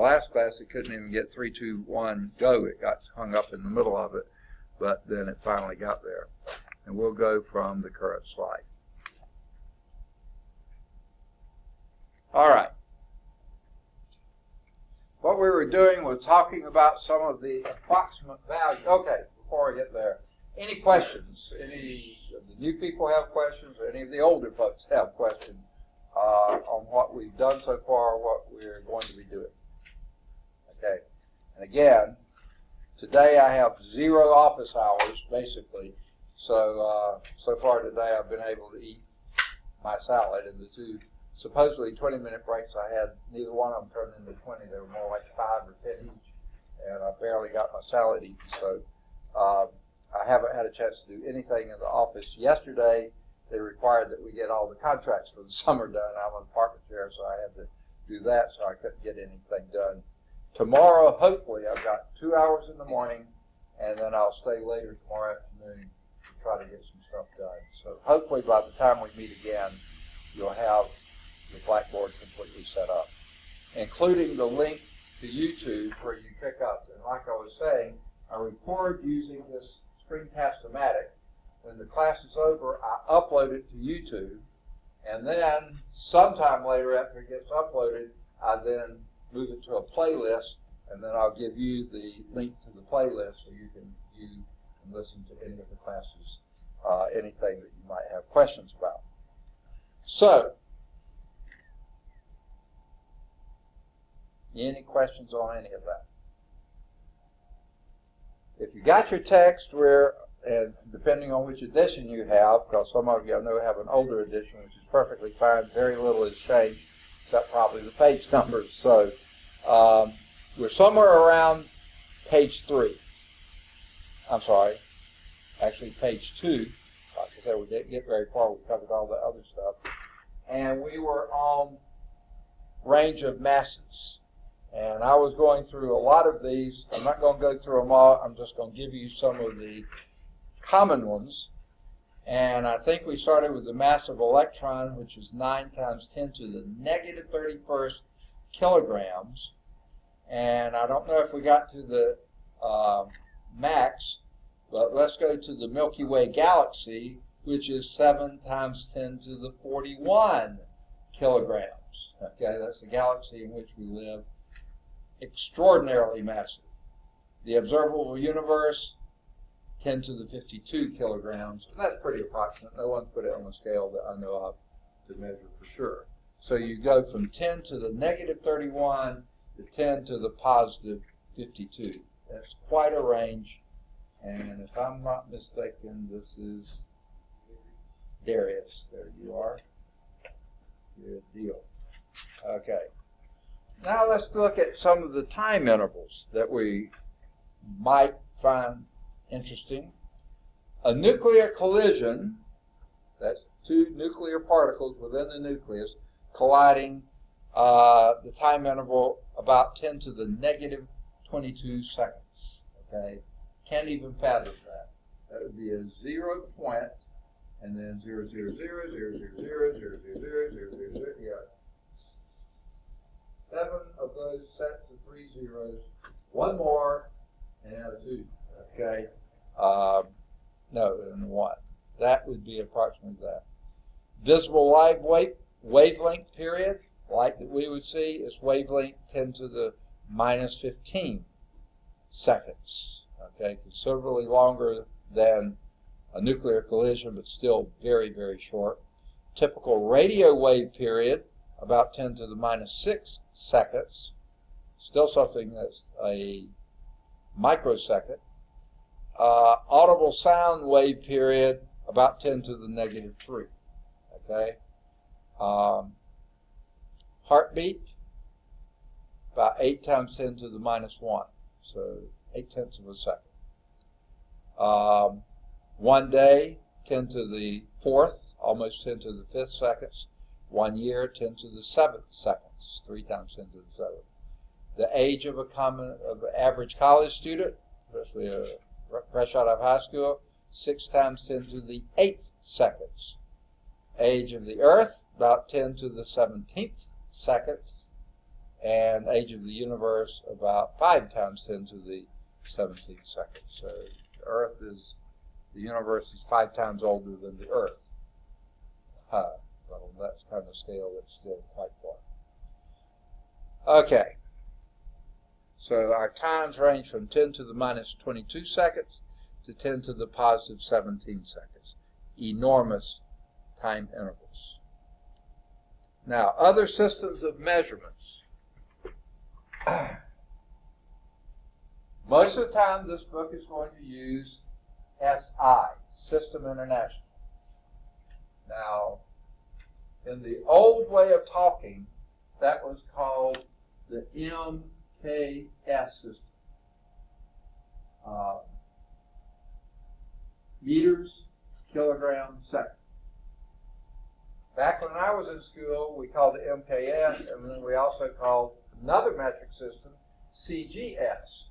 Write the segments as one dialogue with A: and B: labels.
A: last class, it couldn't even get 3, 2, 1, go. It got hung up in the middle of it, but then it finally got there. And we'll go from the current slide. All right. What we were doing was talking about some of the approximate values. Okay, before I get there, any questions? Any of the new people have questions, or any of the older folks have questions on what we've done so far, what we're going to be doing? Okay, and again, today I have 0 office hours, basically. So, so far today I've been able to eat my salad, and the 2 supposedly 20-minute breaks I had, neither one of them turned into 20. They were more like 5 or 10 each, and I barely got my salad eaten. So I haven't had a chance to do anything in the office. Yesterday, they required that we get all the contracts for the summer done. I'm an apartment chair, so I had to do that, so I couldn't get anything done. Tomorrow, hopefully, I've got 2 hours in the morning, and then I'll stay later tomorrow afternoon to try to get some stuff done. So hopefully by the time we meet again, you'll have the Blackboard completely set up, including the link to YouTube where you pick up. And like I was saying, I record using this Screencast-O-Matic. When the class is over, I upload it to YouTube, and then sometime later after it gets uploaded, I then move it to a playlist, and then I'll give you the link to the playlist so you can view and listen to any of the classes, anything that you might have questions about. So, any questions on any of that? If you got your text, and depending on which edition you have, because some of you I know have an older edition, which is perfectly fine, very little has changed, except probably the page numbers. So we're somewhere around page 3. I'm sorry, actually page 2. Like I said, we didn't get very far. We covered all the other stuff. And we were on range of masses. And I was going through a lot of these. I'm not going to go through them all. I'm just going to give you some of the common ones. And I think we started with the mass of electron, which is 9 times 10 to the negative 31st kilograms. And I don't know if we got to the max, but let's go to the Milky Way galaxy, which is 7 times 10 to the 41 kilograms. Okay, that's the galaxy in which we live. Extraordinarily massive. The observable universe, 10 to the 52 kilograms. And that's pretty approximate. No one's put it on a scale that I know of to measure for sure. So you go from 10 to the negative 31 to 10 to the positive 52. That's quite a range. And if I'm not mistaken, this is Darius. There you are. Good deal. Okay. Now let's look at some of the time intervals that we might find interesting. A nuclear collision, that's 2 nuclear particles within the nucleus colliding, the time interval about 10 to the negative 22 seconds. Okay, can't even fathom that. That would be a 0 point, and then 0, 0, 0, 0, 0, 0, 0, 0, 0, 0, 0, 0, 0, yeah. 7 of those sets of 3 zeros, 1 more, and a 2. Okay, no, and 1. That would be approximately that. Visible live wavelength period, light that we would see, is wavelength 10 to the minus 15 seconds. Okay, considerably longer than a nuclear collision, but still very, very short. Typical radio wave period, about 10 to the minus 6 seconds. Still something that's a microsecond. Audible sound wave period, about 10 to the negative 3. Okay. Heartbeat, about 8 times 10 to the minus 1. So 8/10 of a second. 1 day, 10 to the 4th, almost 10 to the 5th seconds. 1 year, 10 to the 7th seconds, 3 times 10 to the 7th. The age of an average college student, especially fresh out of high school, 6 times 10 to the 8th seconds. Age of the Earth, about 10 to the 17th seconds. and age of the universe about 5 times 10 to the 17th second. So the universe is 5 times older than the Earth. But on that kind of scale, it's still quite far. Okay. So our times range from 10 to the minus 22 seconds to 10 to the positive 17 seconds. Enormous time intervals. Now, other systems of measurements. Most of the time, this book is going to use SI, System International. Now, in the old way of talking, that was called the MKS system. Meters, kilograms, seconds. Back when I was in school, we called it MKS, and then we also called another metric system CGS,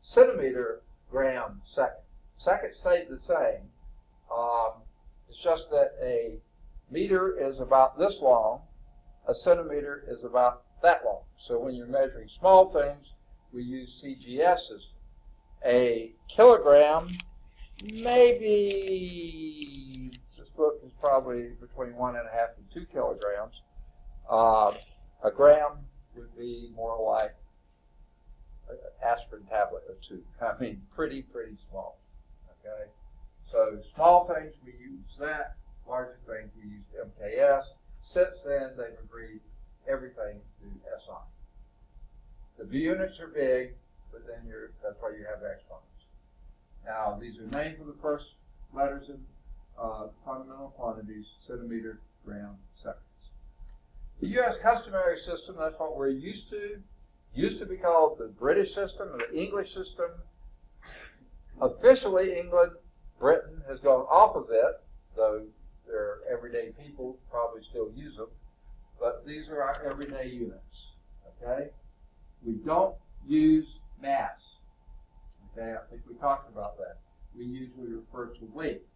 A: centimeter, gram, second. Second stayed the same. It's just that a meter is about this long, a centimeter is about that long. So when you're measuring small things, we use CGS system. A kilogram, maybe, this book is probably between 1.5 and 2 kilograms. A gram would be more like an aspirin tablet or 2. I mean, pretty small. Okay? So small things, we use that. Larger things, we use MKS. Since then, they've agreed everything to SI. The units are big, but then that's why you have exponents. Now, these are named for the first letters in fundamental quantities, centimeter, gram, seconds. The U.S. customary system, that's what we're used to be called the British system or the English system. Officially, Britain has gone off of it, though their everyday people probably still use them. But these are our everyday units, okay? We don't use mass, okay? I think we talked about that. We usually refer to weight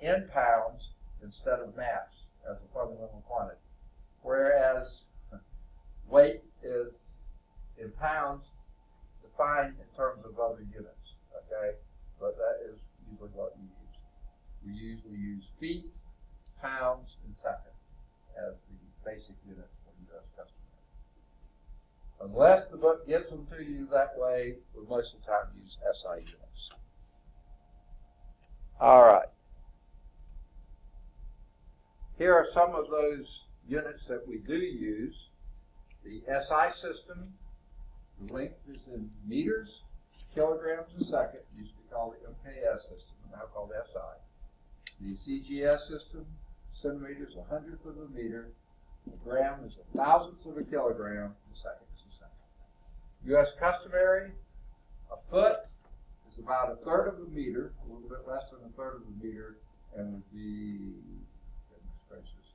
A: in pounds instead of mass as a fundamental quantity. Whereas weight is in pounds defined in terms of other units, okay? But that is usually what you use. We usually use feet, pounds, and second as the basic units for U.S. customary. Unless the book gives them to you that way, we most of the time use SI units. All right. Here are some of those units that we do use. The SI system, the length is in meters, kilograms a second, used to be called the MKS system, now called SI. The CGS system, centimeter is 100th of a meter, a gram is 1,000th of a kilogram, a second is a second. U.S. customary, a foot is about 1/3 of a meter, a little bit less than 1/3 of a meter, and would be, goodness gracious,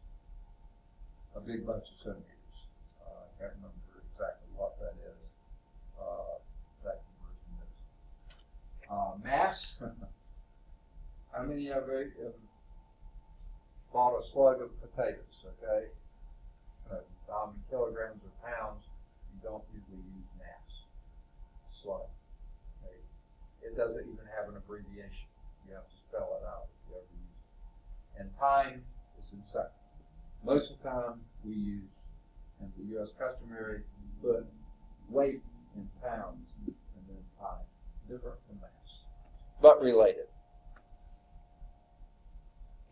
A: a big bunch of centimeters. I can't remember exactly what that is. That conversion is. Mass. How many of you have bought a slug of potatoes? Okay, kilograms or pounds. You don't usually use mass. Slug. Okay? It doesn't even have an abbreviation. You have to spell it out if you ever use it. And time is in seconds. Most of the time we use, in the U.S. customary, put weight in pounds and then time. Different from mass, but related.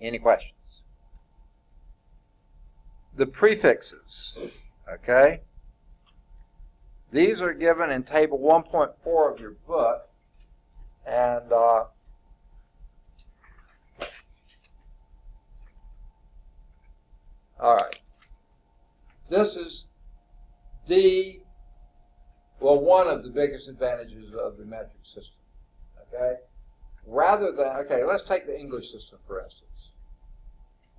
A: Any questions? The prefixes, okay? These are given in table 1.4 of your book, and all right. This is one of the biggest advantages of the metric system, okay? Rather than, okay, let's take the English system for instance.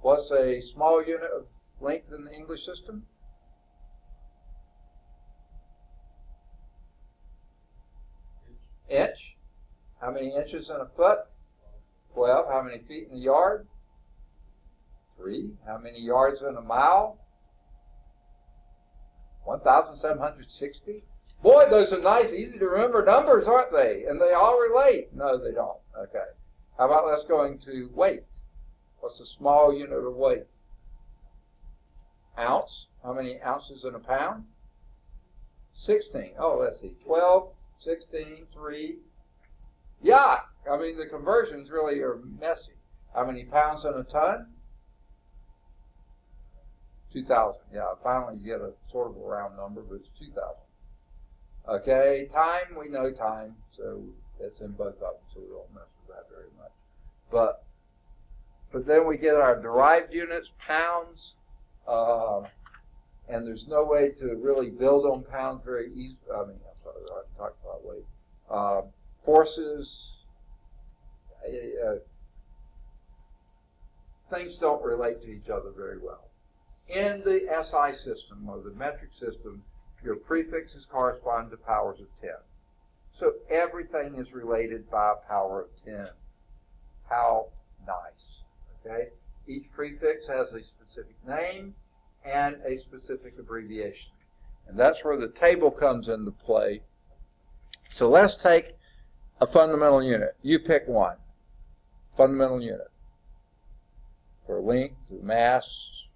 A: What's a small unit of length in the English system? Inch. How many inches in a foot? 12. How many feet in a yard? 3. How many yards in a mile? 1,760? Boy, those are nice, easy to remember numbers, aren't they? And they all relate. No, they don't. Okay. How about let's go into weight? What's the small unit of weight? Ounce. How many ounces in a pound? 16. Oh, let's see. 12, 16, 3. Yeah. I mean, the conversions really are messy. How many pounds in a ton? 2,000. Yeah, finally you get a sort of a round number, but it's 2,000. Okay, time, we know time, so it's in both of them, so we don't mess with that very much. But then we get our derived units, pounds, and there's no way to really build on pounds very easily. I mean, I'm sorry, I talked about weight. Forces, things don't relate to each other very well. In the SI system, or the metric system, your prefixes correspond to powers of 10. So everything is related by a power of 10. How nice, okay? Each prefix has a specific name and a specific abbreviation. And that's where the table comes into play. So let's take a fundamental unit. You pick one. Fundamental unit. For length, mass,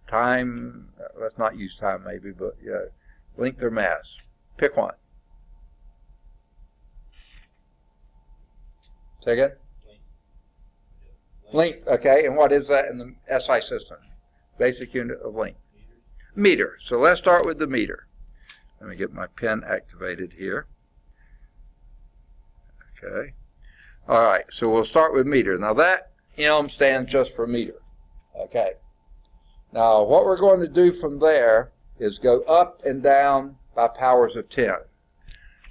A: time, let's not use time maybe, but yeah, length or mass. Pick one. Say again? Length, okay, and what is that in the SI system? Basic unit of length. Meter. So let's start with the meter. Let me get my pen activated here. Okay. All right, so we'll start with meter. Now that M stands just for meter. Okay. Now what we're going to do from there is go up and down by powers of 10.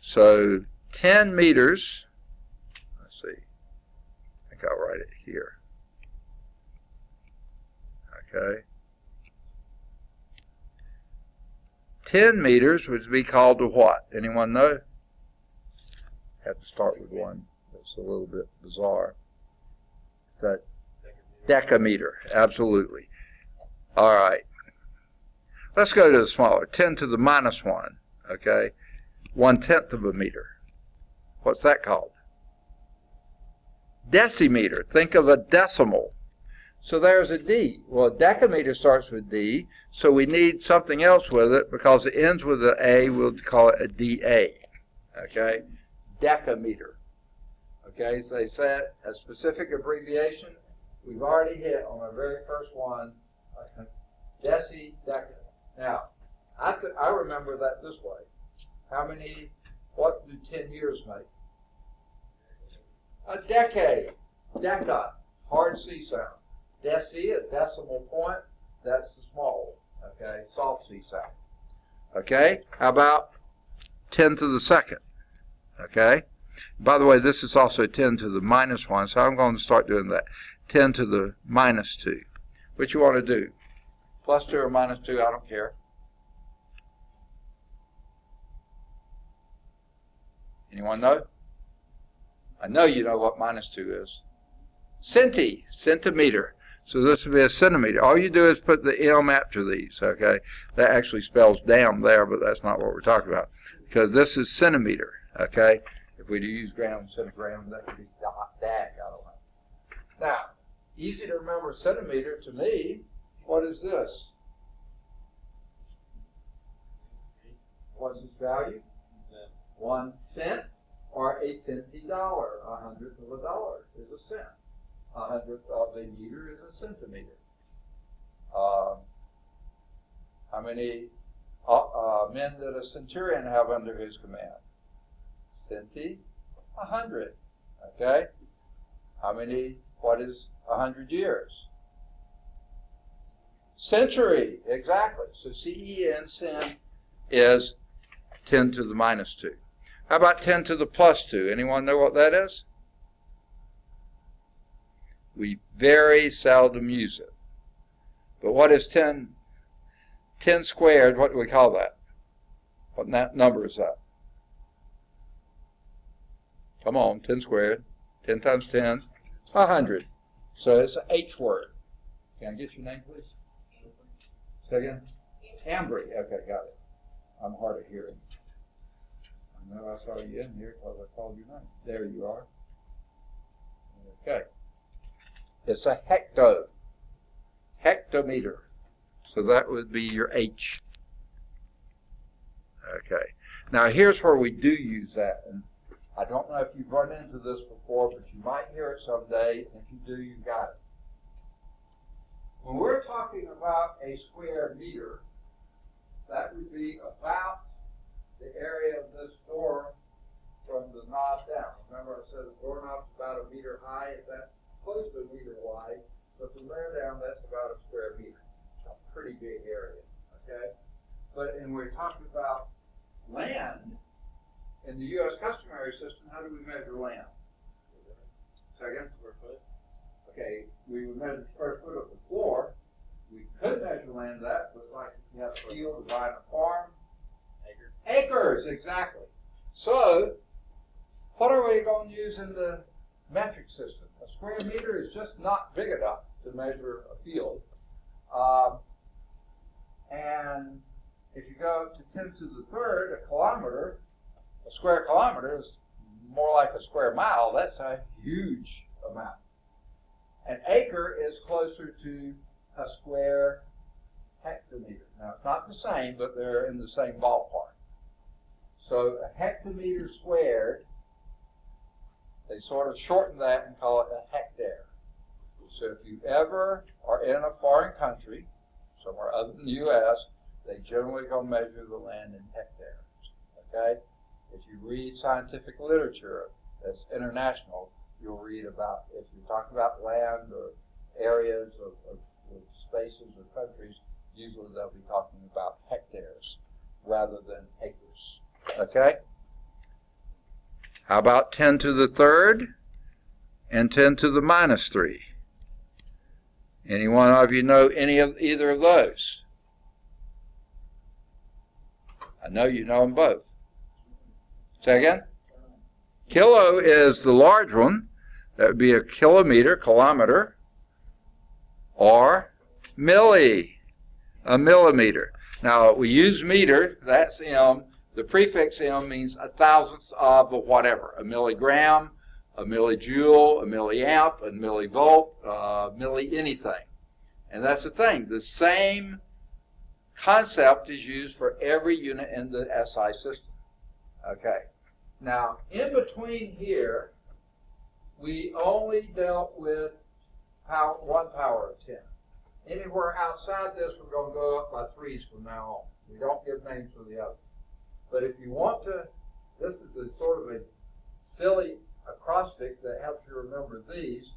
A: So 10 meters, let's see, I think I'll write it here. Okay. 10 meters would be called to what? Anyone know? Have to start with one that's a little bit bizarre. It's that decameter, absolutely. All right. Let's go to the smaller, 10 to the minus 1, okay? 1/10 of a meter. What's that called? Decimeter. Think of a decimal. So there's a D. Well, a decameter starts with D, so we need something else with it because it ends with an A, we'll call it a DA, okay? Decameter. Okay, so they said a specific abbreviation. We've already hit on our very first one, deca. Now, I remember that this way. What do 10 years make? A decade. Deca, hard C sound. Deci, a decimal point, that's the small, okay, soft C sound. Okay, how about 10 to the second? Okay, by the way, this is also 10 to the minus 1, so I'm going to start doing that. 10 to the minus 2. What you want to do? Plus 2 or minus 2, I don't care. Anyone know? I know you know what minus 2 is. Centimeter. So this would be a centimeter. All you do is put the M after these, okay? That actually spells damn there, but that's not what we're talking about. Because this is centimeter, okay? If we do use gram, centigram, that could be dag, I don't know. Now, easy to remember centimeter to me. What is this? What's its value? 1 cent or a centidollar. 100th of a dollar is a cent. 100th of a meter is a centimeter. How many men did a centurion have under his command? Centi, 100. Okay? What is 100 years? Century, exactly. So CEN, cent, is 10 to the minus 2. How about 10 to the plus 2? Anyone know what that is? We very seldom use it. But what is 10? 10 squared, what do we call that? What number is that? Come on, 10 squared. 10 times 10, 100. So it's an H word. Can I get your name, please? Say again? Ambry. Okay, got it. I'm hard of hearing. I know I saw you in here because I called your name. There you are. Okay. It's a hectometer. So that would be your H. Okay. Now here's where we do use that. And I don't know if you've run into this before, but you might hear it someday. And if you do, you got it. When we're talking about a square meter, that would be about the area of this door from the knob down. Remember I said the doorknob's about a meter high, that's close to a meter wide. So from there down, that's about a square meter. It's a pretty big area, okay? But when we're talking about land, in the U.S. customary system, how do we measure land? Second? Square foot. Okay, we would measure square foot of the floor. We could measure land that, but like if you have a field, to buy a farm. Acres, exactly. So, what are we going to use in the metric system? A square meter is just not big enough to measure a field. And if you go to 10 to the third, a kilometer, a square kilometer is more like a square mile. That's a huge amount. An acre is closer to a square hectometer. Now, it's not the same, but they're in the same ballpark. So a hectometer squared, they sort of shorten that and call it a hectare. So if you ever are in a foreign country, somewhere other than the U.S., they generally go measure the land in hectares. Okay? If you read scientific literature that's international, you'll read about, if you're talking about land or areas of spaces or countries, usually they'll be talking about hectares rather than acres. Okay? How about 10 to the third and 10 to the minus 3? Any one of you know either of those? I know you know them both. Say again? Kilo is the large one. That would be a kilometer, or milli, a millimeter. Now, we use meter, that's M. The prefix M means a thousandth of a whatever, a milligram, a millijoule, a milliamp, a millivolt, milli anything. And that's the thing. The same concept is used for every unit in the SI system. Okay. Now, in between here, we only dealt with one power of 10. Anywhere outside this, we're going to go up by 3s from now on. We don't give names for the others. But if you want to, this is a sort of a silly acrostic that helps you remember these.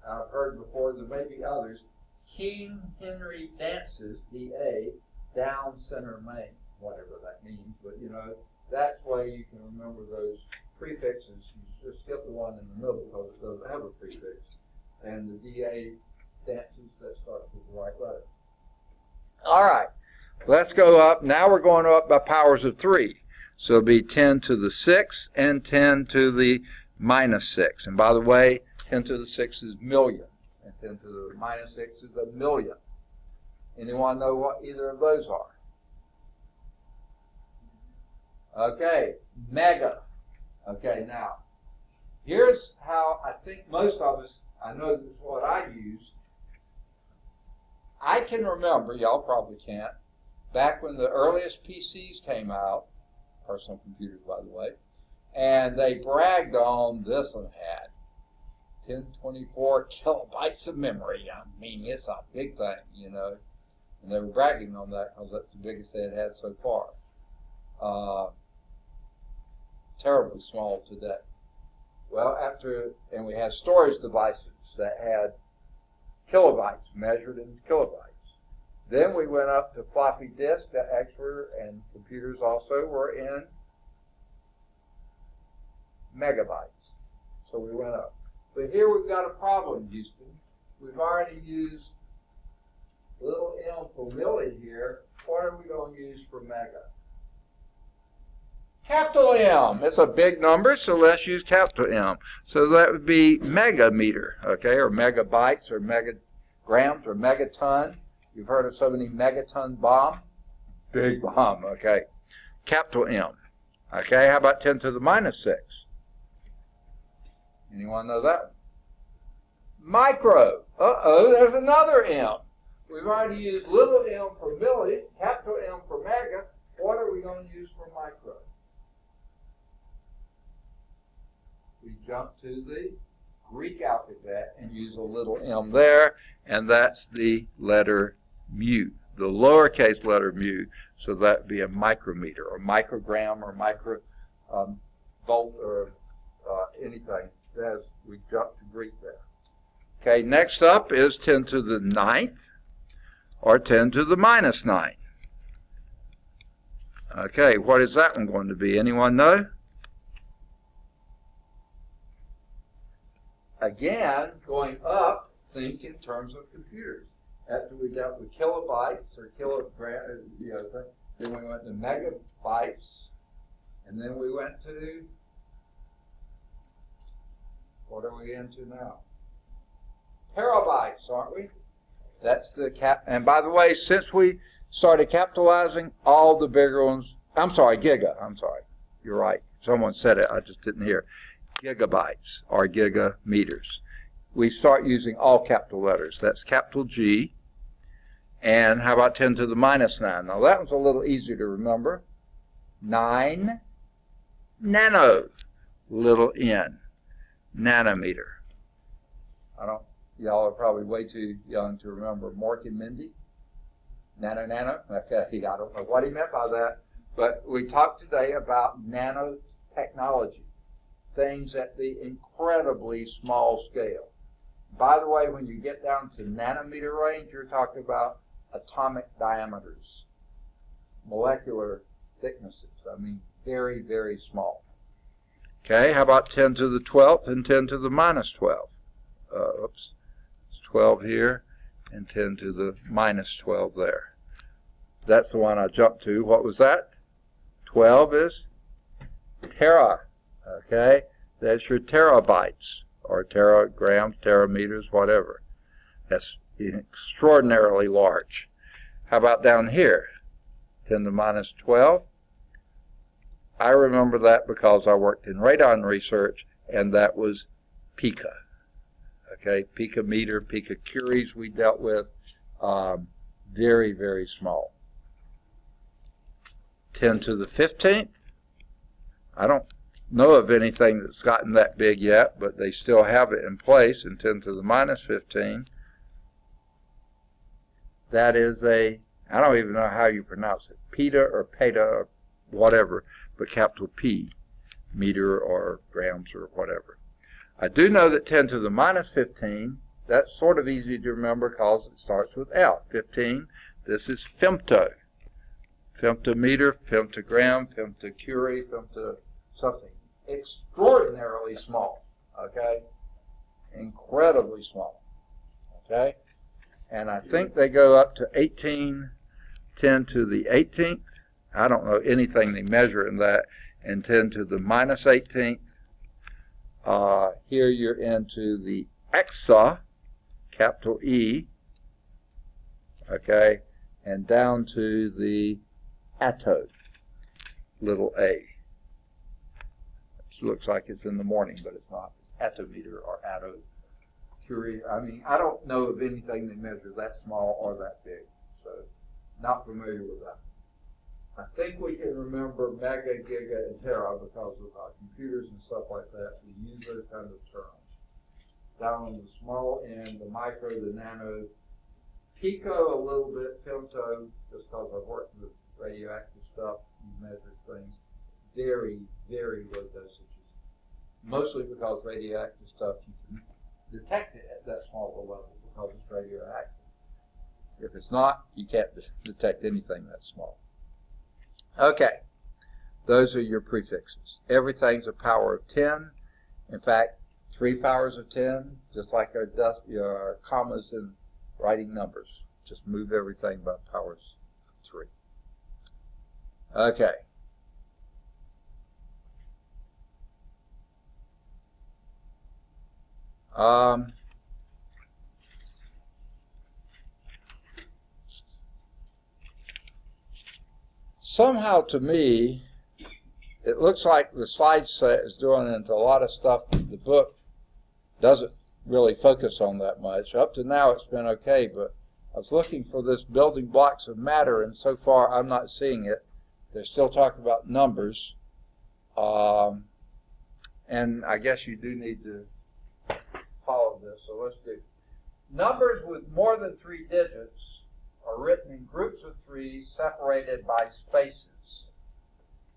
A: I've heard before, there may be others. King Henry dances, D.A., down center main, whatever that means. But, you know, that's why you can remember those prefixes. You just skip the one in the middle because it doesn't have a prefix. And the D.A. dances, that starts with the right letter. All right. Let's go up. Now we're going up by powers of 3. So it'll be 10 to the 6 and 10 to the minus 6. And by the way, 10 to the 6 is million. And 10 to the minus 6 is a million. Anyone know what either of those are? Okay, mega. Okay, now, here's how I think most of us, I know this is what I use. I can remember, y'all probably can't, back when the earliest PCs came out, personal computers by the way, and they bragged on this one had 1024 kilobytes of memory. I mean, it's a big thing, you know. And they were bragging on that because that's the biggest they had had so far. Terribly small today. Well, and we had storage devices that had kilobytes, measured in kilobytes. Then we went up to floppy disks that actually, and computers also were in megabytes. So we went up. But here we've got a problem, Houston. We've already used little m for milli here. What are we going to use for mega? Capital M. It's a big number, so let's use capital M. So that would be megameter, okay, or megabytes, or megagrams, or megaton. You've heard of so many megaton bomb? Big bomb, okay. capital M. Okay, how about 10 to the minus 6? Anyone know that one? Micro. Uh-oh, there's another M. We've already used little m for milli, capital M for mega. What are we going to use for micro? We jump to the Greek alphabet and use a little m there, and that's the letter mu, the lowercase letter mu. So that would be a micrometer or microgram or micro volt or anything. As we jump to Greek there. Okay, next up is 10 to the 9th or 10 to the minus 9. Okay, what is that one going to be? Anyone know? Again, going up, think in terms of computers. After we dealt with kilobytes or kilograms, then we went to megabytes, and then we went to, what are we into now? Terabytes, aren't we? That's the and by the way, since we started capitalizing all the bigger ones, I'm sorry, giga, I'm sorry. You're right. Someone said it, I just didn't hear. Gigabytes or gigameters. We start using all capital letters. That's capital G. And how about 10 to the minus 9? Now that one's a little easier to remember. 9 nano, little n, nanometer. Y'all are probably way too young to remember Mork and Mindy. Nano. Okay, I don't know what he meant by that. But we talked today about nanotechnology. Things at the incredibly small scale. By the way, when you get down to nanometer range, you're talking about atomic diameters, molecular thicknesses. I mean, very, very small. Okay, how about 10 to the 12th and 10 to the minus 12? Oops, it's 12 here and 10 to the minus 12 there. That's the one I jumped to. What was that? 12 is tera. Okay, that's your terabytes or teragrams, terameters, whatever. That's extraordinarily large. How about down here? 10 to the minus 12. I remember that because I worked in radon research, and that was pica. Okay, picometer, picocuries we dealt with. Very, very small. 10 to the 15th. I don't know of anything that's gotten that big yet, but they still have it in place. And 10 to the minus 15. That is I don't even know how you pronounce it. Peta or peta or whatever, but capital P, meter or grams or whatever. I do know that 10 to the minus 15, that's sort of easy to remember because it starts with F. 15, this is femto. Femtometer, femtogram, femtocurie, femto something. Extraordinarily small, okay? Incredibly small, okay? And I think they go up to 18, 10 to the 18th. I don't know anything they measure in that. And 10 to the minus 18th. Here you're into the exa, capital E, okay, and down to the atto, little a. It looks like it's in the morning, but it's not. It's attometer or atto. I mean, I don't know of anything that measures that small or that big, so not familiar with that. I think we can remember mega, giga, and tera because of our computers and stuff like that. We use those kind of terms. Down on the small end, the micro, the nano, pico a little bit, femto, just because I've worked with radioactive stuff, you measure things. Very, very low dosages. Mostly because radioactive stuff, you can detect it at that small of a level because it's radioactive. If it's not, you can't detect anything that small. Okay, those are your prefixes. Everything's a power of 10. In fact, 3 powers of 10, just like our commas in writing numbers. Just move everything by powers of 3. Okay. somehow to me, it looks like the slide set is doing into a lot of stuff that the book doesn't really focus on that much. Up to now it's been okay, but I was looking for this building blocks of matter, and so far I'm not seeing it. They're still talking about numbers, and I guess you do need to follow this, so let's do. Numbers with more than 3 digits are written in groups of 3 separated by spaces.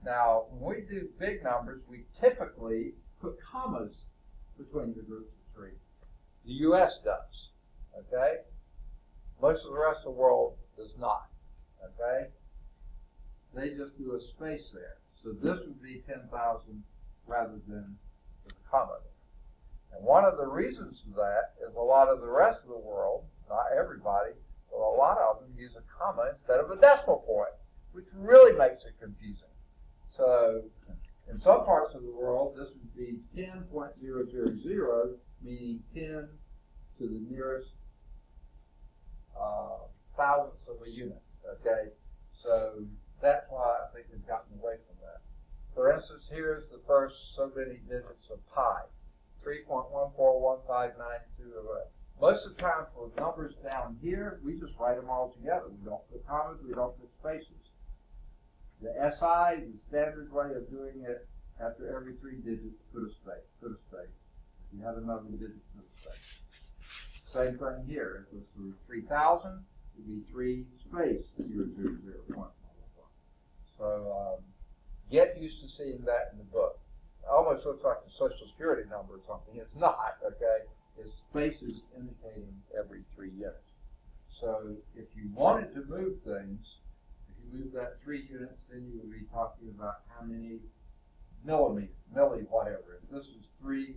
A: Now, when we do big numbers, we typically put commas between the groups of 3. The U.S. does, okay? Most of the rest of the world does not, okay? They just do a space there. So this would be 10,000 rather than the comma there. And one of the reasons for that is a lot of the rest of the world, not everybody, but a lot of them use a comma instead of a decimal point, which really makes it confusing. So in some parts of the world, this would be 10.000, meaning 10 to the nearest thousandths of a unit, okay? So that's why I think they've gotten away from that. For instance, here's the first so many digits of pi, 3.1415928. Most of the time for numbers down here, we just write them all together. We don't put commas, we don't put spaces. The SI, the standard way of doing it, after every 3 digits, put a space, put a space. If you have another digit, put a space. Same thing here. If it was 3,000, it would be 3 space 0001. So get used to seeing that in the book. It almost looks like a Social Security number or something. It's not, okay? It's spaces indicating every 3 units. So if you wanted to move things, if you move that 3 units, then you would be talking about how many millimeters, whatever. If this was 3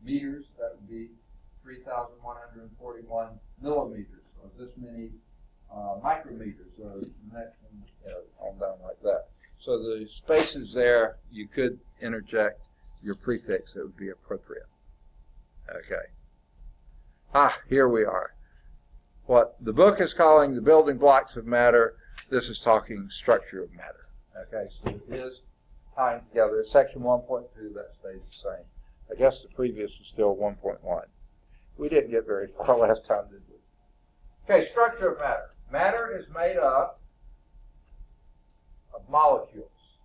A: meters, that would be 3,141 millimeters, or this many micrometers, or next one, on down like that. So the spaces there, you could interject your prefix that would be appropriate. Okay. Here we are. What the book is calling the building blocks of matter, this is talking structure of matter. Okay, so it is tying together. Section 1.2, that stays the same. I guess the previous was still 1.1. We didn't get very far last time, did we? Okay, structure of matter. Matter is made up of molecules.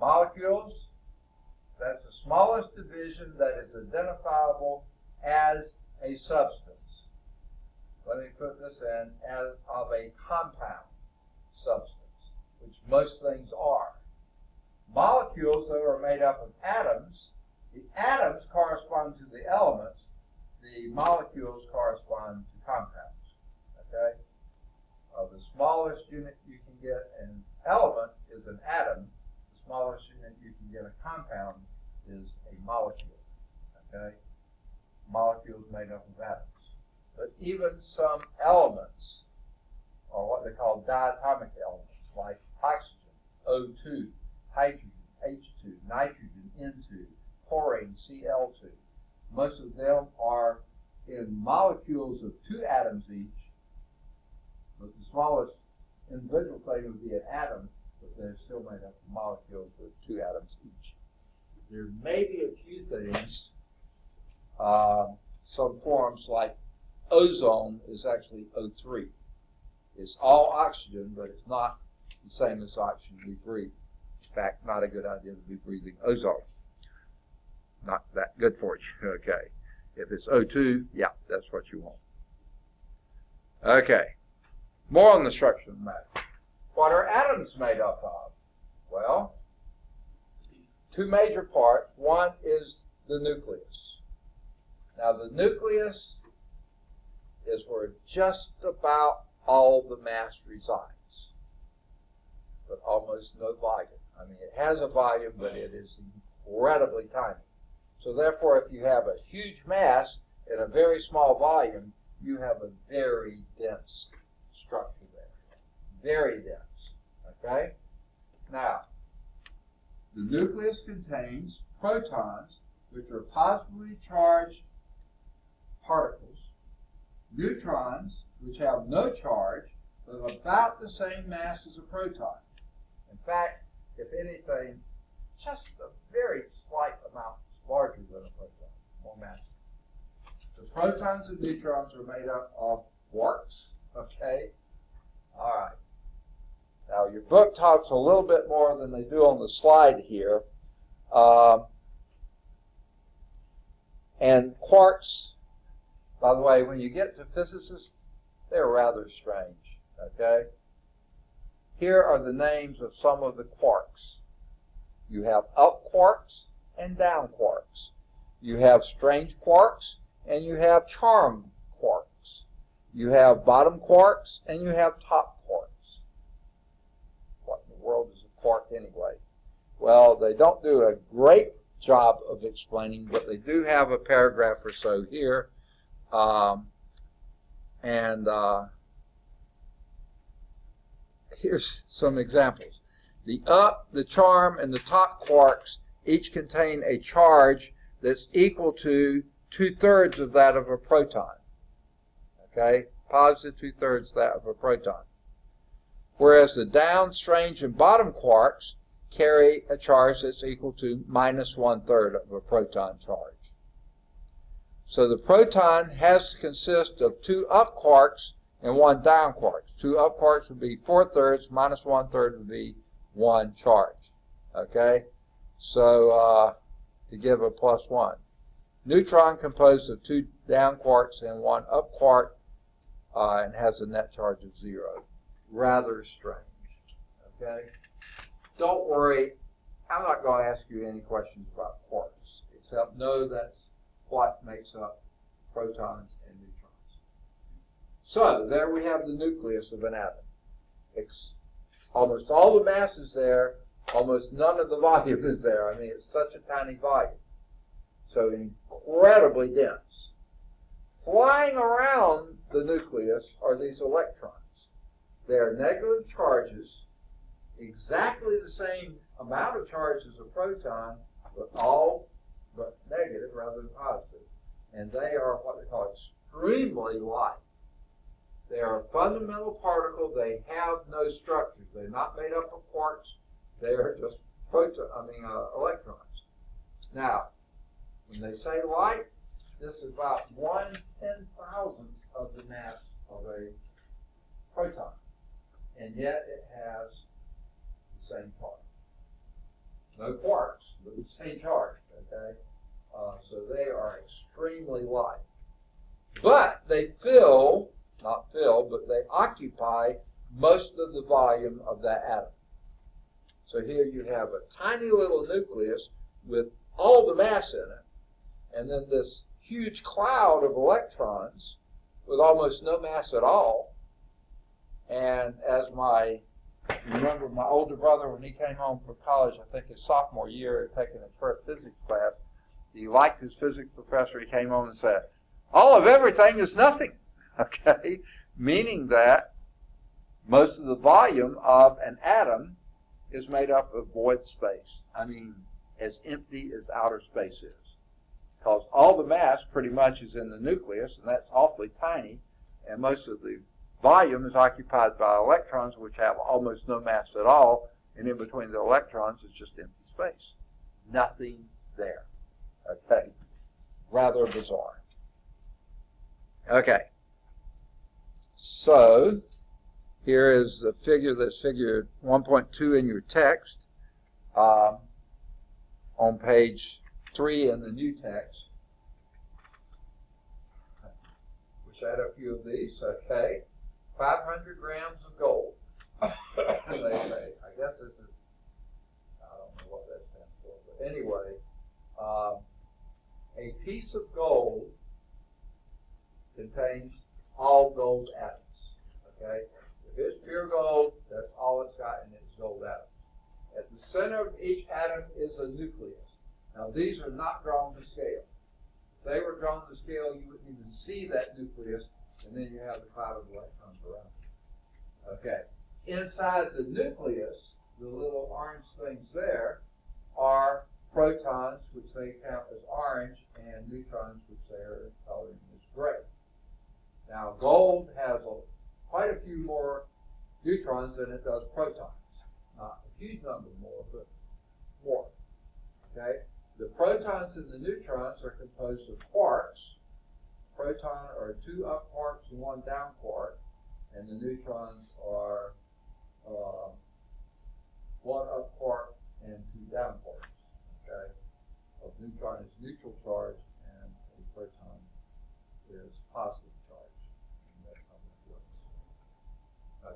A: Molecules, that's the smallest division that is identifiable as a substance. Let me put this in as of a compound substance, which most things are. Molecules, though, are made up of atoms. The atoms correspond to the elements. The molecules correspond to compounds. Okay? The smallest unit you can get an element is an atom. The smallest unit you can get a compound is a molecule. Okay? Molecules made up of atoms. But even some elements, or what they call diatomic elements, like oxygen, O2, hydrogen, H2, nitrogen, N2, chlorine, Cl2. Most of them are in molecules of 2 atoms each, but the smallest individual thing would be an atom, but they're still made up of molecules with 2 atoms each. There may be a few things, some forms like ozone is actually O3. It's all oxygen, but it's not the same as oxygen we breathe. In fact, not a good idea to be breathing ozone. Not that good for you, okay. If it's O2, yeah, that's what you want. Okay, more on the structure of matter. What are atoms made up of? Well, 2 major parts. One is the nucleus. Now, the nucleus is where just about all the mass resides, but almost no volume. I mean, it has a volume, but it is incredibly tiny. So therefore, if you have a huge mass in a very small volume, you have a very dense structure there. Very dense. Okay? Now, the nucleus contains protons, which are positively charged particles, neutrons, which have no charge, but about the same mass as a proton. In fact, if anything, just a very slight amount larger than a proton, more massive. The protons and neutrons are made up of quarks, okay? All right. Now, your book talks a little bit more than they do on the slide here. And quarks, by the way, when you get to physicists, they're rather strange, okay? Here are the names of some of the quarks. You have up quarks and down quarks. You have strange quarks and you have charm quarks. You have bottom quarks and you have top quarks. What in the world is a quark anyway? Well, they don't do a great job of explaining, but they do have a paragraph or so here. Here's some examples. The up, the charm, and the top quarks each contain a charge that's equal to 2/3 of that of a proton. Okay? Positive 2/3 that of a proton. Whereas the down, strange, and bottom quarks carry a charge that's equal to -1/3 of a proton charge. So the proton has to consist of 2 up quarks and 1 down quark. 2 up quarks would be 4/3, -1/3 would be 1 charge. Okay? So to give a +1. Neutron composed of 2 down quarks and 1 up quark and has a net charge of 0. Rather strange. Okay? Don't worry, I'm not going to ask you any questions about quarks, except know that's what makes up protons and neutrons. So there we have the nucleus of an atom. Almost all the mass is there, almost none of the volume is there. I mean, it's such a tiny volume. So incredibly dense. Flying around the nucleus are these electrons. They are negative charges, exactly the same amount of charge as a proton, but negative rather than positive. And they are what they call extremely light. They are a fundamental particle. They have no structures. They're not made up of quarks. They are just electrons. Now, when they say light, this is about 1/10,000th of the mass of a proton. And yet it has the same charge. No quarks, but the same charge, okay? So they are extremely light. But they but they occupy most of the volume of that atom. So here you have a tiny little nucleus with all the mass in it, and then this huge cloud of electrons with almost no mass at all. And as remember my older brother, when he came home from college, I think his sophomore year, had taken his first physics class, he liked his physics professor. He came home and said, all of everything is nothing, okay? Meaning that most of the volume of an atom is made up of void space. I mean, as empty as outer space is. Because all the mass pretty much is in the nucleus, and that's awfully tiny, and most of the volume is occupied by electrons, which have almost no mass at all, and in between the electrons is just empty space. Nothing there. Okay? Rather bizarre. Okay. So, here is the figure that's figure 1.2 in your text on page 3 in the new text. Wish I had a few of these. Okay. 500 grams of gold. They say. I guess this is, I don't know what that stands for, but anyway, a piece of gold contains all gold atoms. Okay? If it's pure gold, that's all it's got in its gold atoms. At the center of each atom is a nucleus. Now, these are not drawn to scale. If they were drawn to scale, you wouldn't even see that nucleus, and then you have the cloud of electrons around it. Okay. Inside the nucleus, the little orange things there are protons, which they count as orange, and neutrons, which they are coloring as gray. Now, gold has quite a few more neutrons than it does protons. If huge number more, but more. Okay? The protons and the neutrons are composed of quarks. Proton are 2 up quarks and 1 down quark, and the neutrons are 1 up quark and 2 down quarks. Okay? A neutron is neutral charge, and a proton is positive charge. And that's how that works.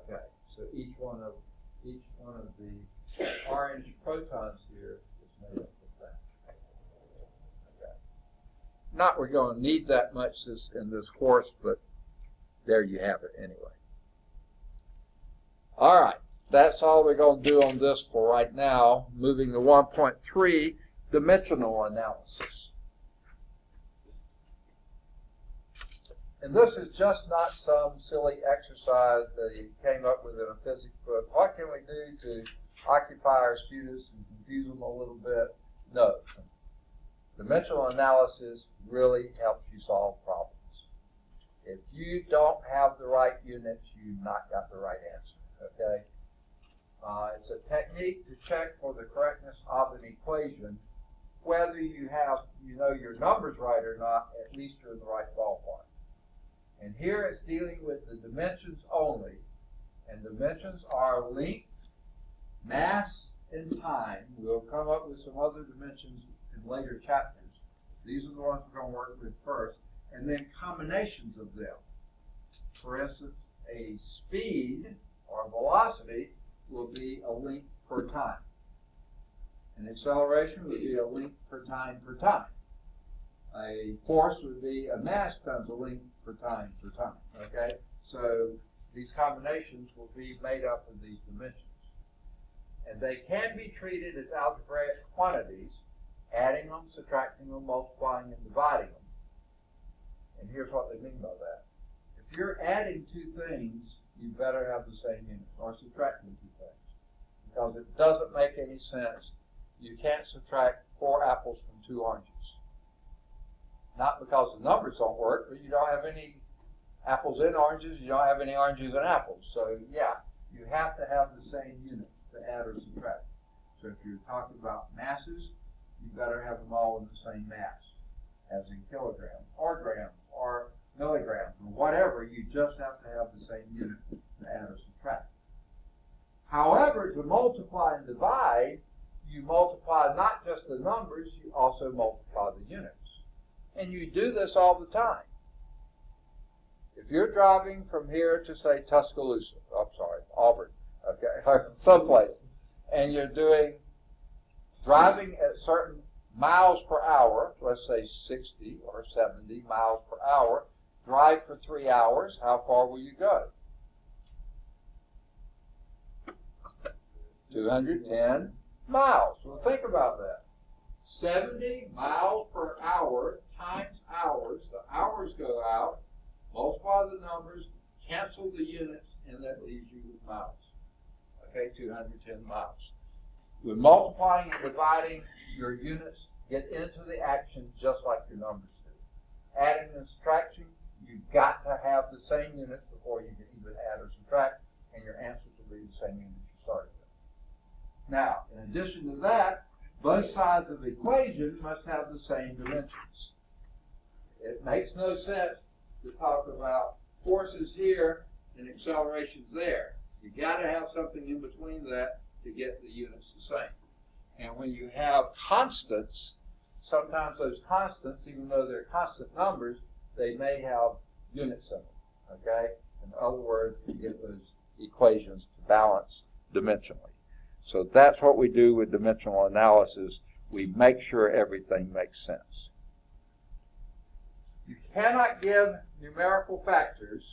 A: Okay, so each one of the orange protons here is made up of that. Okay. Not we're going to need that much in this course, but there you have it anyway. All right, that's all we're going to do on this for right now. Moving to 1.3, dimensional analysis. And this is just not some silly exercise that he came up with in a physics book. What can we do to occupy our students and confuse them a little bit? No. Dimensional analysis really helps you solve problems. If you don't have the right units, you've not got the right answer. Okay? It's a technique to check for the correctness of an equation. Whether you know your numbers right or not, at least you're in the right ballpark. And here it's dealing with the dimensions only. And dimensions are length, mass, and time. We'll come up with some other dimensions in later chapters. These are the ones we're going to work with first. And then combinations of them. For instance, a speed or velocity will be a length per time. An acceleration would be a length per time per time. A force would be a mass times a length per time per time. Okay? So these combinations will be made up of these dimensions. And they can be treated as algebraic quantities, adding them, subtracting them, multiplying and dividing them. And here's what they mean by that. If you're adding two things, you better have the same unit, or subtracting two things. Because it doesn't make any sense. You can't subtract 4 apples from 2 oranges. Not because the numbers don't work, but you don't have any apples in oranges, you don't have any oranges in apples. So yeah, you have to have the same unit to add or subtract. So if you're talking about masses, you better have them all in the same mass, as in kilograms, or grams, or milligrams, or whatever. You just have to have the same unit to add or subtract. However, to multiply and divide, you multiply not just the numbers, you also multiply the units. And you do this all the time. If you're driving from here to, say, Tuscaloosa, Auburn, okay, or someplace, and you're driving at certain miles per hour, let's say 60 or 70 miles per hour, drive for 3 hours, how far will you go? 210 miles. Well, think about that. 70 miles per hour times hours. The hours go out, multiply the numbers, cancel the units, and that leaves you with miles. Okay, 210 miles. With multiplying and dividing, your units get into the action just like your numbers do. Adding and subtraction, you've got to have the same units before you can even add or subtract, and your answers will be the same units you started with. Now, in addition to that, both sides of the equation must have the same dimensions. It makes no sense to talk about forces here and accelerations there. You got to have something in between that to get the units the same. And when you have constants, sometimes those constants, even though they're constant numbers, they may have units in them. Okay? In other words, you get those equations to balance dimensionally. So that's what we do with dimensional analysis. We make sure everything makes sense. You cannot give numerical factors.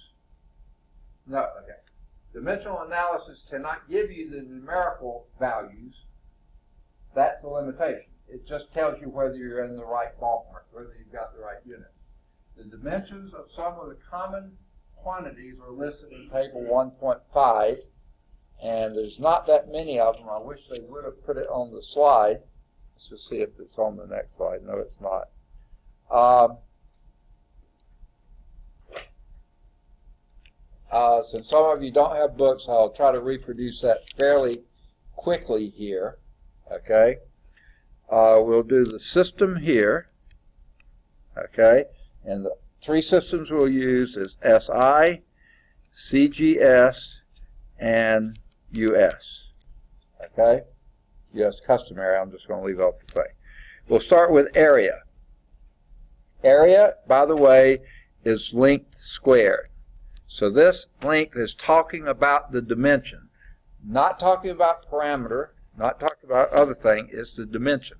A: No, okay. Dimensional analysis cannot give you the numerical values. That's the limitation. It just tells you whether you're in the right ballpark, whether you've got the right unit. The dimensions of some of the common quantities are listed in table 1.5. And there's not that many of them. I wish they would have put it on the slide. Let's just see if it's on the next slide. No, it's not. Since some of you don't have books, I'll try to reproduce that fairly quickly here. Okay, we'll do the system here. Okay, and the three systems we'll use is SI, CGS, and US. Okay, US customary. I'm just going to leave off the thing. We'll start with area. Area, by the way, is length squared. So this length is talking about the dimension, not talking about parameter, not talking about other thing. It's the dimension,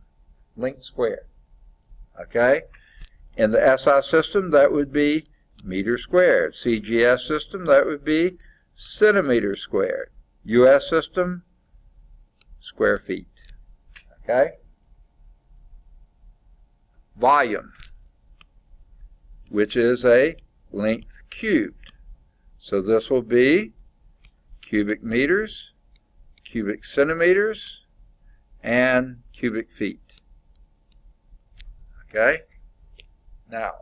A: length squared. Okay? In the SI system, that would be meter squared. CGS system, that would be centimeter squared. US system, square feet. Okay? Volume, which is a length cubed. So this will be cubic meters, cubic centimeters, and cubic feet. Okay? Now,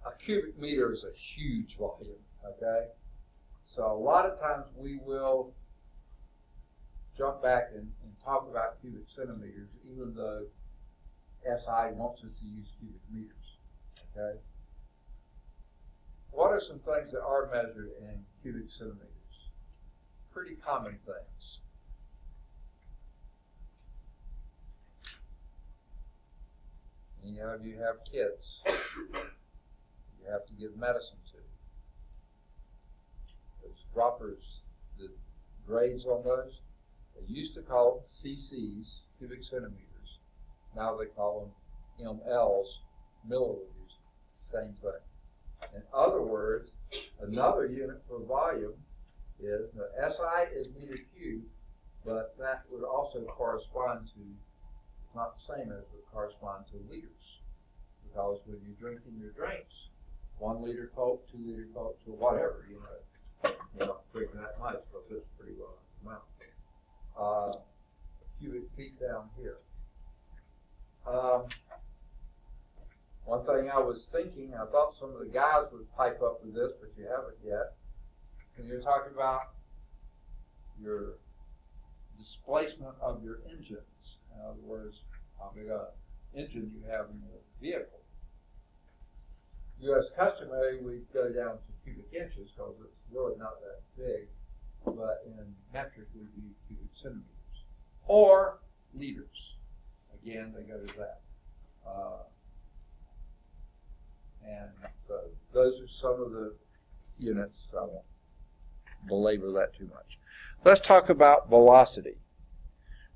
A: a cubic meter is a huge volume. Okay? So a lot of times we will jump back and talk about cubic centimeters, even though SI wants us to use cubic meters. Okay? What are some things that are measured in cubic centimeters? Pretty common things. Any of you have kids you have to give medicine to. Those droppers, the grades on those, they used to call them cc's, cubic centimeters. Now they call them mLs, milliliters, same thing. In other words, another unit for volume is, the SI is meter cubed, but that would also correspond to, it's not the same as it would correspond to liters. Because when you're drinking your drinks, 1 liter Coke, 2 liter Coke, so whatever, you're not drinking that much because it's pretty well amount. Cubic feet down here. One thing I was thinking, I thought some of the guys would pipe up with this, but you haven't yet. When you're talking about your displacement of your engines, in other words, how big an engine you have in your vehicle. US customary, we go down to cubic inches because it's really not that big, but in metric we do cubic centimeters. Or liters. Again, they go to that. And so those are some of the units. I won't belabor that too much. Let's talk about velocity.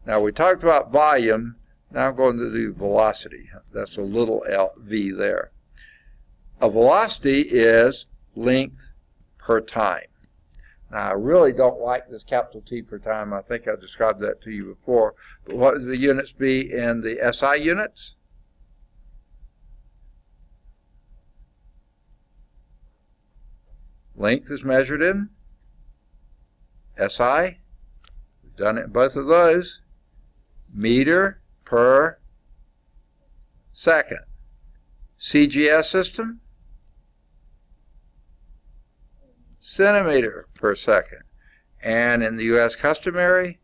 A: Now we talked about volume. Now I'm going to do velocity. That's a little v there. A velocity is length per time. Now I really don't like this capital T for time. I think I described that to you before. But what would the units be in the SI units? Length is measured in SI. We've done it in both of those. Meter per second. CGS system, centimeter per second. And in the US customary,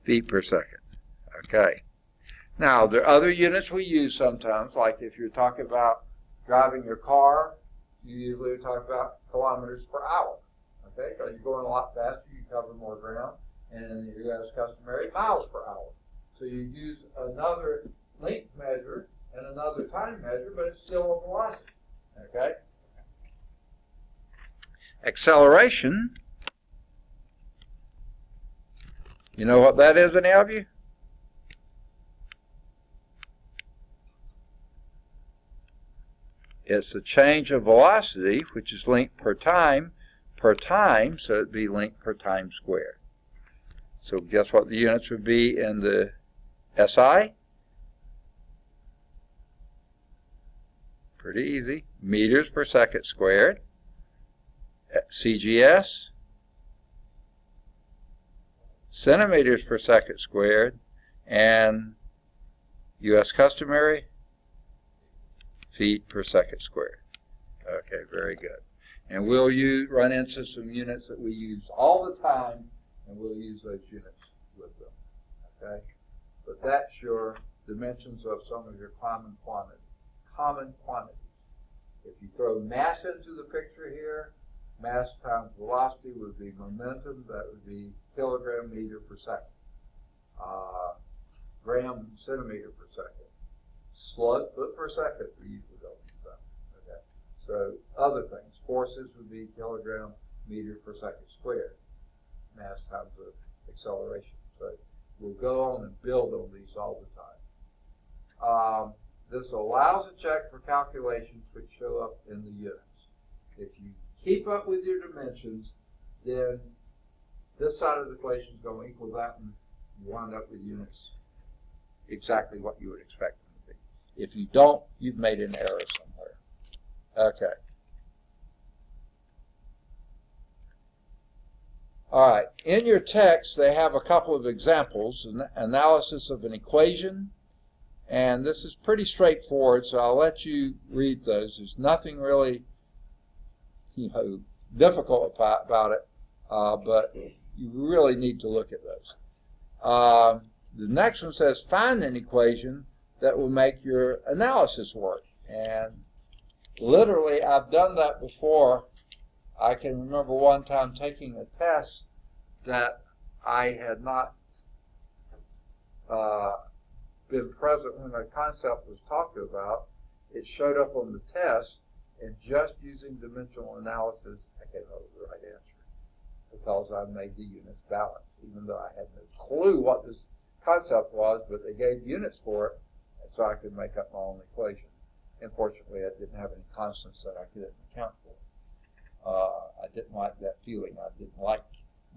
A: feet per second. Okay. Now, there are other units we use sometimes, like if you're talking about driving your car, you usually talk about kilometers per hour. Okay, because you're going a lot faster, you cover more ground, and in the US customary, miles per hour. So you use another length measure and another time measure, but it's still a velocity. Okay? Acceleration, you know what that is, any of you? It's the change of velocity, which is length per time, so it'd be length per time squared. So guess what the units would be in the SI? Pretty easy. Meters per second squared. CGS, centimeters per second squared. And US customary, feet per second squared. Okay, very good. And we'll run into some units that we use all the time, and we'll use those units with them. Okay? But that's your dimensions of some of your common quantities. If you throw mass into the picture here, mass times velocity would be momentum. That would be kilogram meter per second. Gram centimeter per second. Slug foot per second, we usually don't use that. Okay. So other things, forces would be kilogram meter per second squared. Mass times the acceleration. So we'll go on and build on these all the time. This allows a check for calculations which show up in the units. If you keep up with your dimensions, then this side of the equation is going to equal that, and you wind up with units exactly what you would expect them to be. If you don't, you've made an error somewhere. Okay. All right. In your text, they have a couple of examples, an analysis of an equation, and this is pretty straightforward, so I'll let you read those. There's nothing really difficult about it, but you really need to look at those. The next one says, find an equation that will make your analysis work. And literally, I've done that before. I can remember one time taking a test that I had not been present when the concept was talked about. It showed up on the test, and just using dimensional analysis, I came up with the right answer because I made the units balance, even though I had no clue what this concept was, but they gave units for it, so I could make up my own equation. Unfortunately, I didn't have any constants that I couldn't account for. I didn't like that feeling. I didn't like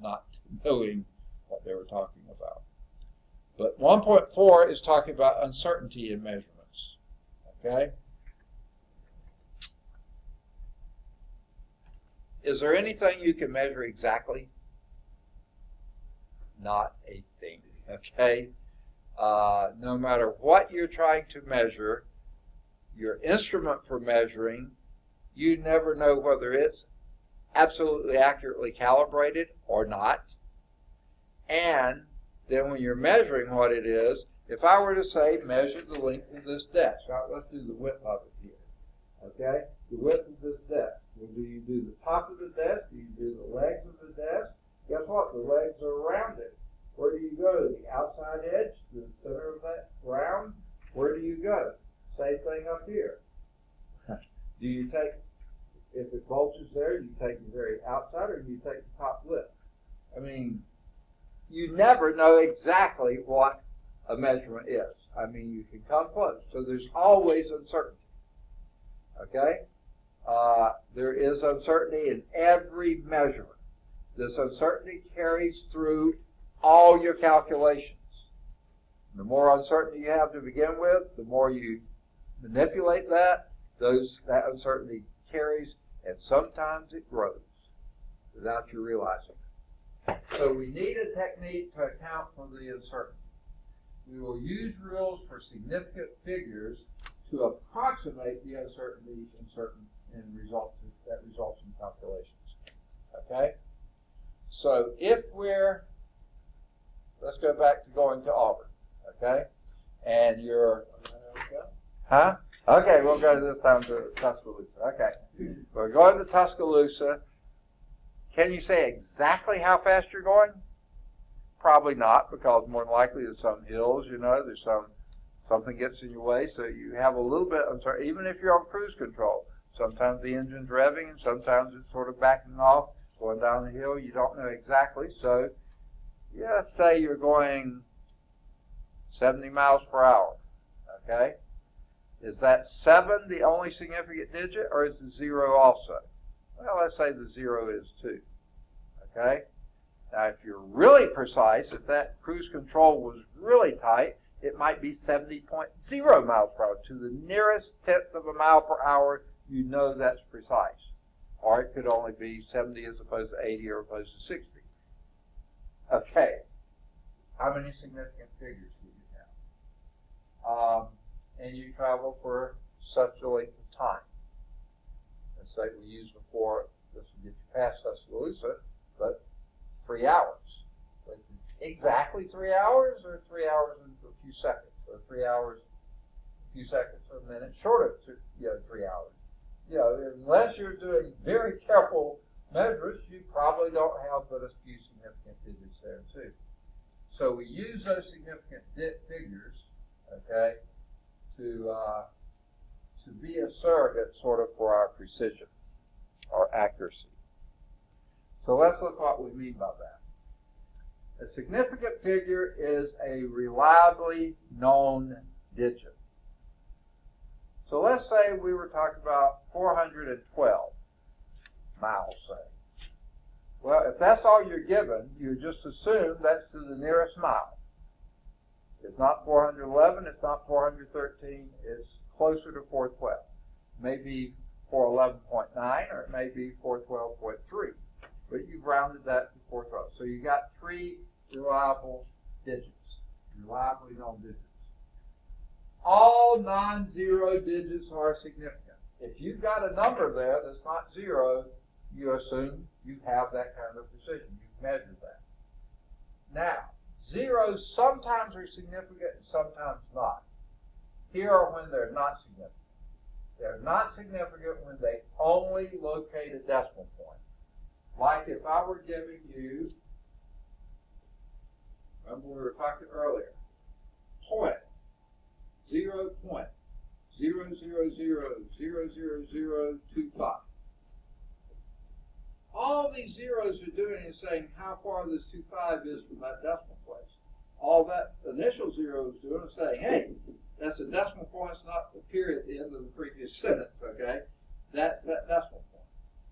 A: not knowing what they were talking about. But 1.4 is talking about uncertainty in measurements. Okay? Is there anything you can measure exactly? Not a thing. Okay? No matter what you're trying to measure, your instrument for measuring, you never know whether it's absolutely accurately calibrated or not. And then when you're measuring what it is, if I were to say measure the length of this desk, right, let's do the width of it here. Okay? The width of this desk. Well, do you do the top of the desk? Do you do the legs of the desk? Guess what? The legs are rounded. Where do you go? The outside edge, the center of that round? Where do you go? Same thing up here. Do you take, if it bulges there, do you take the very outside or do you take the top lip? I mean, you never know exactly what a measurement is. I mean, you can come close. So there's always uncertainty. Okay? There is uncertainty in every measurement. This uncertainty carries through all your calculations. The more uncertainty you have to begin with, the more you manipulate that uncertainty carries, and sometimes it grows without you realizing it. So we need a technique to account for the uncertainty. We will use rules for significant figures to approximate the uncertainties in results in calculations. Okay? So if let's go back to going to Auburn. Okay? And you're, huh? Okay, we'll go this time to Tuscaloosa. Okay. We're going to Tuscaloosa. Can you say exactly how fast you're going? Probably not, because more than likely there's some hills, there's something gets in your way, so you have a little bit of uncertainty, even if you're on cruise control. Sometimes the engine's revving, and sometimes it's sort of backing off, going down the hill. You don't know exactly, so let's say you're going 70 miles per hour, okay? Is that 7 the only significant digit, or is the 0 also? Well, let's say the 0 is 2, okay? Now, if you're really precise, if that cruise control was really tight, it might be 70.0 miles per hour. To the nearest tenth of a mile per hour, you know that's precise. Or it could only be 70 as opposed to 80 or opposed to 60. Okay. How many significant figures do you have? And you travel for such a length of time. Let's say we used before this will get you past Tuscaloosa, but 3 hours. Was it exactly 3 hours, or 3 hours and a few seconds, or 3 hours, a few seconds, or a minute short of 3 hours? Unless you're doing very careful measures, you probably don't have but a few significant digits there too. So we use those significant figures, okay, to be a surrogate sort of for our precision or accuracy. So let's look what we mean by that. A significant figure is a reliably known digit. So let's say we were talking about 412 miles, say. Well, if that's all you're given, you just assume that's to the nearest mile. It's not 411, it's not 413, it's closer to 412. Maybe 411.9, or it may be 412.3. But you've rounded that to 412. So you got 3 reliable digits, reliably known digits. All non-zero digits are significant. If you've got a number there that's not 0, you assume you have that kind of precision. You've measured that. Now, zeros sometimes are significant and sometimes not. Here are when they're not significant. They're not significant when they only locate a decimal point. Like if I were giving you, remember we were talking earlier, 0.000000025. All these zeros are doing is saying how far this 25 is from that decimal place. All that initial zero is doing is saying, hey, that's a decimal point, it's not a period at the end of the previous sentence, okay? That's that decimal point.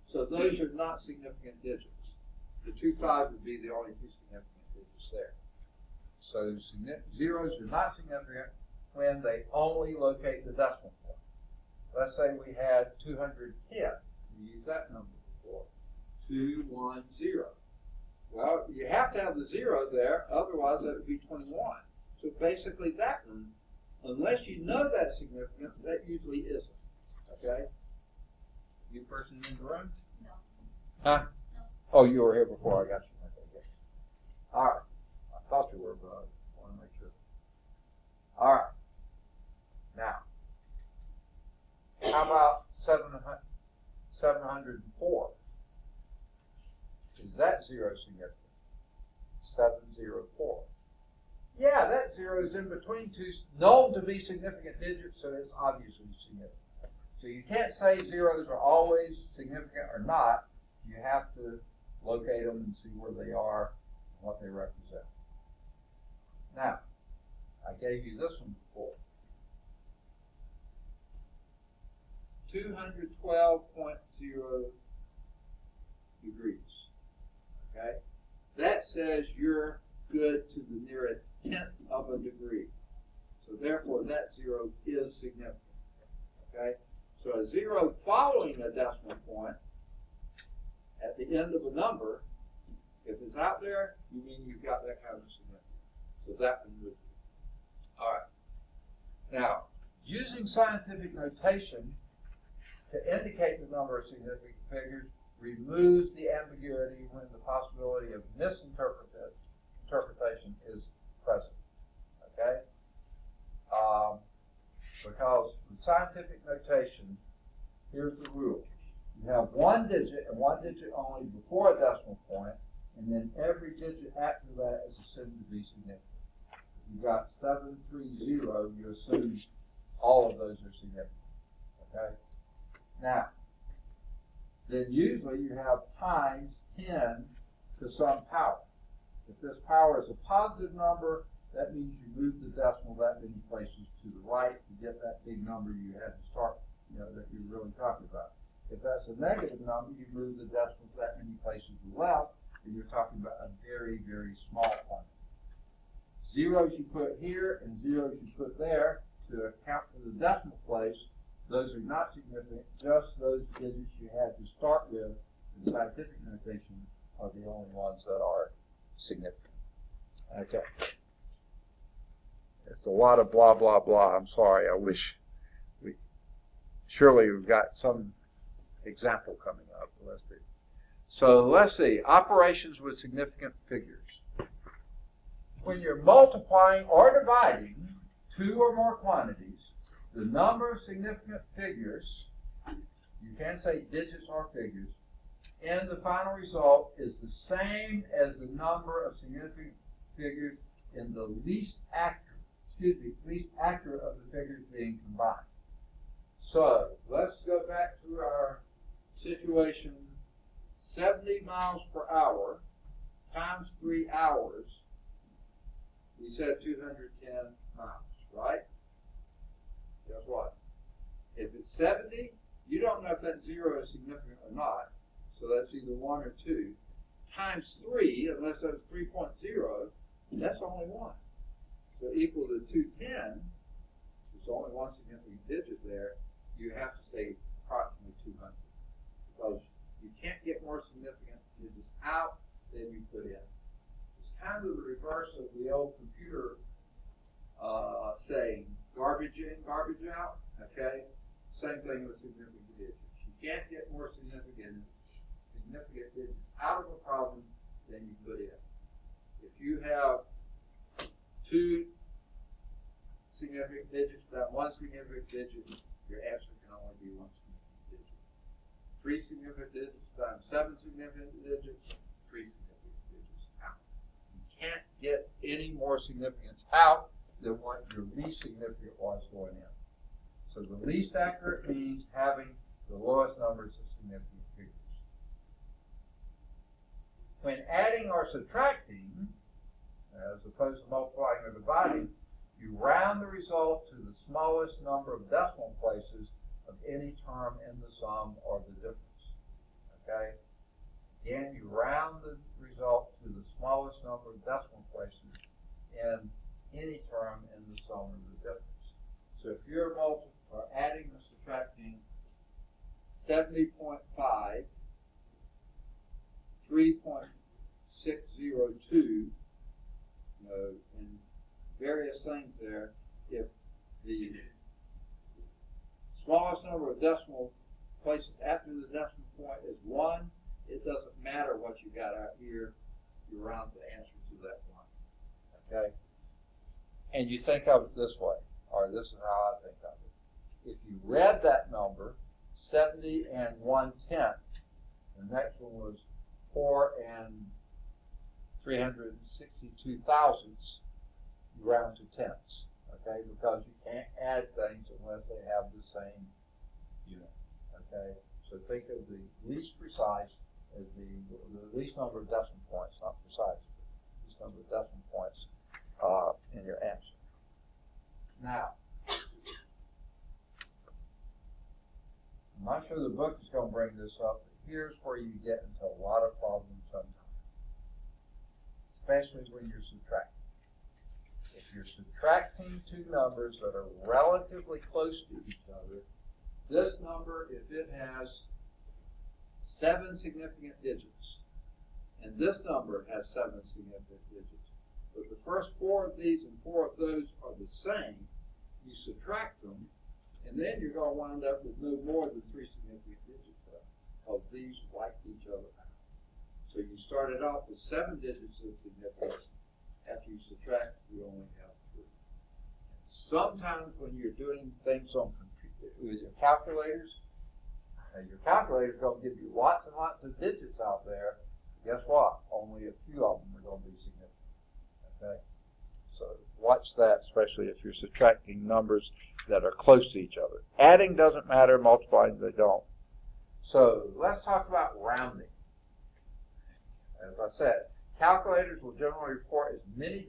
A: So those are not significant digits. The 25 would be the only two significant digits there. So zeros are not significant when they only locate the decimal point. Let's say we had 210. We used that number before. 210. Well, you have to have the 0 there, otherwise that would be 21. So basically that one, unless you know that's significant, that usually isn't. Okay? You person in the room?
B: No.
A: Huh?
B: No.
A: Oh, you were here before. I got you. Okay, good. All right. I thought you were, but I want to make sure. All right. Now, how about 704? Is that 0 significant? 704. Yeah, that 0 is in between two known to be significant digits, so it's obviously significant. So you can't say zeros are always significant or not. You have to locate them and see where they are and what they represent. Now, I gave you this one before. 212.0 degrees. Okay? That says you're good to the nearest tenth of a degree. So therefore that 0 is significant. Okay? So a 0 following a decimal point at the end of a number, if it's out there, you mean you've got that kind of significance. So that one would be. All right. Now, using scientific notation to indicate the number of significant figures removes the ambiguity when the possibility of misinterpretation is present. Okay? Because with scientific notation, here's the rule. You have one digit and one digit only before a decimal point, and then every digit after that is assumed to be significant. If you've got 730, you assume all of those are significant. Okay? Now, then usually you have times 10 to some power. If this power is a positive number, that means you move the decimal that many places to the right to get that big number you had to start, that you're really talking about. If that's a negative number, you move the decimal that many places to the left, and you're talking about a very, very small quantity. Zeros you put here and zeros you put there to account for the decimal place, those are not significant. Just those digits you had to start with in scientific notation are the only ones that are significant. Okay. It's a lot of blah, blah, blah. I'm sorry. I wish surely we've got some example coming up. Let's do. So let's see, operations with significant figures. When you're multiplying or dividing two or more quantities, the number of significant figures, you can say digits or figures, and the final result is the same as the number of significant figures in the least accurate of the figures being combined. So let's go back to our situation. 70 miles per hour times 3 hours, we said 210 miles, right? Guess what? If it's 70, you don't know if that 0 is significant or not, so that's either 1 or 2. Times 3, unless that's 3.0, that's only 1. So equal to 210, there's only one significant digit there, you have to say approximately 200. Because you can't get more significant digits out than you put in. It's kind of the reverse of the old computer saying, garbage in, garbage out, okay? Same thing with significant digits. You can't get more significant digits out of a problem than you put in. If you have 2 significant digits times 1 significant digit, your answer can only be 1 significant digit. 3 significant digits times 7 significant digits, 3 significant digits out. You can't get any more significance out than what your least significant was going in. So the least accurate means having the lowest numbers of significant figures. When adding or subtracting, as opposed to multiplying or dividing, you round the result to the smallest number of decimal places of any term in the sum or the difference. Okay? Again, you round the result to the smallest number of decimal places in any term in the sum or the difference. So if you're adding or subtracting 70.5, 3.602, and various things there, if the smallest number of decimal places after the decimal point is 1, it doesn't matter what you got out here, you round the answer to that 1. Okay? And you think of it this way, or this is how I think of it. If you read that number, 70 and 1/10, the next one was 4 and 362 thousandths, you round to tenths, okay? Because you can't add things unless they have the same unit, okay? So think of the least precise as the least number of decimal points, not precise, but least number of decimal points in your answer. Now, I'm not sure the book is going to bring this up, but here's where you get into a lot of problems sometimes, especially when you're subtracting. If you're subtracting two numbers that are relatively close to each other, this number, if it has 7 significant digits, and this number has 7 significant digits, but the first 4 of these and 4 of those are the same, you subtract them, and then you're going to wind up with no more than 3 significant digits left, because these wipe each other out. So you started off with 7 digits of significance. After you subtract, you only have 3. Sometimes when you're doing things on with your calculators is going to give you lots and lots of digits out there. Guess what? Only a few of them are going to be significant. Okay? So watch that, especially if you're subtracting numbers that are close to each other. Adding doesn't matter, multiplying they don't. So let's talk about rounding. As I said, calculators will generally report as many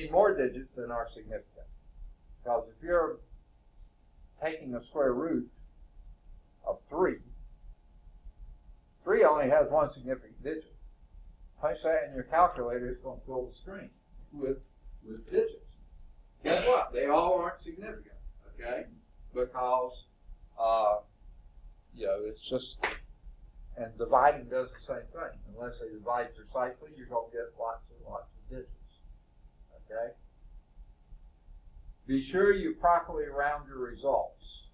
A: more digits than are significant. Because if you're taking a square root of 3, 3 only has 1 significant digit. Punch that in your calculator, it's going to fill the screen with digits. Guess what? They all aren't significant, okay? Because, it's just, and dividing does the same thing. Unless they divide precisely, you're going to get lots and lots of digits, okay? Be sure you properly round your results.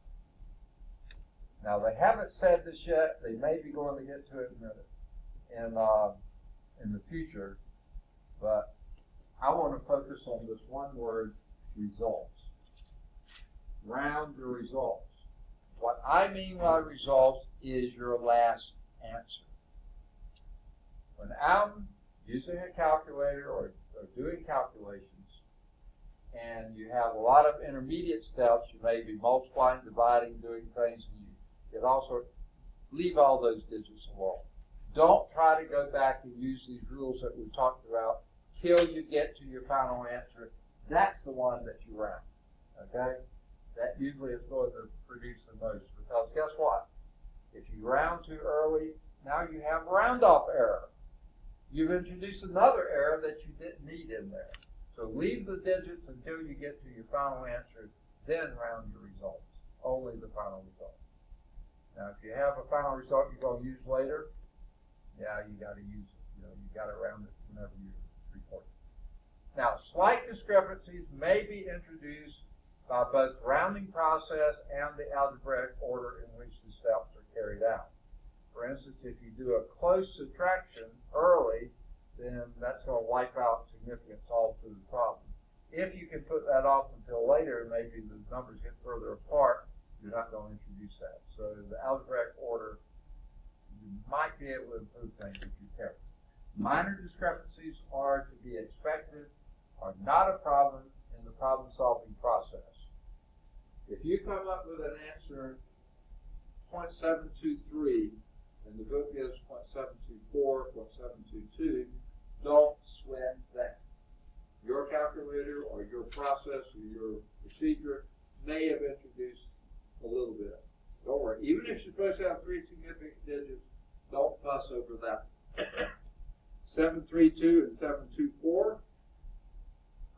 A: Now they haven't said this yet. They may be going to get to it in the future, but I want to focus on this one word, results. Round your results. What I mean by results is your last answer. When I'm using a calculator or doing calculations, and you have a lot of intermediate steps, you may be multiplying, dividing, doing things, and you can also leave all those digits alone. Don't try to go back and use these rules that we talked about till you get to your final answer. That's the one that you round, okay? That usually is going to produce the most, because guess what? If you round too early, now you have round-off error. You've introduced another error that you didn't need in there. So leave the digits until you get to your final answer, then round your results, only the final result. Now, if you have a final result you're going to use later, yeah, you got to use it. You got to round it whenever you report it. Now, slight discrepancies may be introduced by both rounding process and the algebraic order in which the steps are carried out. For instance, if you do a close subtraction early, then that's going to wipe out significance all through the problem. If you can put that off until later, maybe the numbers get further apart, you're not going to introduce that. So the algebraic order, you might be able to improve things if you're careful. Minor discrepancies are to be expected, are not a problem in the problem-solving process. If you come up with an answer 0.723, and the book is 0.724, 0.722, don't sweat that. Your calculator or your process or your procedure may have introduced a little bit. Don't worry. Even if you're supposed to have 3 significant digits, don't fuss over that. 732 and 724,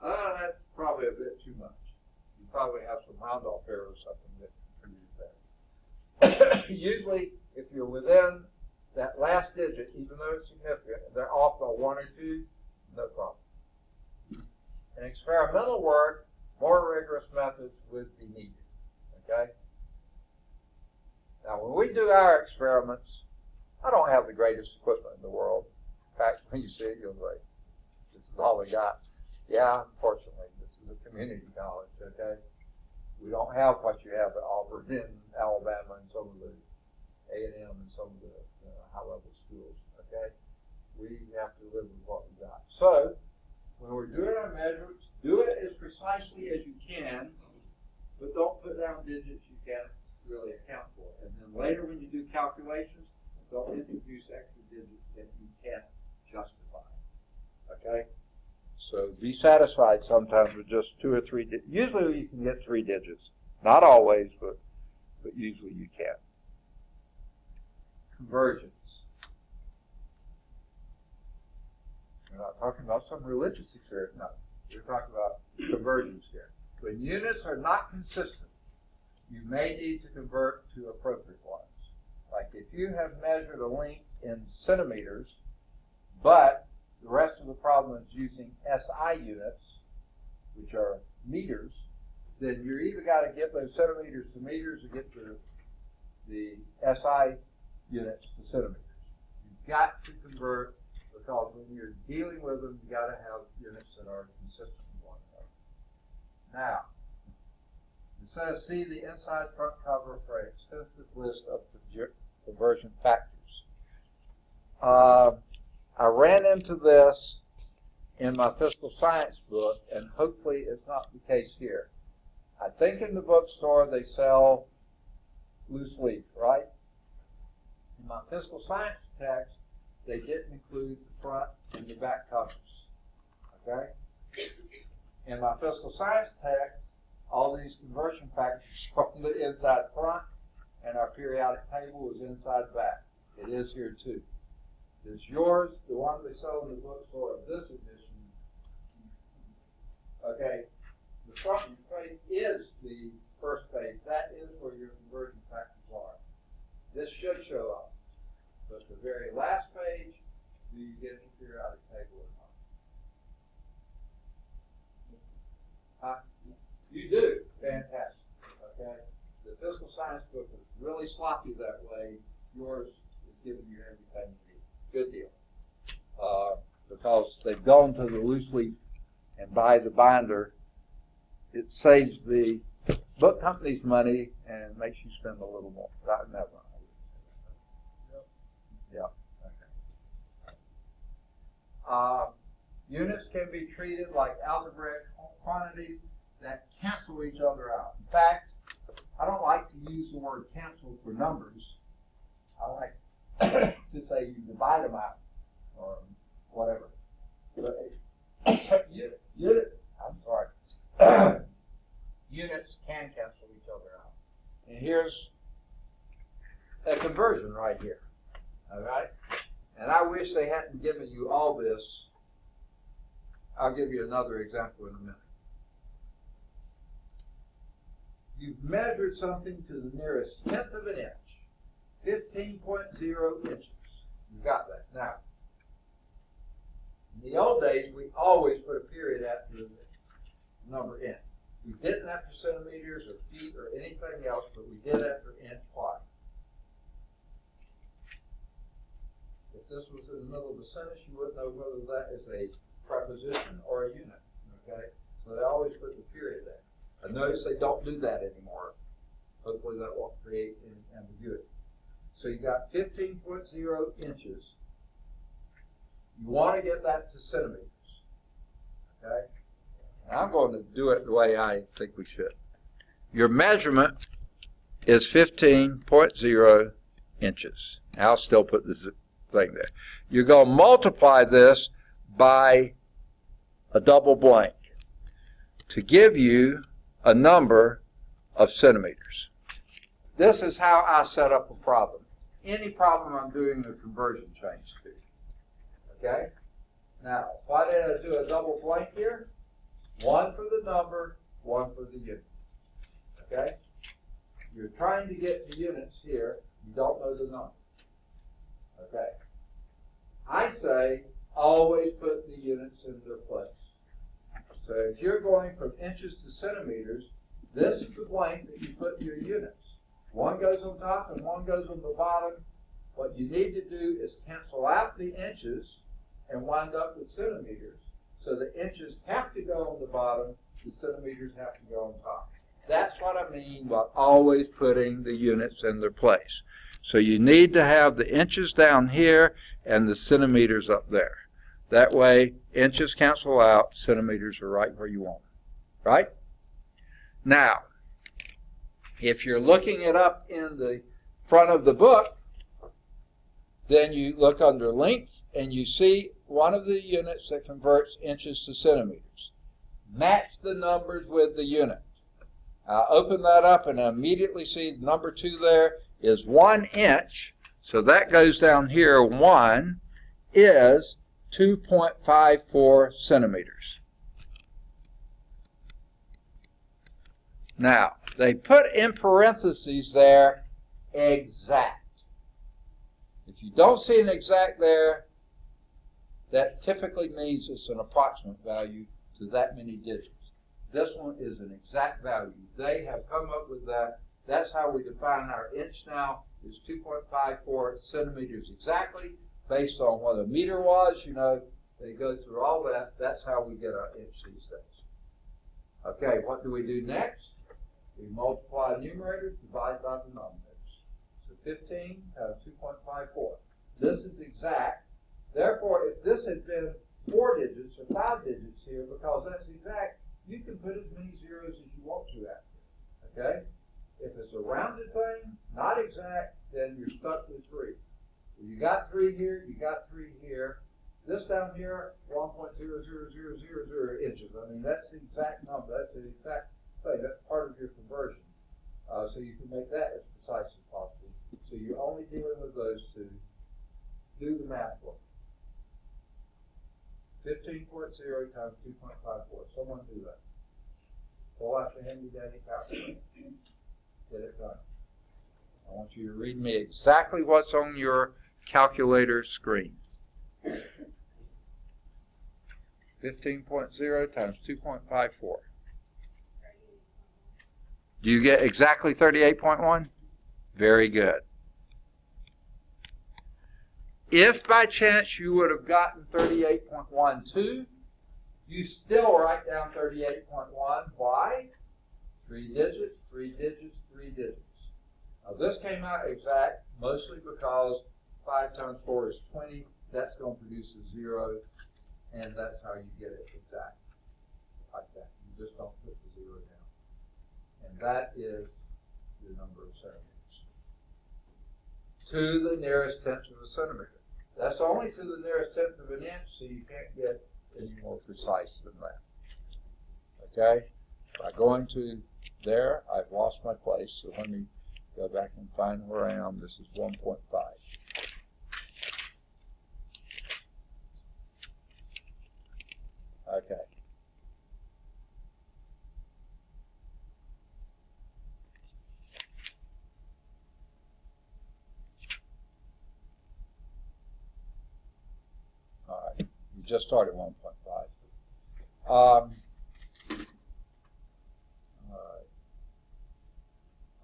A: that's probably a bit too much. You probably have some round-off error or something that contributes there. Usually, if you're within that last digit, even though it's significant, if they're off by 1 or 2, no problem. In experimental work, more rigorous methods would be needed. Okay? Now, when we do our experiments, I don't have the greatest equipment in the world. In fact, when you see it, you'll say, this is all we got. Yeah, unfortunately, this is a community college, okay? We don't have what you have at Auburn in Alabama and some of the A&M and some of the high-level schools, okay? We have to live with what we got. So, when we're doing our measurements, do it as precisely as you can, but don't put down digits you can't really account for. And then later when you do calculations, don't introduce extra digits that you can't justify, okay? So be satisfied sometimes with just 2 or 3 digits. Usually you can get 3 digits. Not always, but usually you can. Conversions. We're not talking about some religious experience. No, we're talking about conversions here. When units are not consistent, you may need to convert to appropriate ones. Like if you have measured a length in centimeters, but the rest of the problem is using SI units, which are meters, then you're either got to get those centimeters to meters or get the SI units to centimeters. You've got to convert, because when you're dealing with them, you got to have units that are consistent with one another. Now, it says, see the inside front cover for an extensive list of conversion factors. I ran into this in my physical science book, and hopefully it's not the case here. I think in the bookstore they sell loose leaf, right? In my physical science text, they didn't include the front and the back covers, okay? In my physical science text, all these conversion factors from the inside front, and our periodic table is inside back. It is here too. Is yours, the one they sell in the bookstore of this edition, okay, the front page is the first page. That is where your conversion factors are. This should show up. But the very last page, do you get your periodic table or not? Yes. Huh? Yes. You do. Fantastic. Okay. The physical science book is really sloppy that way. Yours is giving you everything you need. Good deal. Because they've gone to the loose leaf and buy the binder, it saves the book company's money and makes you spend a little more. Never. Yeah. Okay. Units can be treated like algebraic quantities that cancel each other out. In fact, I don't like to use the word cancel for numbers. I like to say you divide them out or whatever. Units can cancel each other out. And here's a conversion right here. All right? And I wish they hadn't given you all this. I'll give you another example in a minute. You've measured something to the nearest tenth of an inch, 15.0 inches. You got that. Now, in the old days, we always put a period after the number n. We didn't after centimeters or feet or anything else, but we did after inch. Why? If this was in the middle of the sentence, you wouldn't know whether that is a preposition or a unit. Okay? So they always put the period there. I notice they don't do that anymore. Hopefully that won't create any ambiguity. So you got 15.0 inches. You want to get that to centimeters. Okay? And I'm going to do it the way I think we should. Your measurement is 15.0 inches. I'll still put this thing there. You're going to multiply this by a double blank to give you a number of centimeters. This is how I set up a problem. Any problem I'm doing a conversion change to. Okay? Now, why did I do a double blank here? One for the number, one for the unit. Okay? You're trying to get to units here. You don't know the number. Okay? I say always put the units in their place. So if you're going from inches to centimeters, this is the blank that you put your units. One goes on top and one goes on the bottom. What you need to do is cancel out the inches and wind up with centimeters. So the inches have to go on the bottom, the centimeters have to go on top. That's what I mean by always putting the units in their place. So you need to have the inches down here and the centimeters up there. That way, inches cancel out, centimeters are right where you want them. Right? Now, if you're looking it up in the front of the book, then you look under length and you see one of the units that converts inches to centimeters. Match the numbers with the unit. I'll open that up and I immediately see number 2 there is 1 inch. So that goes down here. 1 is 2.54 centimeters. Now, they put in parentheses there, exact. If you don't see an exact there, that typically means it's an approximate value to that many digits. This one is an exact value. They have come up with that. That's how we define our inch now, is 2.54 centimeters exactly, based on what a meter was. You know, they go through all that. That's how we get our inch these days. Okay, what do we do next? We multiply numerators, divide by the denominators. So 15 times 2.54. This is exact. Therefore, if this had been 4 digits or 5 digits here, because that's exact, you can put as many zeros as you want to after it. Okay? If it's a rounded thing, not exact, then you're stuck with 3. Well, you got 3 here, you got 3 here. This down here, 1.00000 inches. I mean, that's the exact number. That's the exact thing. That's part of your conversion. So you can make that as precise as possible. So you're only dealing with those 2. Do the math for me. 15.0 times 2.54. Someone do that. Pull out your handy-dandy calculator. Get it done. I want you to read me exactly what's on your calculator screen. 15.0 times 2.54. Do you get exactly 38.1? Very good. If by chance you would have gotten 38.12, you still write down 38.1. Why? 3 digits, 3 digits, 3 digits. Now this came out exact mostly because 5 times 4 is 20. That's going to produce a 0, and that's how you get it exact. Like that. You just don't put the 0 down. And that is the number of centimeters. To the nearest tenth of a centimeter. That's only to the nearest tenth of an inch, so you can't get any more precise than that. Okay? By going to there, I've lost my place, so let me go back and find where I am. This is 1.5. Okay. All right. We just started 1.5. All right.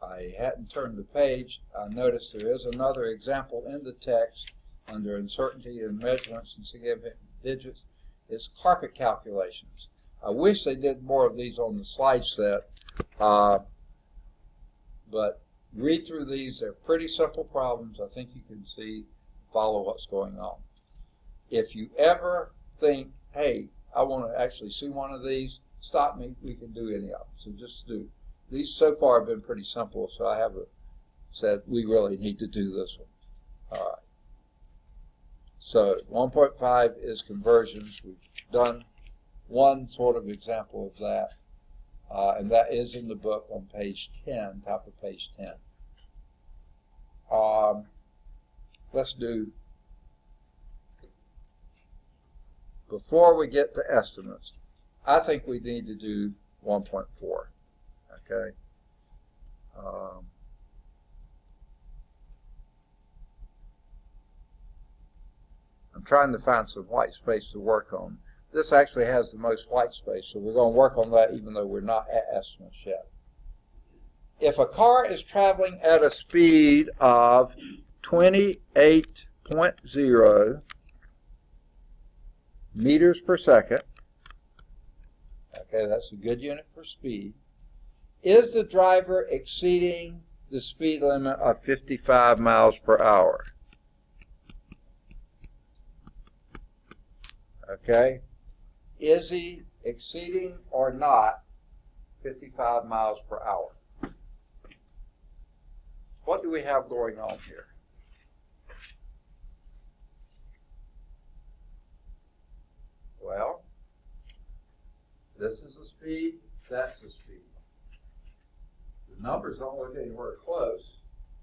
A: I hadn't turned the page. I noticed there is another example in the text under uncertainty in measurements and significant digits. It's carpet calculations. I wish they did more of these on the slide set, but read through these. They're pretty simple problems. I think you can follow what's going on. If you ever think, hey, I want to actually see one of these, stop me. We can do any of them. So just do. These so far have been pretty simple, so I haven't said we really need to do this one. All right. So 1.5 is conversions. We've done one sort of example of that, and that is in the book on page 10, top of page 10. Let's do, before we get to estimates, I think we need to do 1.4, okay? I'm trying to find some white space to work on. This actually has the most white space, so we're going to work on that even though we're not at estimates yet. If a car is traveling at a speed of 28.0 meters per second, okay, that's a good unit for speed, is the driver exceeding the speed limit of 55 miles per hour? Okay, is he exceeding or not 55 miles per hour? What do we have going on here? Well, this is the speed, that's the speed. The numbers don't look anywhere close.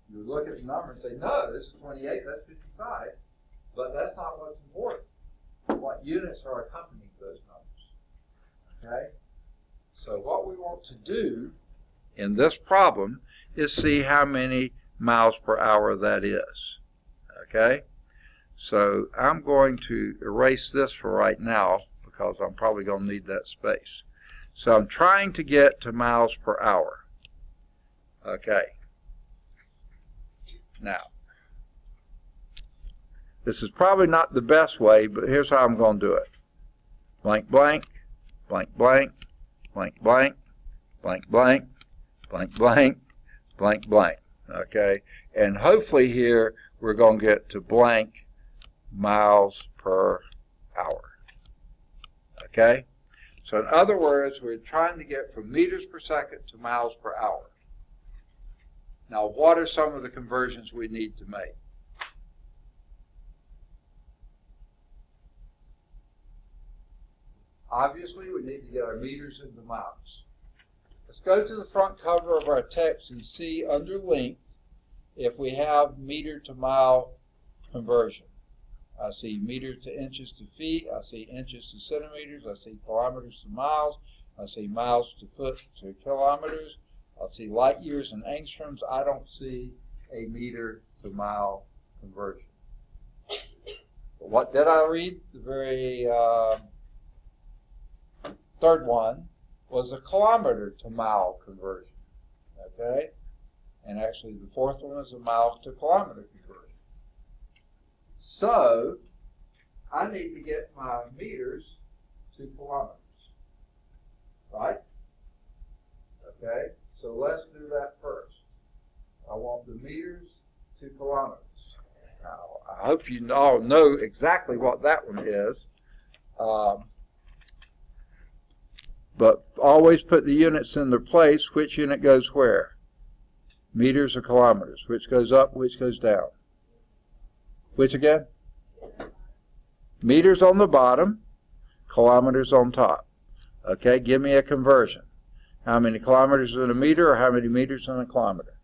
A: You look at the number and say, no, this is 28, that's 55, but that's not what's important. What units are accompanying those numbers. Okay? So what we want to do in this problem is see how many miles per hour that is. Okay? So I'm going to erase this for right now because I'm probably going to need that space. So I'm trying to get to miles per hour. Okay. Now, this is probably not the best way, but here's how I'm going to do it. Blank, blank, blank, blank, blank, blank, blank, blank, blank, blank, blank, blank. Okay? And hopefully here we're going to get to blank miles per hour. Okay? So in other words, we're trying to get from meters per second to miles per hour. Now, what are some of the conversions we need to make? Obviously, we need to get our meters into miles. Let's go to the front cover of our text and see under length if we have meter to mile conversion. I see meters to inches to feet. I see inches to centimeters. I see kilometers to miles. I see miles to foot to kilometers. I see light years and angstroms. I don't see a meter to mile conversion. But what did I read? The very third one was a kilometer to mile conversion. okay? And actually the fourth one is a miles to kilometer conversion. So I need to get my meters to kilometers, right? Okay, so let's do that first. I want the meters to kilometers. Now, I hope you all know exactly what that one is. But always put the units in their place. Which unit goes where? Meters or kilometers? Which goes up, which goes down? Which again? Meters on the bottom, kilometers on top. Okay, give me a conversion. How many kilometers in a meter or how many meters in a kilometer?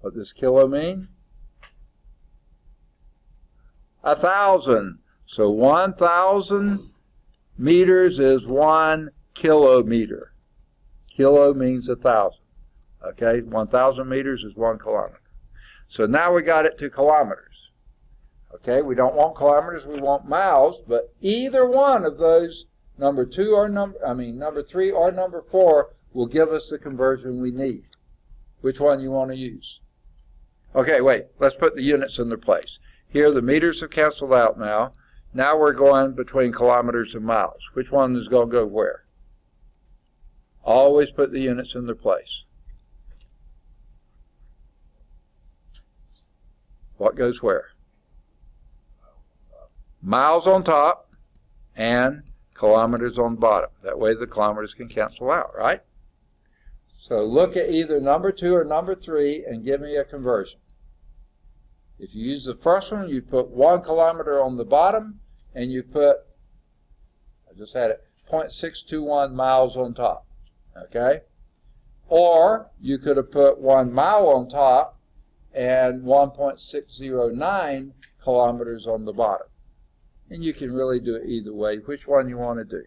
A: What does kilo mean? 1,000. So 1,000 meters is 1 kilometer. Kilo means 1,000. Okay, 1,000 meters is 1 kilometer. So now we got it to kilometers. Okay, we don't want kilometers, we want miles, but either one of those, number 3 or number 4, will give us the conversion we need. Which one you want to use? Okay, wait, let's put the units in their place. Here the meters have canceled out now. Now we're going between kilometers and miles. Which one is going to go where? Always put the units in their place. What goes where? Miles on top and kilometers on bottom. That way the kilometers can cancel out, right? So look at either number 2 or number 3 and give me a conversion. If you use the first one, you put 1 kilometer on the bottom and you put, I just had it, 0.621 miles on top. Okay? Or you could have put 1 mile on top and 1.609 kilometers on the bottom. And you can really do it either way. Which one you want to do?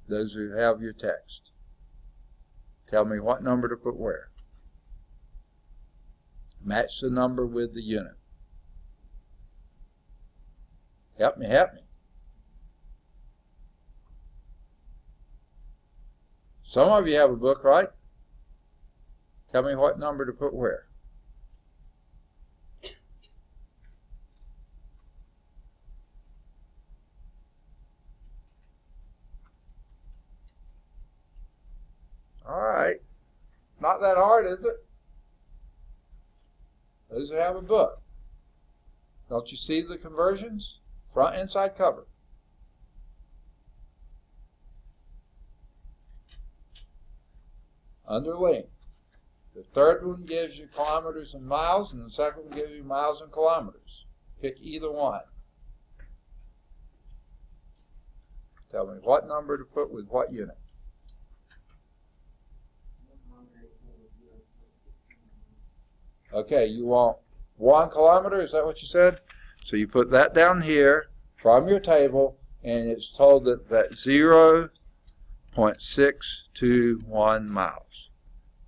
A: Those who have your text. Tell me what number to put where. Match the number with the unit. Help me, help me. Some of you have a book, right? Tell me what number to put where. All right. Not that hard, is it? Those who have a book. Don't you see the conversions? Front and side cover. Underline. The third one gives you kilometers and miles, and the second one gives you miles and kilometers. Pick either one. Tell me what number to put with what unit. Okay, you want 1 kilometer, is that what you said? So you put that down here from your table, and it's told that that's 0.621 miles.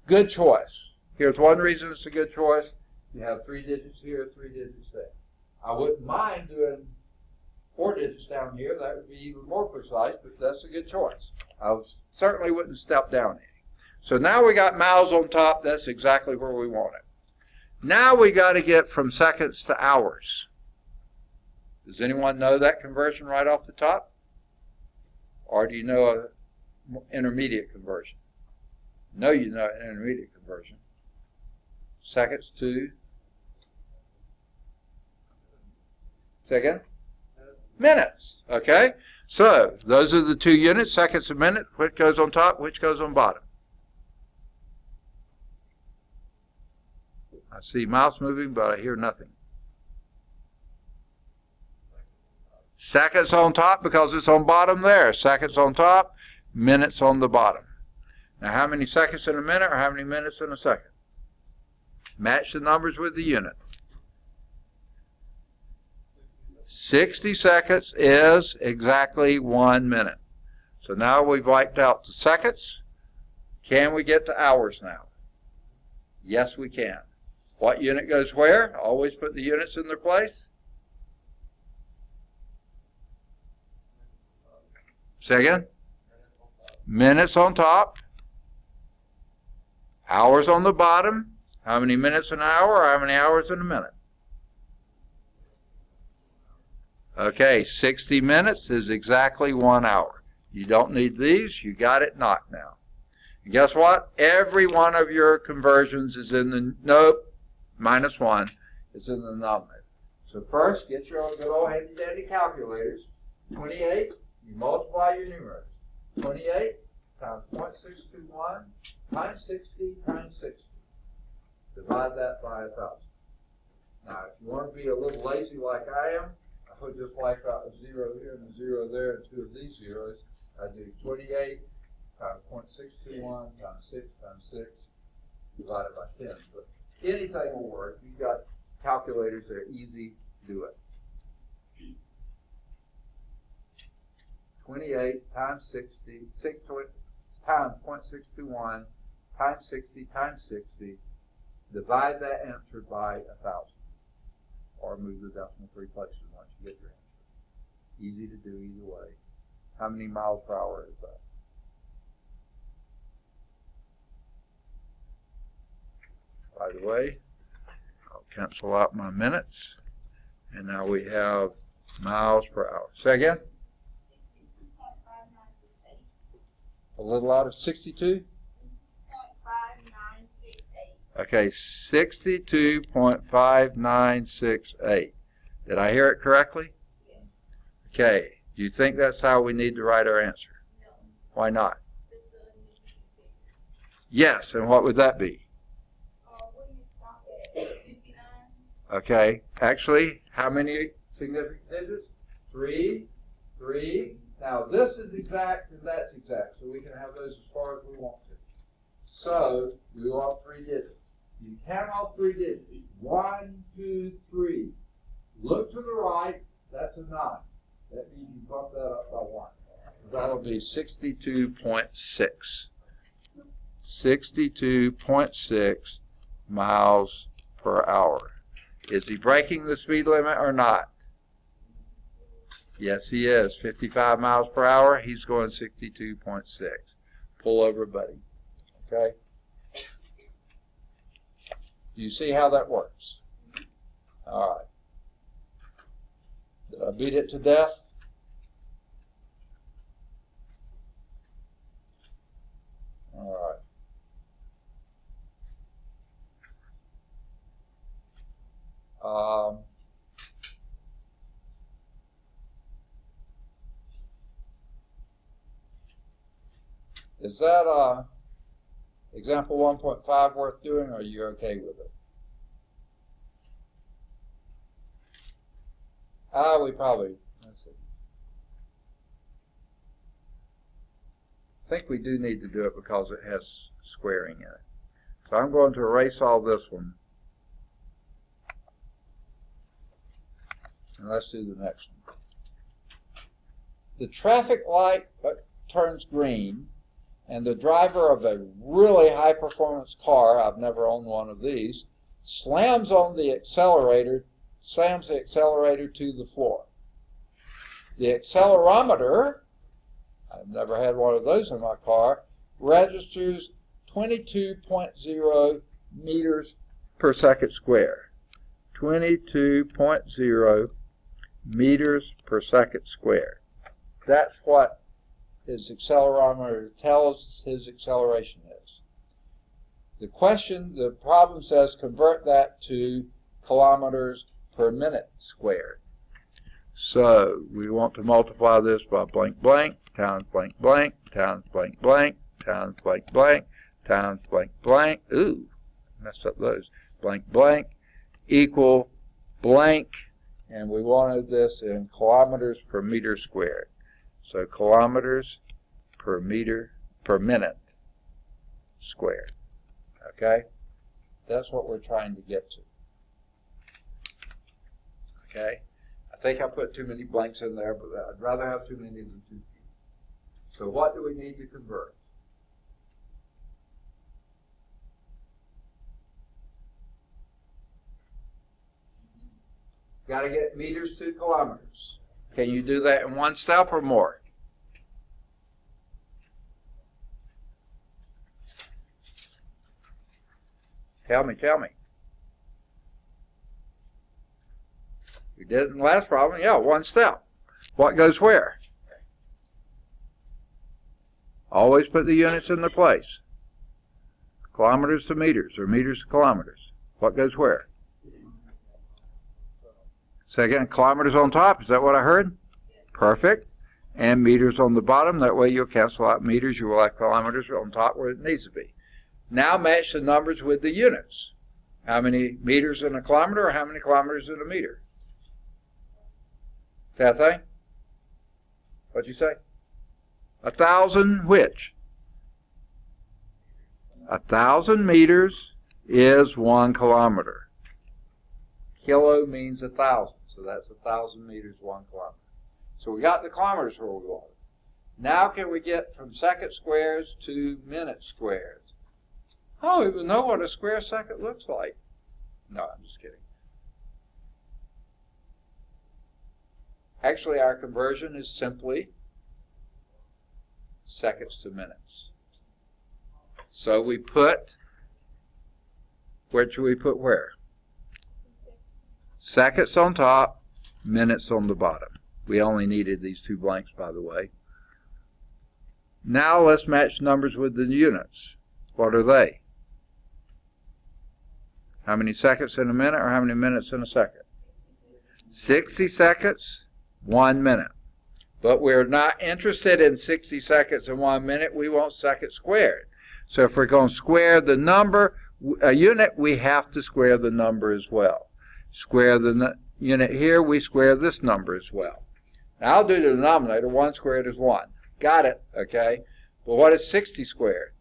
A: Good choice. Here's one reason it's a good choice. You have 3 digits here, 3 digits there. I wouldn't mind doing 4 digits down here. That would be even more precise, but that's a good choice. I certainly wouldn't step down any. So now we got miles on top. That's exactly where we want it. Now we got to get from seconds to hours. Does anyone know that conversion right off the top? Or do you know an intermediate conversion? No, you know an intermediate conversion. Seconds to second? Minutes. Okay? So those are the 2 units, seconds a minute. Which goes on top, which goes on bottom? I see mouse moving, but I hear nothing. Seconds on top because it's on bottom there. Seconds on top, minutes on the bottom. Now how many seconds in a minute or how many minutes in a second? Match the numbers with the unit. 60 seconds is exactly 1 minute. So now we've wiped out the seconds. Can we get to hours now? Yes, we can. What unit goes where? Always put the units in their place. Say again? Minutes on top. Hours on the bottom. How many minutes an hour? How many hours in a minute? Okay, 60 minutes is exactly 1 hour. You don't need these. You got it knocked now. And guess what? Every one of your conversions is in the, nope, -1 is in the denominator. So first, get your good old handy-dandy calculators. 28, you multiply your numerators. 28 times 0.621 times 60 times 60. Divide that by 1,000. Now, if you want to be a little lazy like I am, I would just like a 0 here and a 0 there and 2 of these zeros. I do 28 times 0.621 times 6 times 6 divided by 10. But anything will work. You've got calculators that are easy to do it. 28 times 60, 6 times 0.621 times 60 times 60. Divide that answer by 1,000. Or move the decimal 3 places once you get your answer. Easy to do either way. How many miles per hour is that? By the way, I'll cancel out my minutes. And now we have miles per hour. Say again? A little out of 62? Okay, 62.5968. Did I hear it correctly? Yeah. Okay, do you think that's how we need to write our answer? No. Why not? Yes, and what would that be? Okay, actually, how many significant digits? 3, 3. Now, this is exact and that's exact, so we can have those as far as we want to. So, we want 3 digits. You count all 3 digits. 1, 2, 3. Look to the right. That's a 9. That means you bump that up by 1. That'll be 62.6. 62.6 miles per hour. Is he breaking the speed limit or not? Yes, he is. 55 miles per hour. He's going 62.6. Pull over, buddy. Okay? Do you see how that works? All right. Did I beat it to death? All right. Is that example 1.5 worth doing, or are you okay with it? We probably, let's see. I think we do need to do it because it has squaring in it. So I'm going to erase all this one. And let's do the next one. The traffic light turns green, and the driver of a really high-performance car, I've never owned one of these, slams the accelerator to the floor. The accelerometer, I've never had one of those in my car, registers 22.0 meters per second square. 22.0 meters per second square. That's what his accelerometer tells us his acceleration is. The problem says convert that to kilometers per minute squared. So we want to multiply this by blank blank times blank blank times blank blank times blank blank times blank blank. Ooh, messed up those. Blank blank equal blank, and we wanted this in kilometers per meter squared. So kilometers per meter per minute squared. Okay? That's what we're trying to get to. Okay? I think I put too many blanks in there, but I'd rather have too many than too few. So what do we need to convert? Got to get meters to kilometers. Can you do that in one step or more? Tell me. We did it in the last problem. Yeah, one step. What goes where? Always put the units in their place. Kilometers to meters, or meters to kilometers. What goes where? Second, kilometers on top. Is that what I heard? Perfect. And meters on the bottom. That way you'll cancel out meters. You will have kilometers on top where it needs to be. Now match the numbers with the units. How many meters in a kilometer, or how many kilometers in a meter? Is that a thing? What'd you say? 1,000 which? 1,000 meters is 1 kilometer. Kilo means 1,000, so that's 1,000 meters, 1 kilometer. So we got the kilometers where we want. Now can we get from second squares to minute squares? I don't even know what a square second looks like. No, I'm just kidding. Actually, our conversion is simply seconds to minutes. So we put, where should we put where? Seconds on top, minutes on the bottom. We only needed these two blanks, by the way. Now let's match numbers with the units. What are they? How many seconds in a minute, or how many minutes in a second? 60 seconds, 1 minute. But we're not interested in 60 seconds and 1 minute. We want seconds squared. So if we're going to square the number, a unit, we have to square the number as well. Square the unit here, we square this number as well. Now I'll do the denominator. 1 squared is 1. Got it, okay? But what is 60 squared?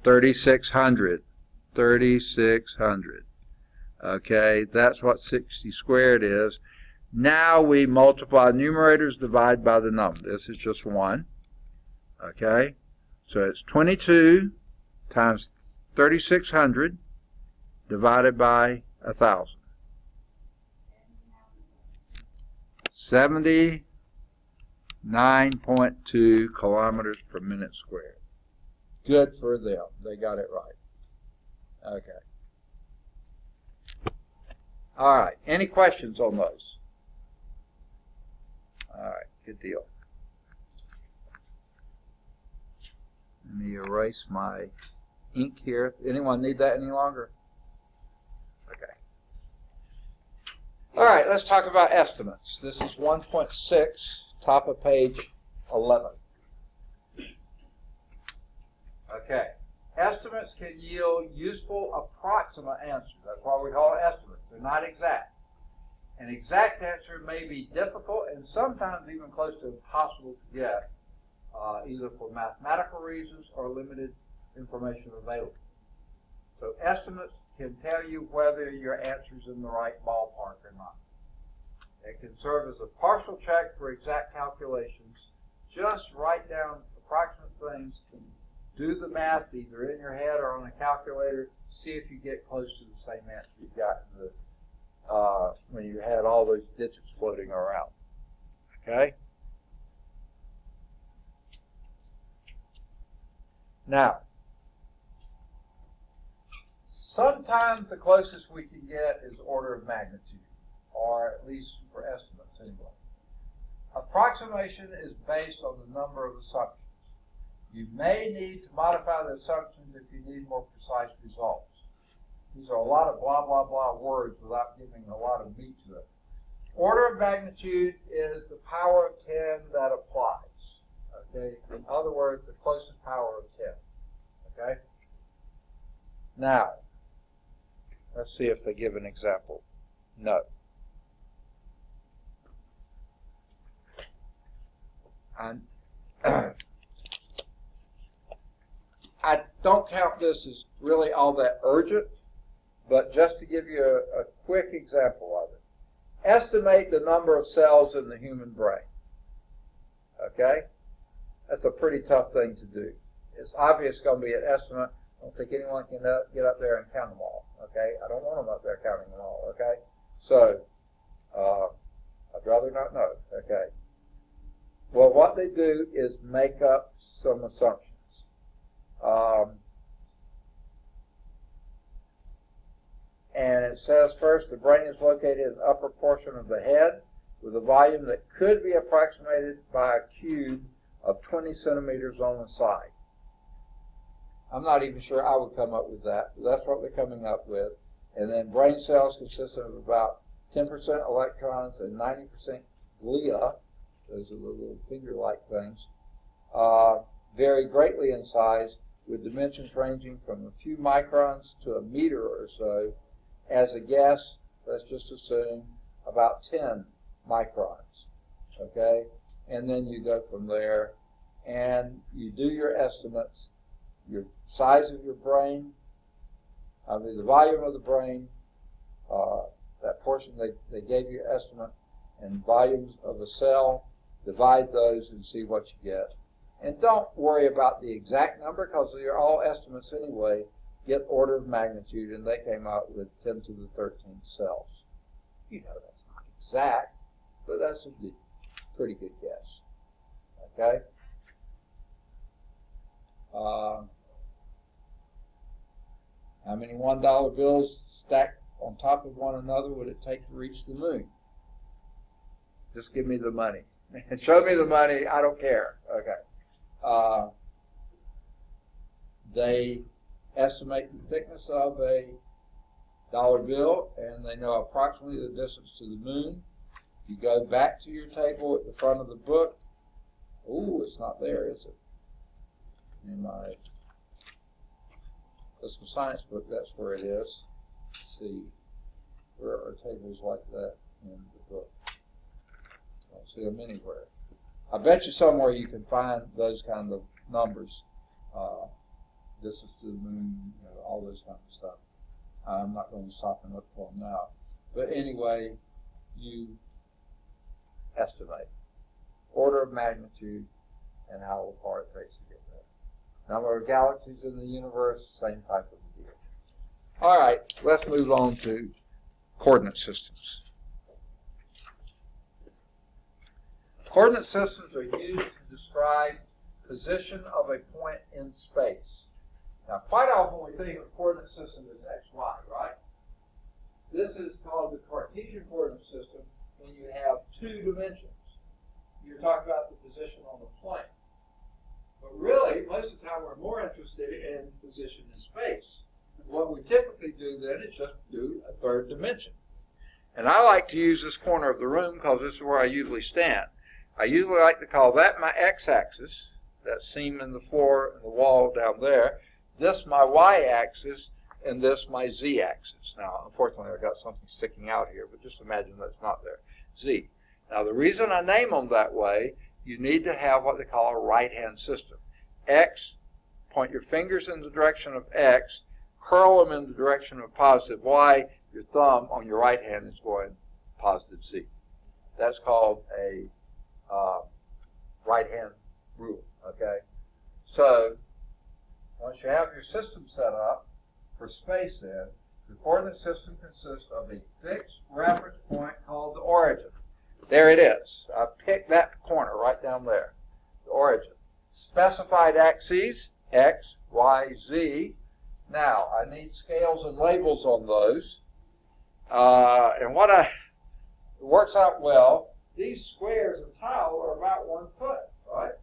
A: 3,600. 3,600. Okay, that's what 60 squared is. Now we multiply numerators, divide by the number. This is just 1. Okay, so it's 22 times 3,600 divided by 1,000. 79.2 kilometers per minute squared. Good for them. They got it right. Okay. All right. Any questions on those? All right. Good deal. Let me erase my ink here. Anyone need that any longer? Okay. All right. Let's talk about estimates. This is 1.6, top of page 11. Okay. Estimates can yield useful approximate answers. That's why we call it estimates. They're not exact. An exact answer may be difficult and sometimes even close to impossible to get, either for mathematical reasons or limited information available. So estimates can tell you whether your answer is in the right ballpark or not. It can serve as a partial check for exact calculations. Just write down approximate things. Do the math either in your head or on a calculator. See if you get close to the same answer you got in the, when you had all those digits floating around. Okay? Now, sometimes the closest we can get is order of magnitude, or at least for estimates anyway. Approximation is based on the number of assumptions. You may need to modify the assumptions if you need more precise results. These are a lot of blah, blah, blah words without giving a lot of meat to it. Order of magnitude is the power of 10 that applies. Okay? In other words, the closest power of 10. Okay? Now, let's see if they give an example. No. I don't count this as really all that urgent, but just to give you a quick example of it. Estimate the number of cells in the human brain. Okay? That's a pretty tough thing to do. It's obvious it's going to be an estimate. I don't think anyone can get up there and count them all. Okay? I don't want them up there counting them all. Okay? So, I'd rather not know. Okay? Well, what they do is make up some assumptions. And it says first, the brain is located in the upper portion of the head with a volume that could be approximated by a cube of 20 centimeters on the side. I'm not even sure I would come up with that, but that's what they're coming up with. And then brain cells consist of about 10% electrons and 90% glia. Those are the little finger-like things. Vary greatly in size, with dimensions ranging from a few microns to a meter or so. As a guess, let's just assume about 10 microns, okay? And then you go from there, and you do your estimates, your size of your brain, the volume of the brain, that portion they gave you estimate, and volumes of a cell, divide those and see what you get. And don't worry about the exact number, because they're all estimates anyway. Get order of magnitude, and they came out with 10 to the 13th cells. You know that's not exact, but that's a pretty good guess. Okay? How many $1 bills stacked on top of one another would it take to reach the moon? Just give me the money. Show me the money, I don't care. Okay. They estimate the thickness of a dollar bill, and they know approximately the distance to the moon. You go back to your table at the front of the book. Ooh, it's not there, is it? In my physical science book, that's where it is. Let's see. Where are tables like that in the book? I don't see them anywhere. I bet you somewhere you can find those kind of numbers. Distance to the moon, you know, all those kind of stuff. I'm not going to stop and look for them now. But anyway, you estimate order of magnitude and how far it takes to get there. Number of galaxies in the universe, same type of deal. All right, let's move on to coordinate systems. Coordinate systems are used to describe position of a point in space. Now, quite often we think of a coordinate system as x, y, right? This is called the Cartesian coordinate system when you have two dimensions. You're talking about the position on the plane. But really, most of the time we're more interested in position in space. What we typically do then is just do a third dimension. And I like to use this corner of the room because this is where I usually stand. I usually like to call that my x-axis, that seam in the floor and the wall down there. This my y-axis, and this my z-axis. Now, unfortunately, I've got something sticking out here, but just imagine that's not there. Z. Now, the reason I name them that way, you need to have what they call a right-hand system. X, point your fingers in the direction of X, curl them in the direction of positive Y, your thumb on your right hand is going positive Z. That's called a right-hand rule, okay? So, once you have your system set up for space then, the coordinate system consists of a fixed reference point called the origin. There it is. I picked that corner right down there, the origin. Specified axes, X, Y, Z. Now, I need scales and labels on those. And it works out well, these squares of tile are about 1 foot, right?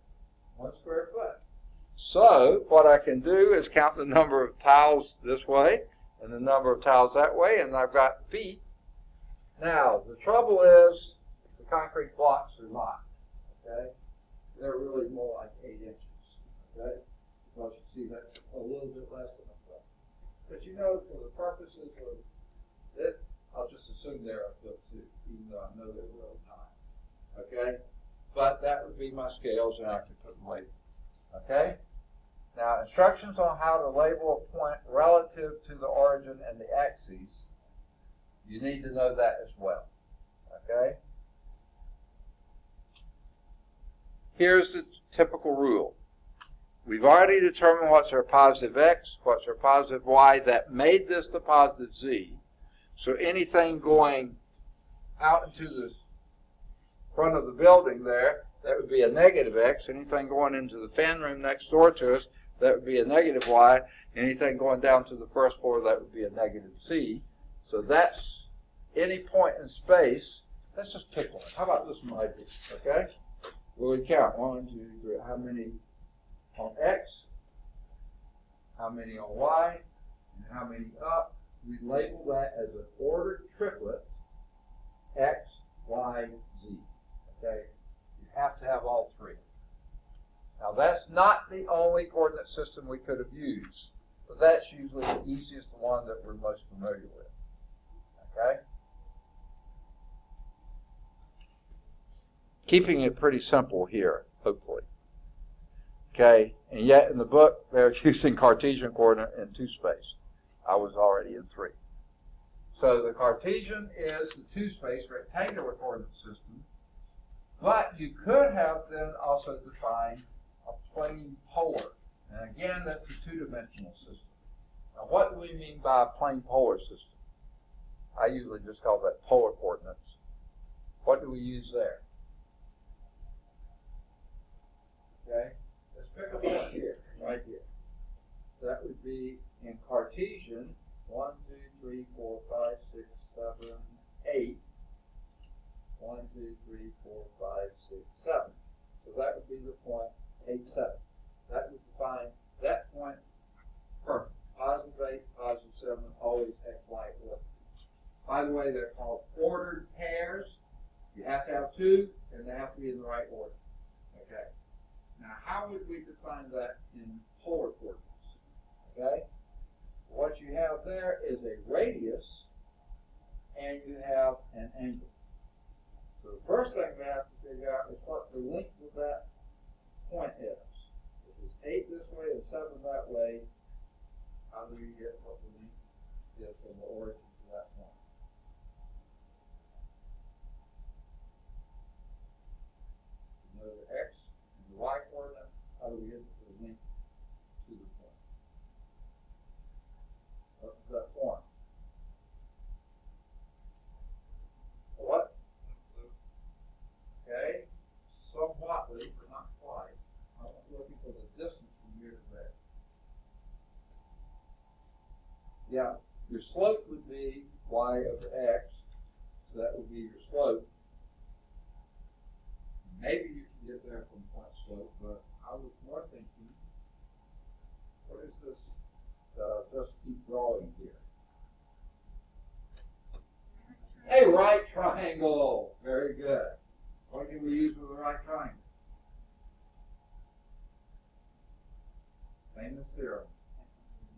A: 1 square foot. So, what I can do is count the number of tiles this way and the number of tiles that way, and I've got feet. Now, the trouble is the concrete blocks are not, okay? They're really more like 8 inches, okay? Because you see that's a little bit less than a foot. But you know, for the purposes of it, I'll just assume they're a foot too, even though I know they're really not, okay? But that would be my scales, and I can put them labeled, okay? Now, instructions on how to label a point relative to the origin and the axes, you need to know that as well, okay? Here's the typical rule. We've already determined what's our positive x, what's our positive y, that made this the positive z. So anything going out into the front of the building there, that would be a negative x. Anything going into the fan room next door to us, that would be a negative y. Anything going down to the first floor, that would be a negative c. So that's any point in space. Let's just pick one. How about this one right here? Okay? Well, we count 1, 2, 3. How many on x? How many on y? And how many up? We label that as an ordered triplet, x, y, z. Okay? You have to have all three. Now, that's not the only coordinate system we could have used, but that's usually the easiest one that we're most familiar with. Okay? Keeping it pretty simple here, hopefully. Okay, and yet in the book, they're using Cartesian coordinate in 2 space. I was already in 3. So the Cartesian is the 2-space rectangular coordinate system, but you could have then also defined a plane polar. And again, that's a 2-dimensional system. Now, what do we mean by a plane polar system? I usually just call that polar coordinates. What do we use there? Okay, let's pick up one here, right here. That would be in Cartesian 1, 2, 3, 4, 5, 6, 7, 8. 1, 2, 3, 4, 5, 6, 7. So that would be the point 8, 7. That would define that point perfect. Positive 8, positive 7, always x, y order. By the way, they're called ordered pairs. You have to have 2, and they have to be in the right order. Okay. Now, how would we define that in polar coordinates? Okay. What you have there is a radius, and you have an angle. So the first thing we have to figure out is what the length of that point is. If it's 8 this way and 7 that way, how do you get what the length is from the origin to that point? You know the x and the y coordinate, how do we get the length to the point? What does that form? What? Okay, somewhatly, but not quite. I'm looking for the distance from here to there. Yeah, your slope would be y over x, so that would be your slope. Maybe you can get there from point slope, but I was more thinking, what is this that I'll just keep drawing here? A right triangle. Very good. What can we use with a right triangle? Famous theorem.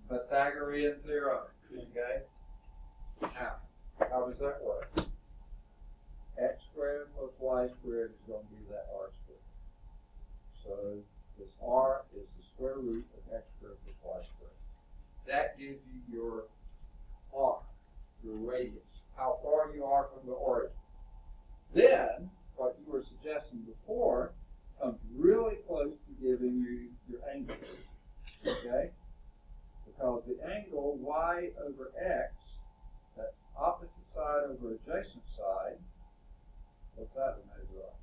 A: Pythagorean theorem. Okay? Now, how does that work? X squared plus y squared is going to be that r squared. So this r is the square root of x squared plus y squared. That gives you your r, your radius, how far you are from the origin. Then, what you were suggesting before comes really close to giving you your angle. Okay? Because the angle y over x, that's opposite side over adjacent side, what's that the measure of?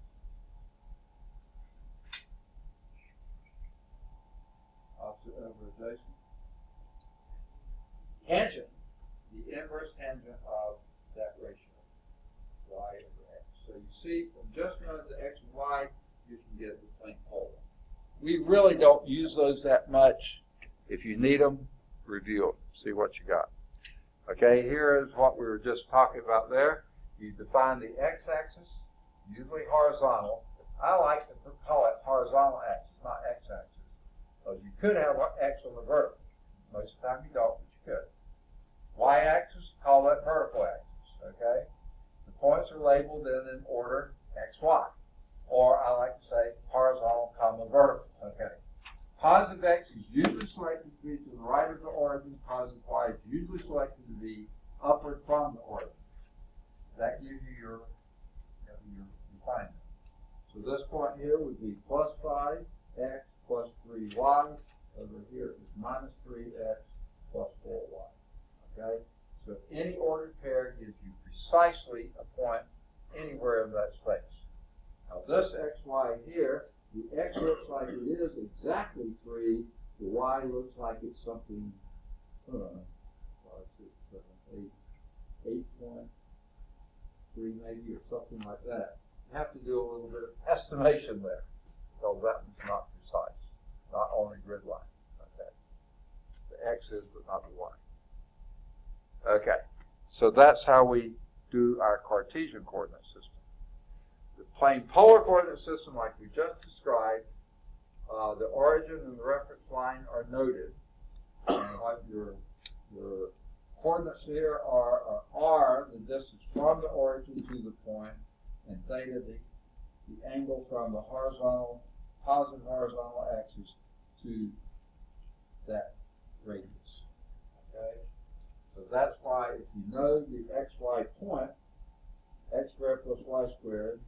A: Opposite over adjacent. Tangent, the inverse tangent of that ratio, y over x. So you see, from just knowing the x and y, you can get the plane polar. We really don't use those that much. If you need them, review them, see what you got. Okay, here is what we were just talking about there. You define the x-axis, usually horizontal. I like to call it horizontal axis, not x-axis. Because you could have x on the vertical. Most of the time you don't, but you could. Y-axis, call that vertical axis, okay? The points are labeled then in order x, y. Or I like to say horizontal, vertical, okay? Positive x is usually selected to be to the right of the origin. Positive y is usually selected to be upward from the origin. That gives you your refinement. So this point here would be plus 5x plus 3y. Over here is minus 3x plus 4y. Okay? So any ordered pair gives you precisely a point anywhere in that space. Now this xy here, the x looks like it is exactly 3, the y looks like it's something, 8.3 maybe, or something like that. You have to do a little bit of estimation there, because that one's not precise, not on a grid line. Okay, the x is, but not the y. Okay, so that's how we do our Cartesian coordinate system. The plane polar coordinate system, like we just described, the origin and the reference line are noted. And what your coordinates here are r, the distance from the origin to the point, and theta, the angle from the horizontal, positive horizontal axis to that radius. Okay? So that's why if you know the xy point, x squared plus y squared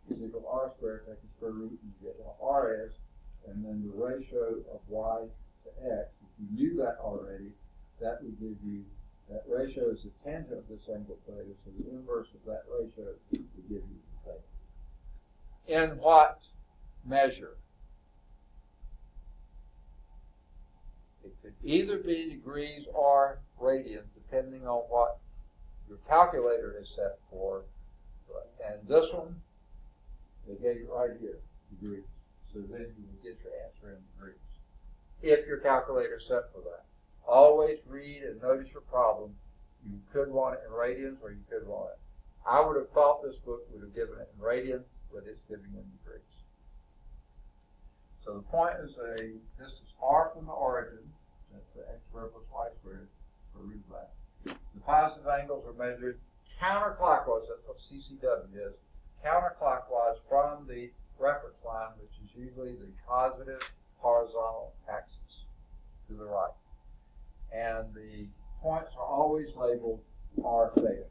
A: is equal to r squared, take the square root, and you get what r is, and then the ratio of y to x, if you knew that already, that would give you, that ratio is the tangent of this angle theta, so the inverse of that ratio would give you the theta. In what measure? It could either be degrees or radians, depending on what your calculator is set for. And this one, they gave it right here, degrees. So then you will get your answer in degrees, if your calculator is set for that. Always read and notice your problem. You could want it in radians, or you could want it. I would have thought this book would have given it in radians, but it's giving in degrees. So the point is a distance r from the origin, that's the x squared plus y squared, for root of that. The positive angles are measured counterclockwise, that's what CCW is, counterclockwise from the reference line, which is usually the positive horizontal axis to the right. And the points are always labeled r theta,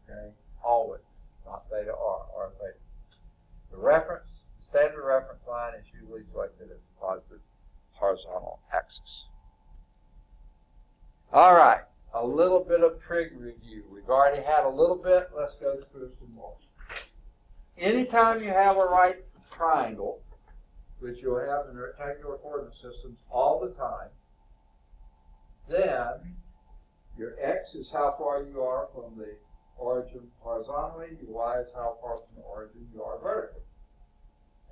A: okay? Always, not theta r theta. The reference, the standard reference line is usually selected as the positive horizontal axis. All right, a little bit of trig review. We've already had a little bit. Let's go through some more. Anytime you have a right triangle, which you'll have in rectangular coordinate systems all the time, then your x is how far you are from the origin horizontally, your y is how far from the origin you are vertically.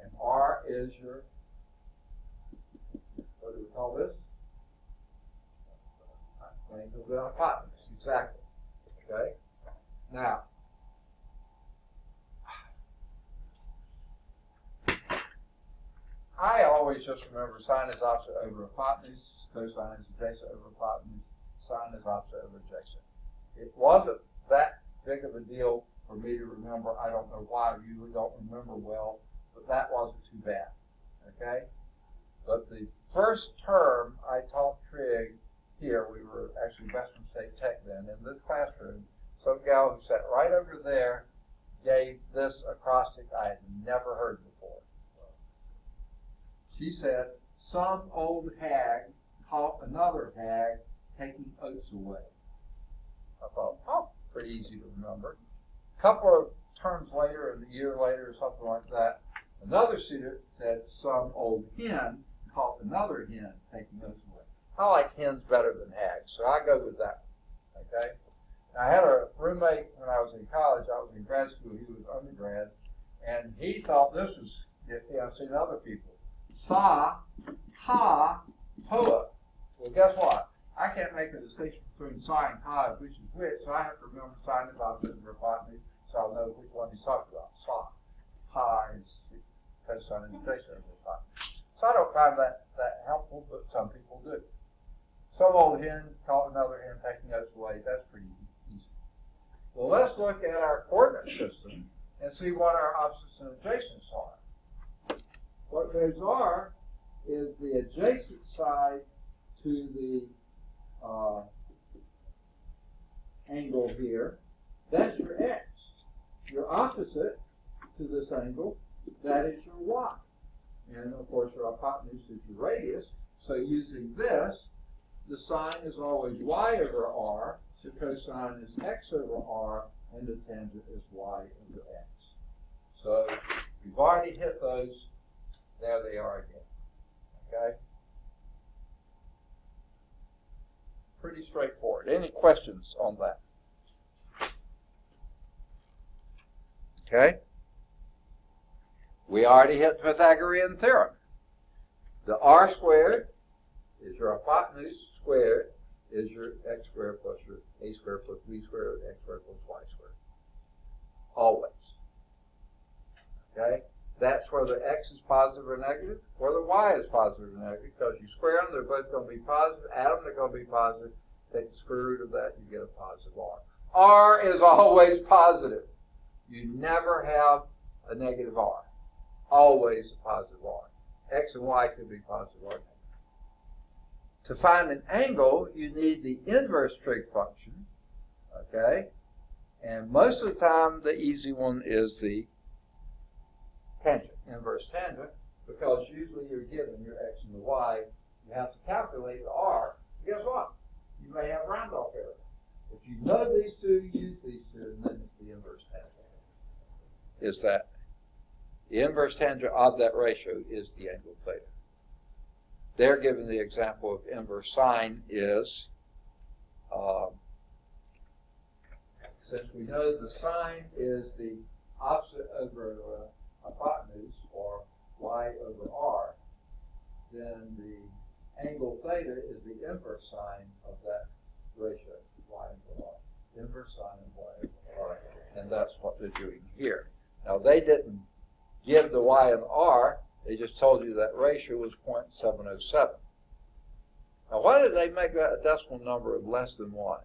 A: And r is your, what do we call this? Length of the hypotenuse, exactly. Okay? Now, I always just remember sine is opposite over hypotenuse, cosine is adjacent over hypotenuse, sine is opposite over adjacent. It wasn't that big of a deal for me to remember. I don't know why. I usually don't remember well, but that wasn't too bad. Okay? But the first term I taught trig here, we were actually Western State Tech then, in this classroom, some gal who sat right over there gave this acrostic I had never heard before. She said, some old hag caught another hag taking oats away. I thought, oh, pretty easy to remember. A couple of terms later, and a year later, or something like that, another student said, some old hen caught another hen taking oats away. I like hens better than hags, so I go with that one. Okay? Now, I had a roommate when I was in college. I was in grad school. He was undergrad, and he thought this was nifty. I've seen other people. Sa, ha, hoa. Well, guess what? I can't make a distinction between sa and ha, which is which, so I have to remember sine is opposite over hypotenuse, so I'll know which one he's talking about. Sa, ha is cosine and adjacent over hypotenuse. So I don't find that helpful, but some people do. Some old hen caught another hen taking oats away. That's pretty easy. Well, let's look at our coordinate system and see what our opposites and adjacents are. What those are is the adjacent side to the angle here. That's your x. Your opposite to this angle, that is your y. And of course your hypotenuse is your radius. So using this, the sine is always y over r, the cosine is x over r, and the tangent is y over x. So we've already hit those. There they are again. Okay? pretty straightforward. Any questions on that? Okay. We already hit the Pythagorean theorem. The r squared is your hypotenuse squared is your x squared plus your a squared plus b squared, x squared plus y squared. Always. Okay? That's whether x is positive or negative, whether y is positive or negative, because you square them, they're both going to be positive, add them, they're going to be positive, take the square root of that, you get a positive r. R is always positive. You never have a negative r. Always a positive r. X and y could be positive or negative. To find an angle, you need the inverse trig function, okay? And most of the time, the easy one is the tangent, inverse tangent, because usually you're given your x and the y. You have to calculate the r. Guess what? You may have round-off error. If you know these two, use these two, and then it's the inverse tangent. Is that the inverse tangent of that ratio is the angle theta. They're given the example of inverse sine is, since we know the sine is the opposite over hypotenuse, or y over r, then the angle theta is the inverse sine of that ratio, y over r. Inverse sine of y over r. And that's what they're doing here. Now, they didn't give the y and r, they just told you that ratio was 0.707. Now, why did they make that a decimal number of less than 1?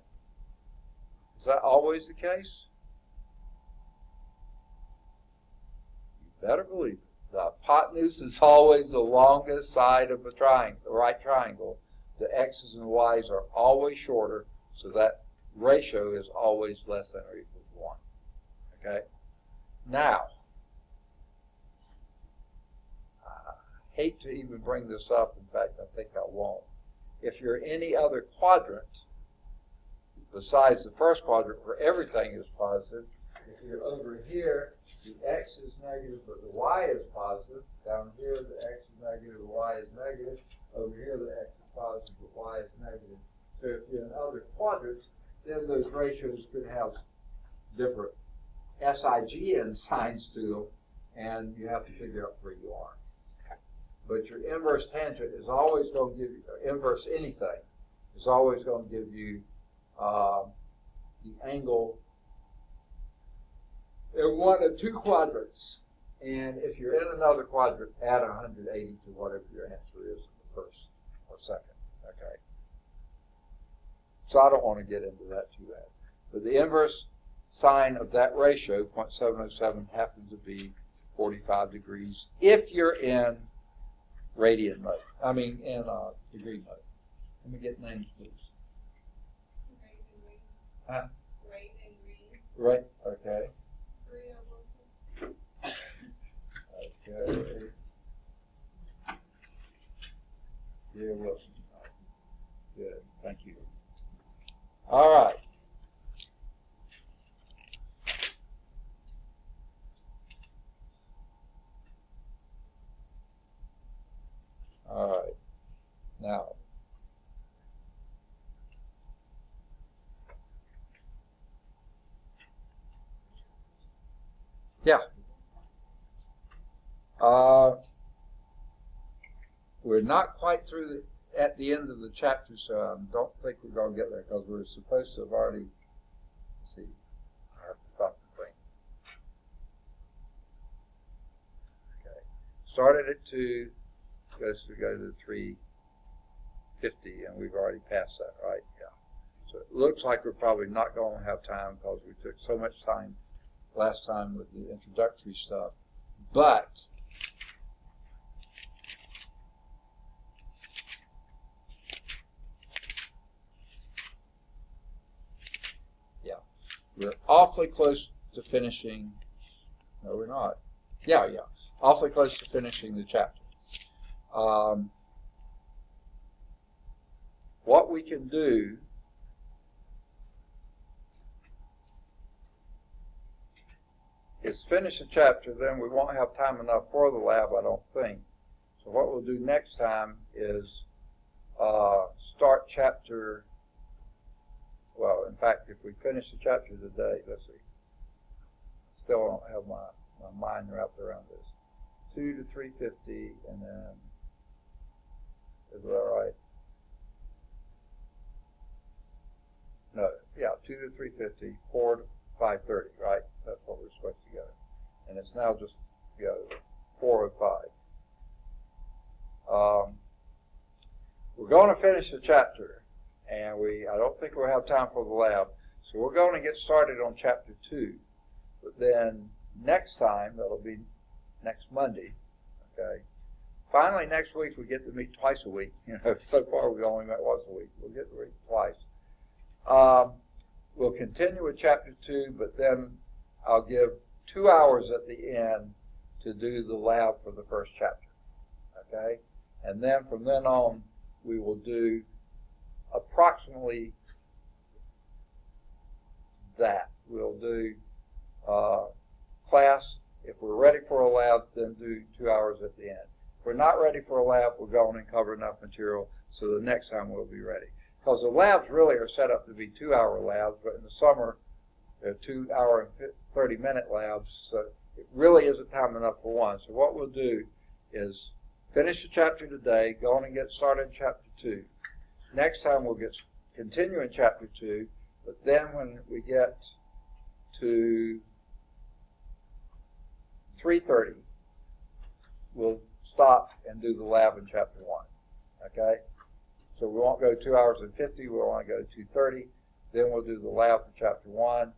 A: Is that always the case? You better believe it. The hypotenuse is always the longest side of the triangle, the right triangle. The x's and y's are always shorter, so that ratio is always less than or equal to 1. Okay? Now, hate to even bring this up. In fact, I think I won't. If you're any other quadrant besides the first quadrant where everything is positive, if you're over here, the x is negative, but the y is positive. Down here, the x is negative, the y is negative. Over here, the x is positive, but y is negative. So if you're in other quadrants, then those ratios could have different SIGN signs to them, and you have to figure out where you are. But your inverse tangent is always going to give you, or inverse anything, is always going to give you the angle in one of two quadrants. And if you're in another quadrant, add 180 to whatever your answer is in the first or second. Okay. So I don't want to get into that too bad. But the inverse sine of that ratio, 0.707, happens to be 45 degrees if you're in radian mode. I mean, in degree mode. Let me get names, please. Huh?
B: Right and green.
A: Right, okay. Okay. Dear Wilson. Good, thank you. All right. All right. Now, yeah. We're not quite through at the end of the chapter, so I don't think we're going to get there because we're supposed to have already, let's see, I have to stop the thing. Okay. Started at 2, goes to go to 350, and we've already passed that, right? Yeah. So it looks like we're probably not going to have time because we took so much time last time with the introductory stuff. But yeah, we're awfully close to finishing. No, we're not. Yeah, awfully close to finishing the chapter. What we can do is finish the chapter, then we won't have time enough for the lab, I don't think. So what we'll do next time is start chapter well, in fact, if we finish the chapter today, let's see, still don't have my mind wrapped around this. 2 to 350, and then, is that right? No, yeah, 2 to 350, 4 to 530, right? That's what we're supposed to get. And it's now just, 4:05. We're going to finish the chapter, and I don't think we'll have time for the lab, so we're going to get started on chapter 2. But then next time, that'll be next Monday, okay? Finally, next week we get to meet twice a week. So far we've only met once a week. We'll get to meet twice. We'll continue with chapter 2, but then I'll give 2 hours at the end to do the lab for the first chapter, okay? And then from then on, we will do approximately that. We'll do class. If we're ready for a lab, then do 2 hours at the end. If we're not ready for a lab, we'll go on and cover enough material so the next time we'll be ready. Because the labs really are set up to be 2-hour labs, but in the summer, they're 2 hour and 30-minute labs, so it really isn't time enough for one. So what we'll do is finish the chapter today, go on and get started in chapter 2. Next time we'll continue in chapter 2, but then when we get to 3:30, we'll stop and do the lab in chapter 1, okay? So we won't go 2 hours and 50, we'll only go 2:30. Then we'll do the lab for chapter 1.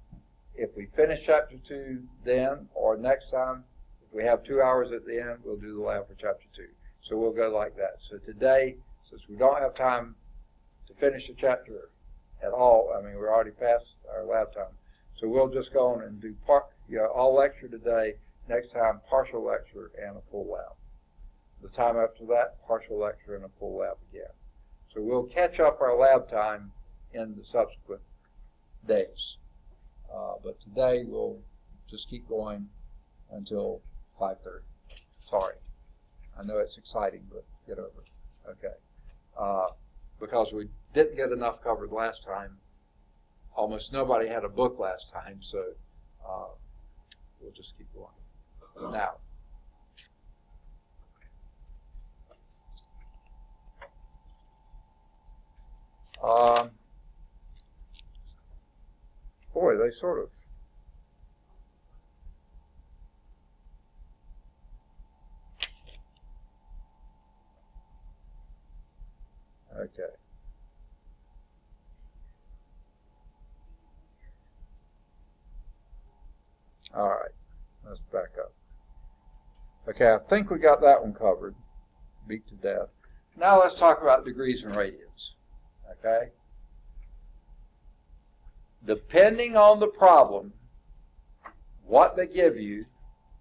A: If we finish chapter 2 then, or next time, if we have 2 hours at the end, we'll do the lab for chapter 2. So we'll go like that. So today, since we don't have time to finish the chapter at all, I mean, we're already past our lab time, so we'll just go on and do all lecture today, next time partial lecture and a full lab. The time after that, partial lecture and a full lab again. So we'll catch up our lab time in the subsequent days. But today we'll just keep going until 5:30. Sorry. I know it's exciting, but get over it. Okay. Because we didn't get enough covered last time. Almost nobody had a book last time, so we'll just keep going. Now, boy, they sort of okay. All right, let's back up. Okay, I think we got that one covered, beat to death. Now let's talk about degrees and radians, okay? Depending on the problem, what they give you,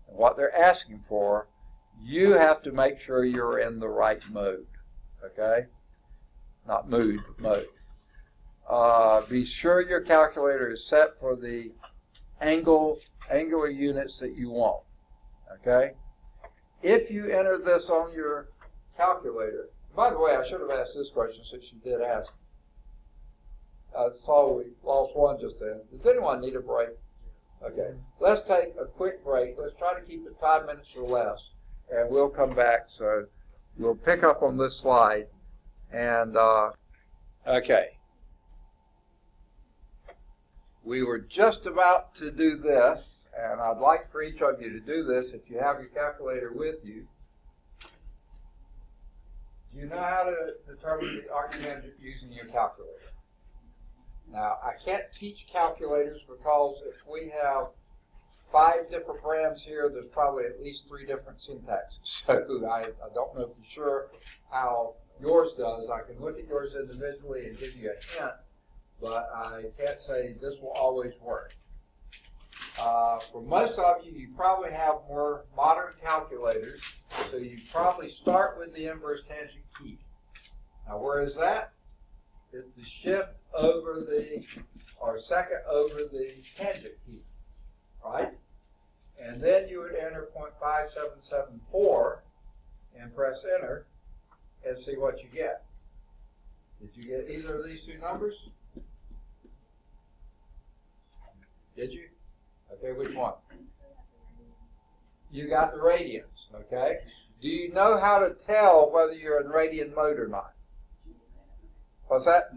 A: and what they're asking for, you have to make sure you're in the right mode, okay? Not mood, but mode. Be sure your calculator is set for the angular units that you want, okay? If you enter this on your calculator, by the way, I should have asked this question since you did ask. I saw we lost one just then. Does anyone need a break? Okay, let's take a quick break. Let's try to keep it 5 minutes or less, and we'll come back. So we'll pick up on this slide. And, okay. We were just about to do this, and I'd like for each of you to do this if you have your calculator with you. Do you know how to determine the argument using your calculator? Now, I can't teach calculators because if we have 5 different brands here, there's probably at least 3 different syntaxes. So I don't know for sure how yours does. I can look at yours individually and give you a hint, but I can't say this will always work. For most of you, you probably have more modern calculators, so you probably start with the inverse tangent key. Now, where is that? It's the shift over the, or second over the tangent key, right? And then you would enter 0.5774 and press enter and see what you get. Did you get either of these 2 numbers? Did you? Okay, which one? You got the radians, okay? Do you know how to tell whether you're in radian mode or not? What's that?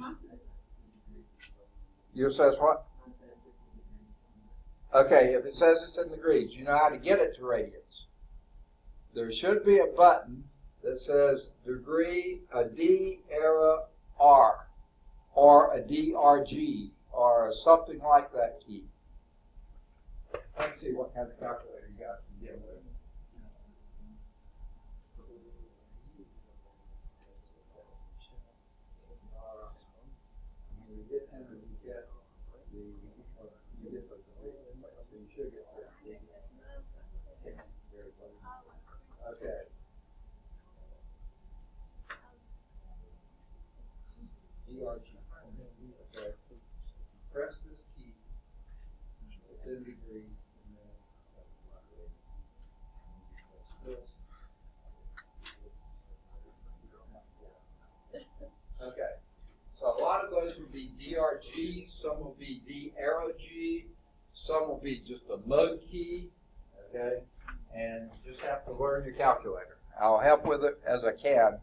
A: Yours says what? Okay, if it says it's in degrees, you know how to get it to radians. There should be a button that says degree, a D arrow R, or a DRG, or something like that key. Let me see what kind of calculator you got to begin with. Okay. DRG. Okay. Press this key. It's in degrees. Okay. So a lot of those will be DRG, some will be D arrow G, some will be just a mode key. Okay. And you just have to learn your calculator. I'll help with it as I can.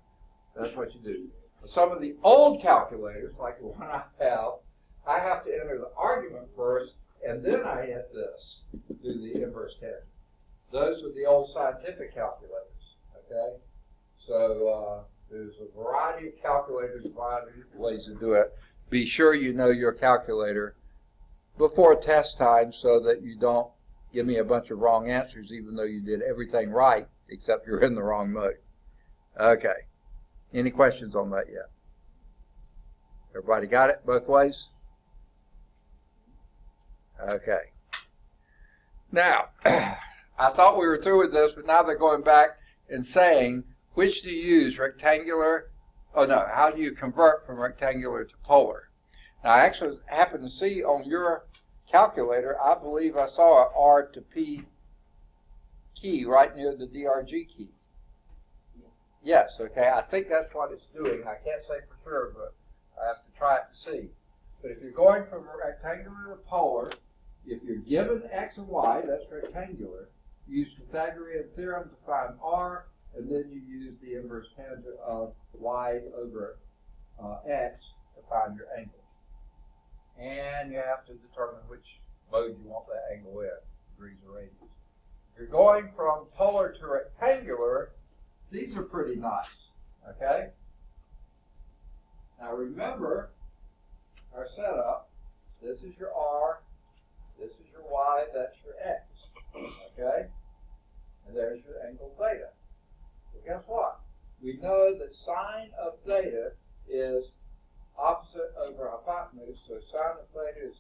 A: That's what you do. Some of the old calculators, like the one I have to enter the argument first, and then I hit this, do the inverse tangent. Those are the old scientific calculators, okay? So there's a variety of calculators, a variety of ways to do it. Be sure you know your calculator before test time so that you don't give me a bunch of wrong answers even though you did everything right except you're in the wrong mode. Okay. Any questions on that yet? Everybody got it both ways? Okay. Now, I thought we were through with this, but now they're going back and saying, which do you use, rectangular? Oh, no, how do you convert from rectangular to polar? Now, I actually happen to see on your calculator, I believe I saw an R to P key right near the DRG key. Yes, okay, I think that's what it's doing. I can't say for sure, but I have to try it to see. But if you're going from rectangular to polar, if you're given X and Y, that's rectangular, you use Pythagorean theorem to find R, and then you use the inverse tangent of Y over X to find your angle. And you have to determine which mode you want that angle in, degrees or radians. If you're going from polar to rectangular, these are pretty nice, okay? Now remember our setup. This is your R, this is your Y, that's your X, okay? And there's your angle theta. So guess what? We know that sine of theta is opposite over hypotenuse, so sine of theta is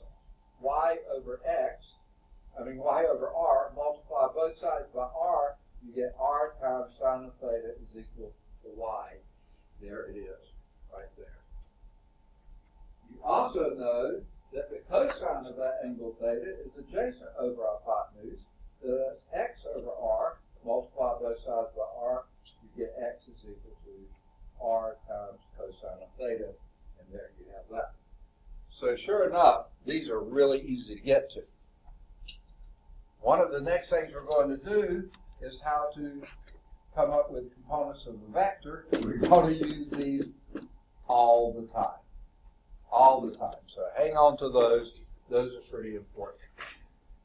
A: Y over R, multiply both sides by R, you get R times sine of theta is equal to Y. There it is, right there. You also know that the cosine of that angle theta is adjacent over hypotenuse, so that's X over R, multiply both sides by R, you get X is equal to R times cosine of theta, and there you have that. So sure enough, these are really easy to get to. One of the next things we're going to do is how to come up with components of a vector. We're going to use these all the time. All the time. So hang on to those. Those are pretty important.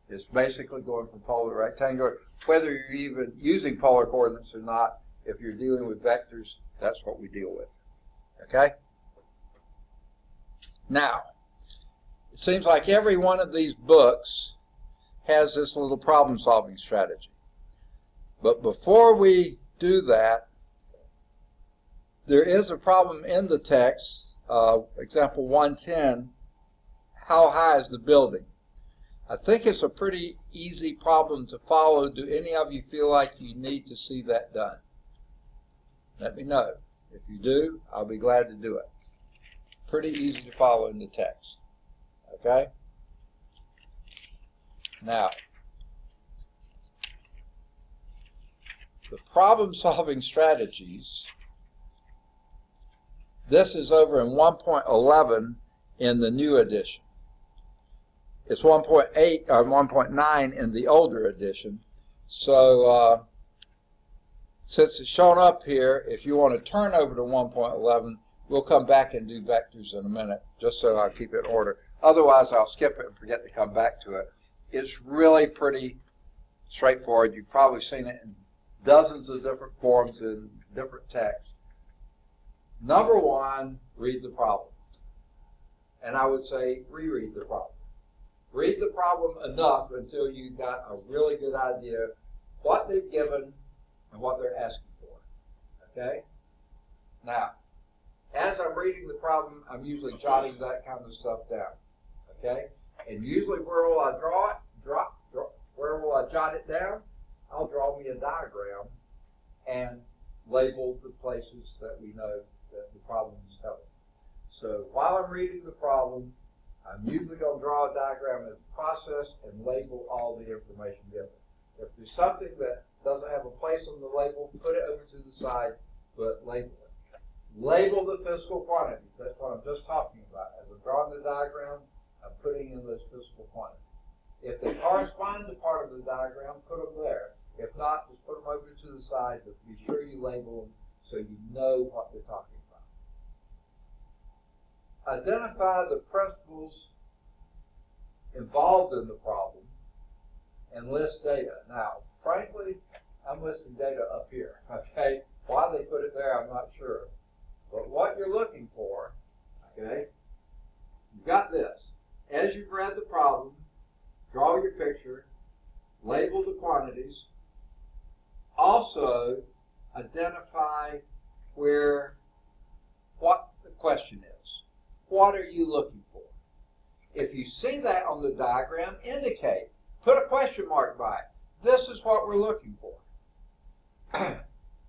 A: It's basically going from polar to rectangular. Whether you're even using polar coordinates or not, if you're dealing with vectors, that's what we deal with. Okay? Now, it seems like every one of these books has this little problem-solving strategy. But before we do that, there is a problem in the text. Example 110, how high is the building? I think it's a pretty easy problem to follow. Do any of you feel like you need to see that done? Let me know. If you do, I'll be glad to do it. Pretty easy to follow in the text. Okay? Now, the problem-solving strategies, this is over in 1.11 in the new edition. It's 1.8 or 1.9 in the older edition. So since it's shown up here, if you want to turn over to 1.11, we'll come back and do vectors in a minute, just so I'll keep it in order. Otherwise, I'll skip it and forget to come back to it. It's really pretty straightforward. You've probably seen it in dozens of different forms in different texts. Number one, read the problem. And I would say reread the problem. Read the problem enough until you got a really good idea what they've given and what they're asking for. Okay? Now, as I'm reading the problem, I'm usually jotting that kind of stuff down. Okay? And usually where will I draw it? Where will I jot it down? I'll draw me a diagram and label the places that we know that the problem is covered. So while I'm reading the problem, I'm usually going to draw a diagram of the process and label all the information given. If there's something that doesn't have a place on the label, put it over to the side, but label it. Label the physical quantities. That's what I'm just talking about. As I'm drawing the diagram, I'm putting in those physical quantities. If they correspond to part of the diagram, put them there. If not, just put them over to the side, but be sure you label them so you know what they're talking about. Identify the principles involved in the problem and list data. Now, frankly, I'm listing data up here, okay? Why they put it there, I'm not sure. But what you're looking for, okay, you've got this. As you've read the problem, draw your picture, label the quantities, also identify what the question is. What are you looking for? If you see that on the diagram, indicate. Put a question mark by it. This is what we're looking for.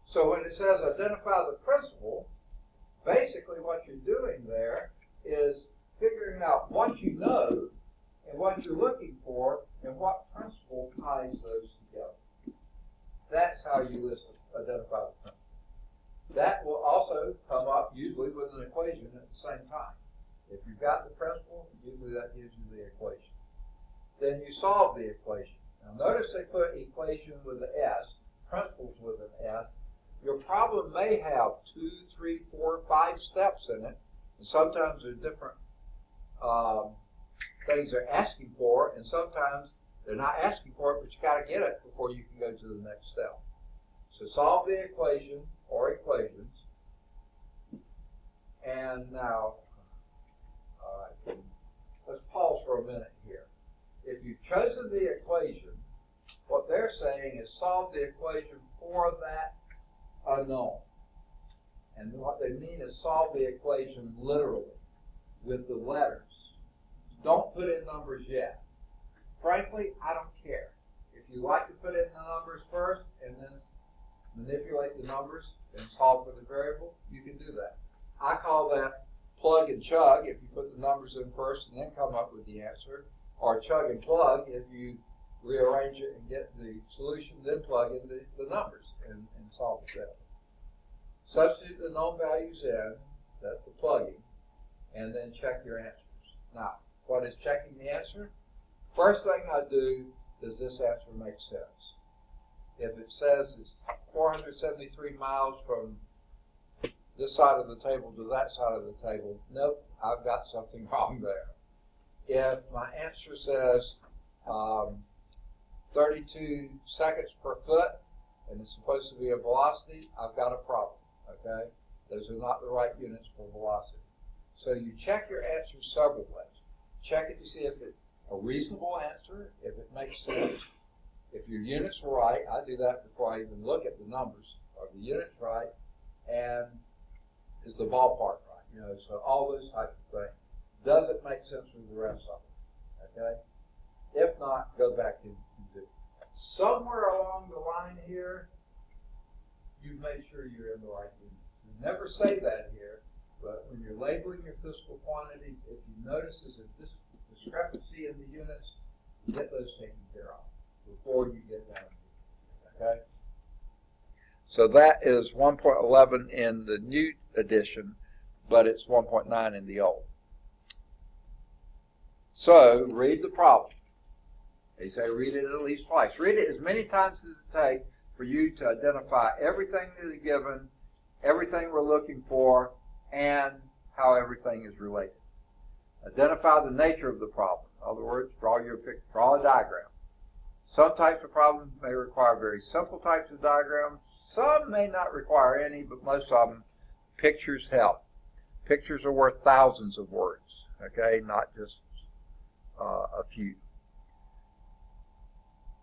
A: So when it says identify the principle, basically what you're doing there is figuring out what you know and what you're looking for and what principle ties those together. That's how you identify the principle. That will also come up usually with an equation at the same time. If you've got the principle, usually that gives you the equation. Then you solve the equation. Now notice they put equation with an S, principles with an S. Your problem may have 2, 3, 4, 5 steps in it, and sometimes there are different things they're asking for, and sometimes they're not asking for it, but you got to get it before you can go to the next step. So solve the equation or equations, and now, all right, let's pause for a minute here. If you've chosen the equation, what they're saying is solve the equation for that unknown. And what they mean is solve the equation literally with the letters. Don't put in numbers yet. Frankly, I don't care. If you like to put in the numbers first and then manipulate the numbers and solve for the variable, you can do that. I call that plug and chug if you put the numbers in first and then come up with the answer, or chug and plug if you rearrange it and get the solution, then plug in the numbers and solve it that way. Substitute the known values in, that's the plugging, and then check your answers. Now, what is checking the answer? First thing I do, does this answer make sense? If it says it's 473 miles from this side of the table to that side of the table, nope, I've got something wrong there. If my answer says 32 seconds per foot, and it's supposed to be a velocity, I've got a problem, okay? Those are not the right units for velocity. So you check your answer several ways. Check it to see if it's a reasonable answer, if it makes sense. If your unit's right, I do that before I even look at the numbers. Are the units right? And is the ballpark right? You know, so all those types of things. Does it make sense with the rest of it? Okay? If not, go back and do it. Somewhere along the line here, you've made sure you're in the right unit. You never say that here, but when you're labeling your physical quantities, if you notice there's a discrepancy in the units, get those taken care of before you get down to it. Okay? So that is 1.11 in the new edition, but it's 1.9 in the old. So read the problem. They say read it at least twice. Read it as many times as it takes for you to identify everything that is given, everything we're looking for, and how everything is related. Identify the nature of the problem. In other words, draw a diagram. Some types of problems may require very simple types of diagrams. Some may not require any, but most of them, pictures help. Pictures are worth thousands of words, okay, not just a few.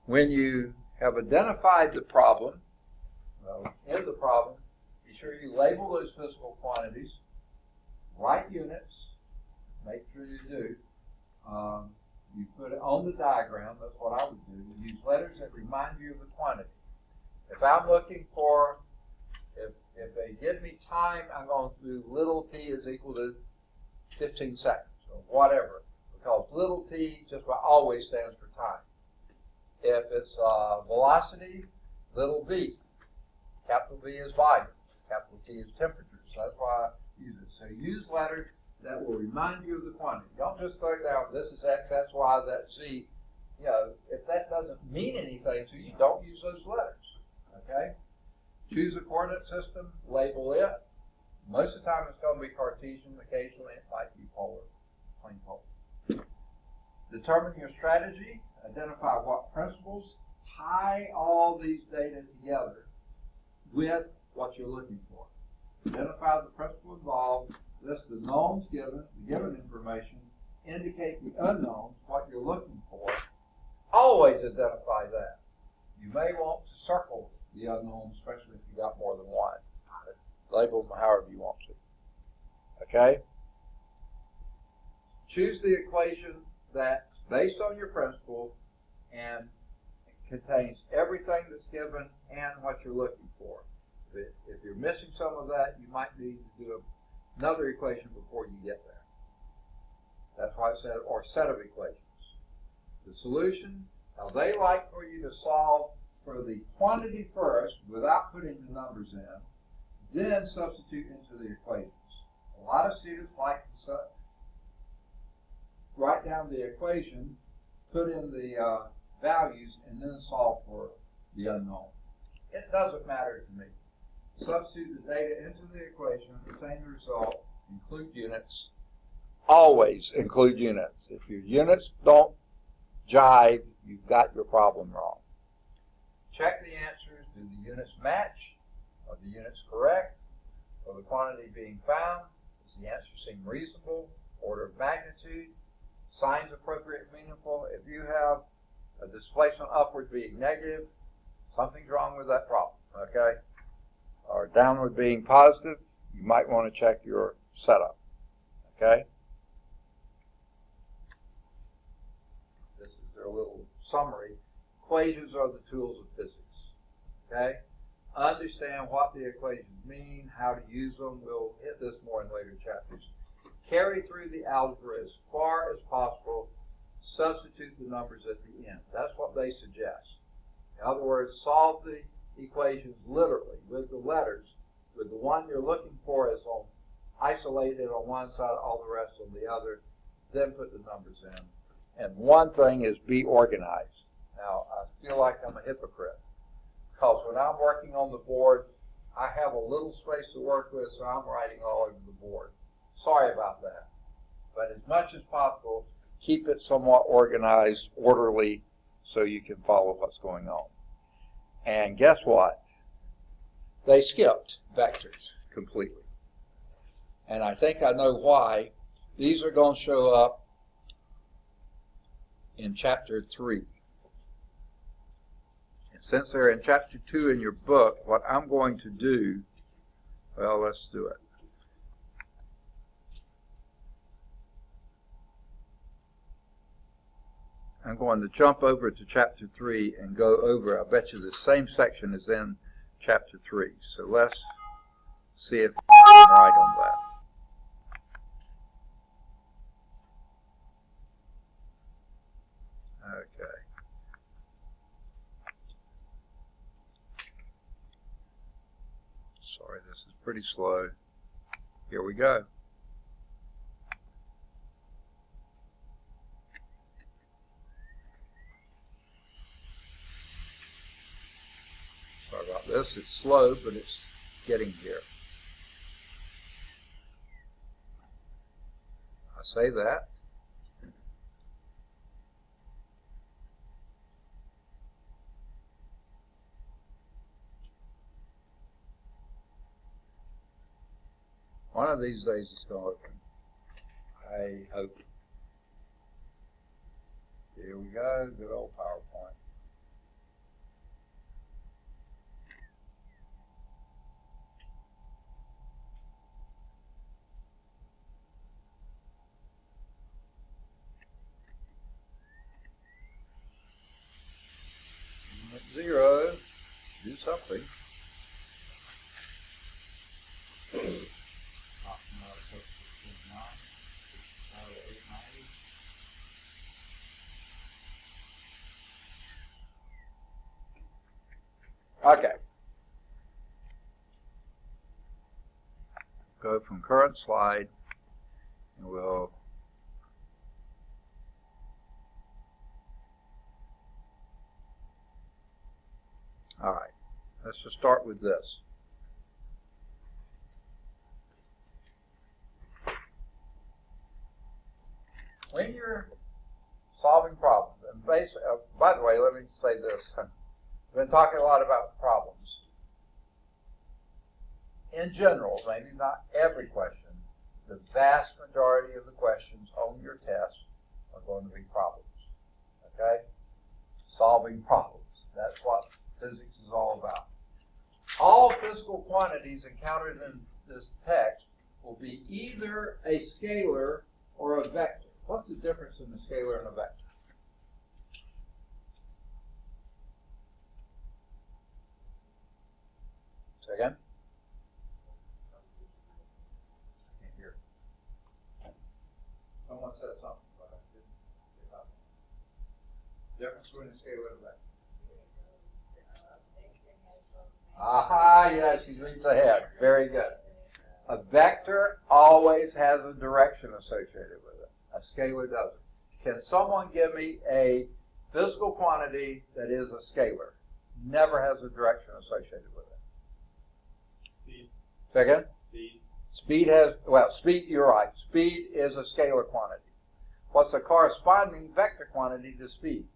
A: When you have identified the problem, in the problem, be sure you label those physical quantities, write units, make sure you do. You put it on the diagram, that's what I would do. You use letters that remind you of the quantity. If I'm looking for, if they give me time, I'm going to do little t is equal to 15 seconds or whatever, because little t just about always stands for time. If it's velocity, little v. Capital V is volume. Capital T is temperature. So that's why I use it. So use letters that will remind you of the quantity. Don't just throw down, this is X, that's Y, that's Z. You know, if that doesn't mean anything to you, don't use those letters. Okay? Choose a coordinate system, label it. Most of the time it's going to be Cartesian. Occasionally it might be polar, plain polar. Determine your strategy. Identify what principles tie all these data together with what you're looking for. Identify the principle involved. List the knowns given, the given information. Indicate the unknowns, what you're looking for. Always identify that. You may want to circle the unknowns, especially if you got more than one. Label them however you want to. Okay? Choose the equation that's based on your principle and contains everything that's given and what you're looking for. If you're missing some of that, you might need to do another equation before you get there. That's why I said, or set of equations. The solution, now they like for you to solve for the quantity first without putting the numbers in, then substitute into the equations. A lot of students like to write down the equation, put in the values, and then solve for the unknown. It doesn't matter to me. Substitute the data into the equation, obtain the result, include units. Always include units. If your units don't jive, you've got your problem wrong. Check the answers. Do the units match? Are the units correct? For the quantity being found, does the answer seem reasonable? Order of magnitude? Signs appropriate and meaningful? If you have a displacement upward being negative, something's wrong with that problem, okay? Or downward being positive, you might want to check your setup, okay? This is their little summary. Equations are the tools of physics, okay? Understand what the equations mean, how to use them. We'll hit this more in later chapters. Carry through the algebra as far as possible. Substitute the numbers at the end. That's what they suggest. In other words, solve the equations literally with the letters, with the one you're looking for is on isolated on one side, all the rest on the other, then put the numbers in. And one thing is be organized. Now, I feel like I'm a hypocrite because when I'm working on the board, I have a little space to work with, so I'm writing all over the board. Sorry about that. But as much as possible, keep it somewhat organized, orderly, so you can follow what's going on. And guess what? They skipped vectors completely. And I think I know why. These are going to show up in Chapter 3. And since they're in Chapter 2 in your book, what I'm going to do, well, let's do it. I'm going to jump over to Chapter 3 and go over, I bet you, the same section is in Chapter 3. So let's see if I'm right on that. Okay. Sorry, this is pretty slow. Here we go. this. It's slow, but it's getting here. I say that. One of these days it's going to open. I hope. Here we go, good old PowerPoint. Zero, do something. Okay. Go from current slide, and we'll all right. Let's just start with this. When you're solving problems, and basically, by the way, let me say this. I've been talking a lot about problems. In general, maybe not every question, the vast majority of the questions on your test are going to be problems. Okay? Solving problems. That's what physics is all about. All physical quantities encountered in this text will be either a scalar or a vector. What's the difference in a scalar and a vector? Say again? I can't hear. Someone said something, but I didn't get up. Difference between a scalar and a vector. Aha, yes, she reads ahead. Very good. A vector always has a direction associated with it. A scalar doesn't. Can someone give me a physical quantity that is a scalar? Never has a direction associated with it.
B: Speed.
A: Second?
B: Speed.
A: Speed has, well, speed, you're right. Speed is a scalar quantity. What's the corresponding vector quantity to speed?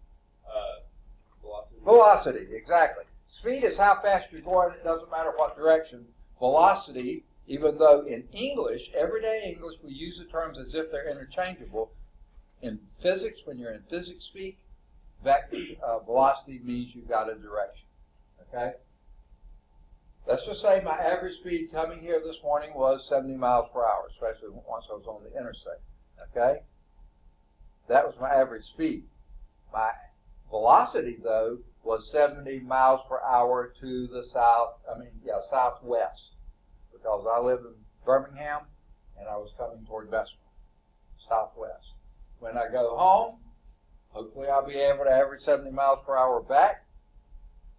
B: Velocity.
A: Velocity, exactly. Speed is how fast you're going. It doesn't matter what direction. Velocity, even though in English, everyday English, we use the terms as if they're interchangeable. In physics, when you're in physics speak, velocity means you've got a direction. Okay? Let's just say my average speed coming here this morning was 70 miles per hour, especially once I was on the interstate. Okay? That was my average speed. My velocity, though, was 70 miles per hour to the southwest, because I live in Birmingham and I was coming toward Bessemer, southwest. When I go home, hopefully I'll be able to average 70 miles per hour back,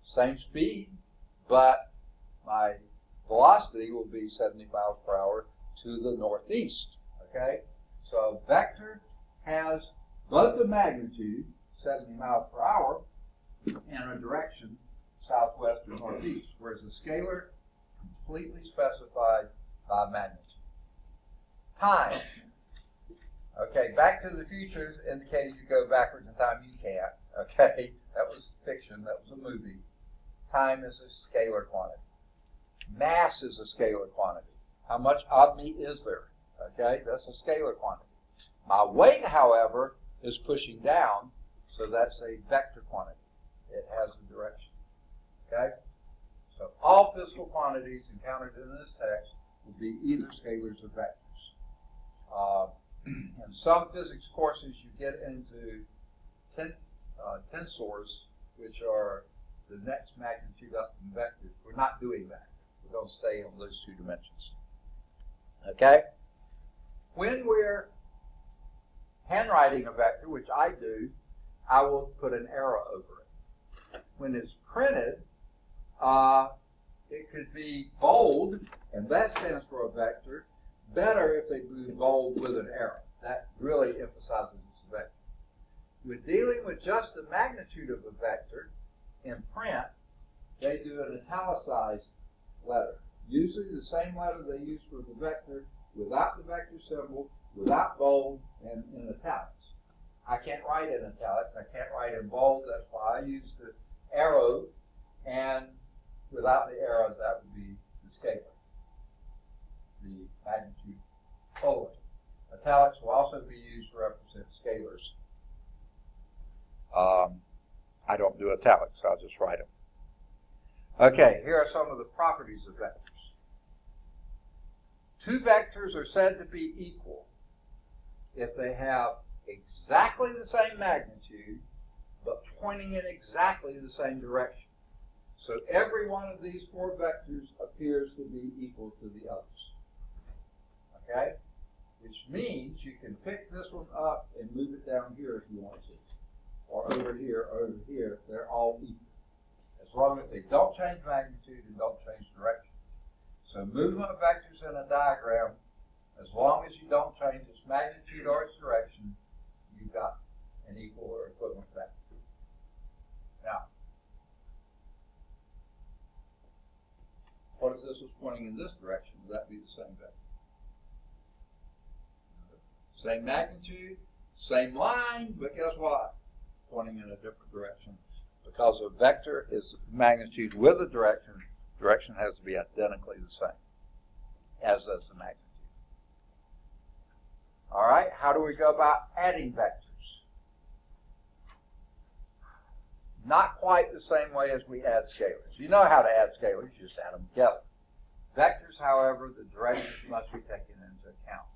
A: same speed, but my velocity will be 70 miles per hour to the northeast. Okay? So a vector has both the magnitude, 70 miles per hour, and a direction, southwest or northeast, whereas a scalar, completely specified by magnitude. Time. Okay, Back to the Future indicated you go backwards in time. You can't. Okay, that was fiction. That was a movie. Time is a scalar quantity. Mass is a scalar quantity. How much of me is there? Okay, that's a scalar quantity. My weight, however, is pushing down, so that's a vector quantity. It has a direction. Okay? So all physical quantities encountered in this text will be either scalars or vectors. In some physics courses, you get into tensors, which are the next magnitude up from vectors. We're not doing that. We're going to stay on those two dimensions. Okay? When we're handwriting a vector, which I do, I will put an arrow over it. When it's printed, it could be bold, and that stands for a vector. Better if they do bold with an arrow. That really emphasizes it's a vector. When dealing with just the magnitude of a vector in print, they do an italicized letter. Usually the same letter they use for the vector, without the vector symbol, without bold, and in italics. I can't write in italics. I can't write in bold. That's why I use the arrow, and without the arrow, that would be the scalar, the magnitude forward. Italics will also be used to represent scalars. I don't do italics. I'll just write them. Okay, here are some of the properties of vectors. Two vectors are said to be equal if they have exactly the same magnitude, but pointing in exactly the same direction. So every one of these four vectors appears to be equal to the others. Okay? Which means you can pick this one up and move it down here if you want to. Or over here, they're all equal. As long as they don't change magnitude and don't change direction. So movement of vectors in a diagram, as long as you don't change its magnitude or its direction, you've got an equal or equivalent vector. Now, what if this was pointing in this direction? Would that be the same vector? Same magnitude, same line, but guess what? Pointing in a different direction. Because a vector is magnitude with a direction, direction has to be identically the same, as does the magnitude. All right, how do we go about adding vectors? Not quite the same way as we add scalars. You know how to add scalars, you just add them together. Vectors, however, the directions must be taken into account.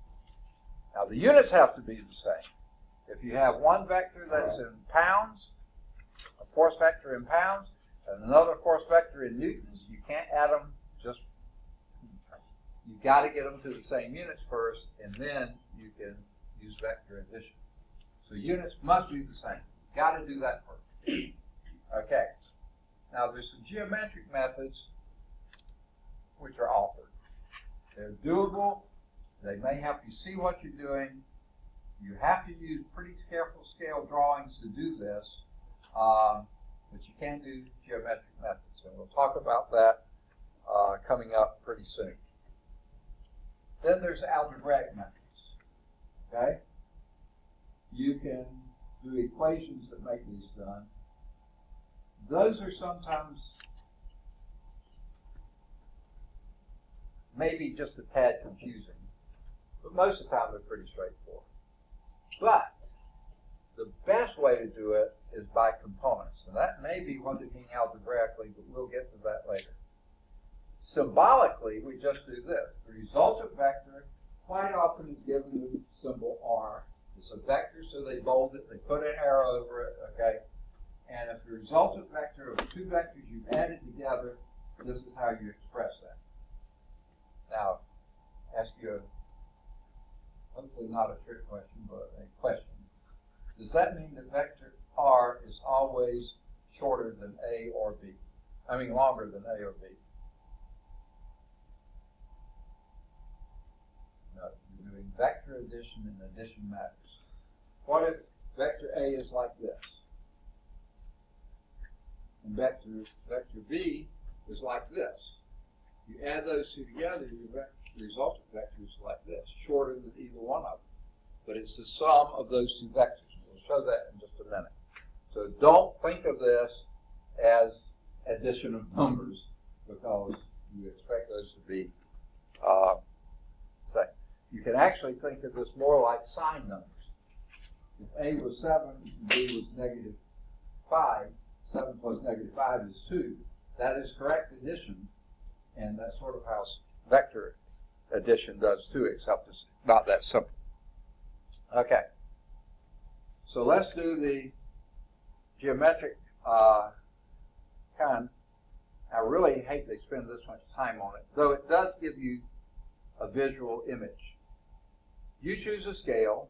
A: Now, the units have to be the same. If you have one vector that's in pounds, a force vector in pounds, and another force vector in newtons, you can't add them just, you've got to get them to the same units first, and then you can use vector addition. So units must be the same. You've got to do that first. Okay. Now, there's some geometric methods which are altered. They're doable. They may help you see what you're doing. You have to use pretty careful scale drawings to do this, but you can do geometric methods, and we'll talk about that coming up pretty soon. Then there's algebraic methods. Okay? You can do equations that make these done. Those are sometimes maybe just a tad confusing, but most of the time they're pretty straightforward. But the best way to do it is by components, and that may be what they mean algebraically, but we'll get to that later. Symbolically, we just do this. The resultant vector quite often is given the symbol R. It's a vector, so they bold it, they put an arrow over it, okay? And if the resultant vector of two vectors you've added together, this is how you express that. Now, ask you a hopefully not a trick question, but a question. Does that mean that vector R is always shorter than A or B? I mean longer than A or B? No, you're doing vector addition, and addition matters. What if vector A is like this? And vector B is like this. You add those two together, your resultant vector is like this, shorter than either one of them. But it's the sum of those two vectors. We'll show that in just a minute. So don't think of this as addition of numbers, because you expect those to be same. You can actually think of this more like sign numbers. If A was 7 and B was negative 5, 7 plus negative 5 is 2. That is correct addition, and that's sort of how vector addition does too, except it's not that simple. Okay, so let's do the geometric kind. I really hate they spend this much time on it, though it does give you a visual image. You choose a scale,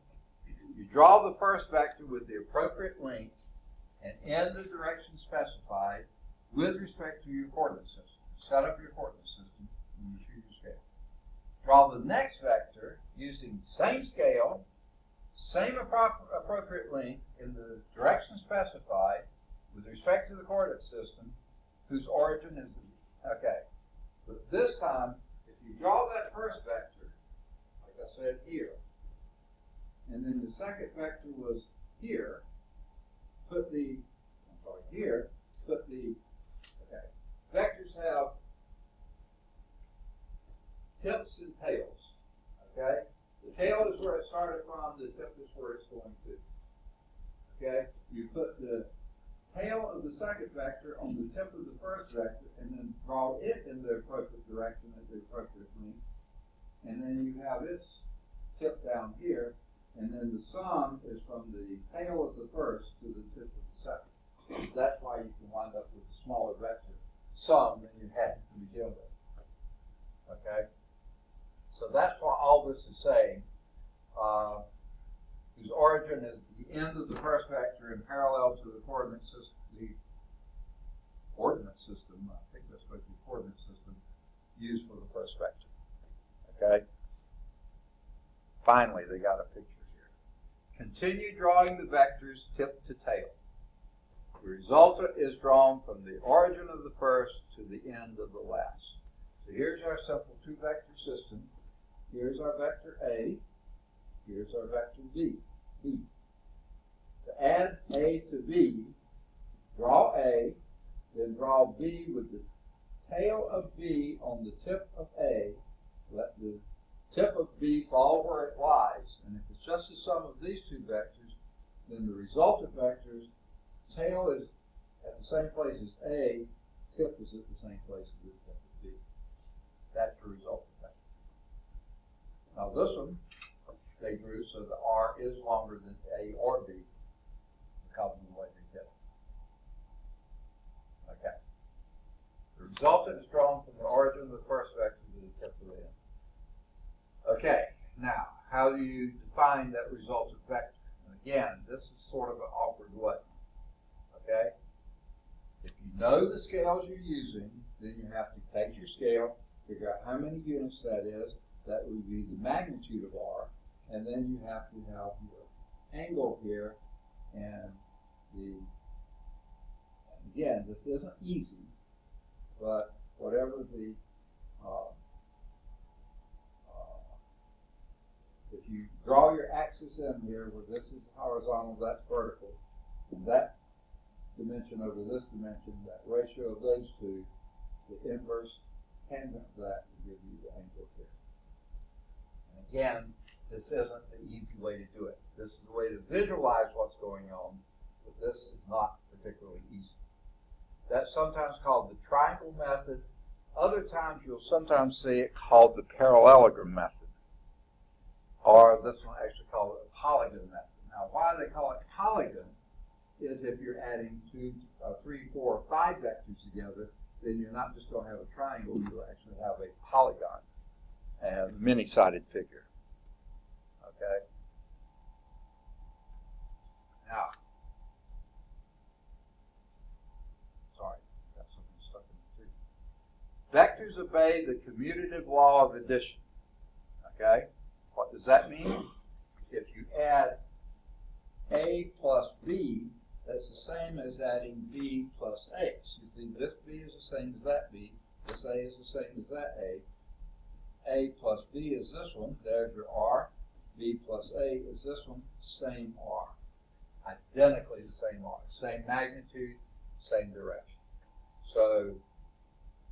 A: you draw the first vector with the appropriate length and in the direction specified with respect to your coordinate system. Set up your coordinate system and you choose your scale. Draw the next vector using the same scale, same appropriate length in the direction specified with respect to the coordinate system, whose origin is okay. But this time, if you draw that first vector, like I said here, and then the second vector was here, vectors have tips and tails, okay? The tail is where it started from, the tip is where it's going to, okay? You put the tail of the second vector on the tip of the first vector and then draw it in the appropriate direction at the appropriate length. And then you have its tip down here, and then the sum is from the tail of the first to the tip of the second. That's why you can wind up with a smaller vector sum than you had to begin with. Okay? So that's what all this is saying. Whose origin is the end of the first vector and parallel to the coordinate system. The coordinate system, I think that's what the coordinate system used for the first vector. Okay? Finally, they got a picture here. Continue drawing the vectors tip to tail. The resultant is drawn from the origin of the first to the end of the last. So here's our simple two-vector system. Here's our vector A. Here's our vector B. To add A to B, draw A, then draw B with the tail of B on the tip of A. Let the tip of B fall where it lies. And if it's just the sum of these two vectors, then the resultant vector's tail is at the same place as A, tip is at the same place as the tip of B. That's the resultant vector. Now this one, they drew so the R is longer than A or B because of the way they did it. Okay. The resultant is drawn from the origin of the first vector to the tip of the end. Okay, now how do you define that resultant vector? And again, this is sort of an awkward way. Okay? If you know the scales you're using, then you have to take your scale, figure out how many units that is. That would be the magnitude of R. And then you have to have your angle here, and again, this isn't easy, but whatever the, if you draw your axis in here, where this is horizontal, that's vertical, and that dimension over this dimension, that ratio of those two, the inverse tangent of that will give you the angle here. And again, this isn't the easy way to do it. This is the way to visualize what's going on, but this is not particularly easy. That's sometimes called the triangle method. Other times you'll sometimes see it called the parallelogram method. Or this one actually called it a polygon method. Now why they call it polygon is if you're adding 2, 3, 4, 5 vectors together, then you're not just going to have a triangle, you'll actually have a polygon and a many-sided figure. Okay. Now, sorry, got something stuck in the tooth. Vectors obey the commutative law of addition. Okay. What does that mean? If you add A plus B, that's the same as adding B plus A. So you see, this B is the same as that B. This A is the same as that A. A plus B is this one. There's your R. B plus A is this one, same R. Identically the same R. Same magnitude, same direction. So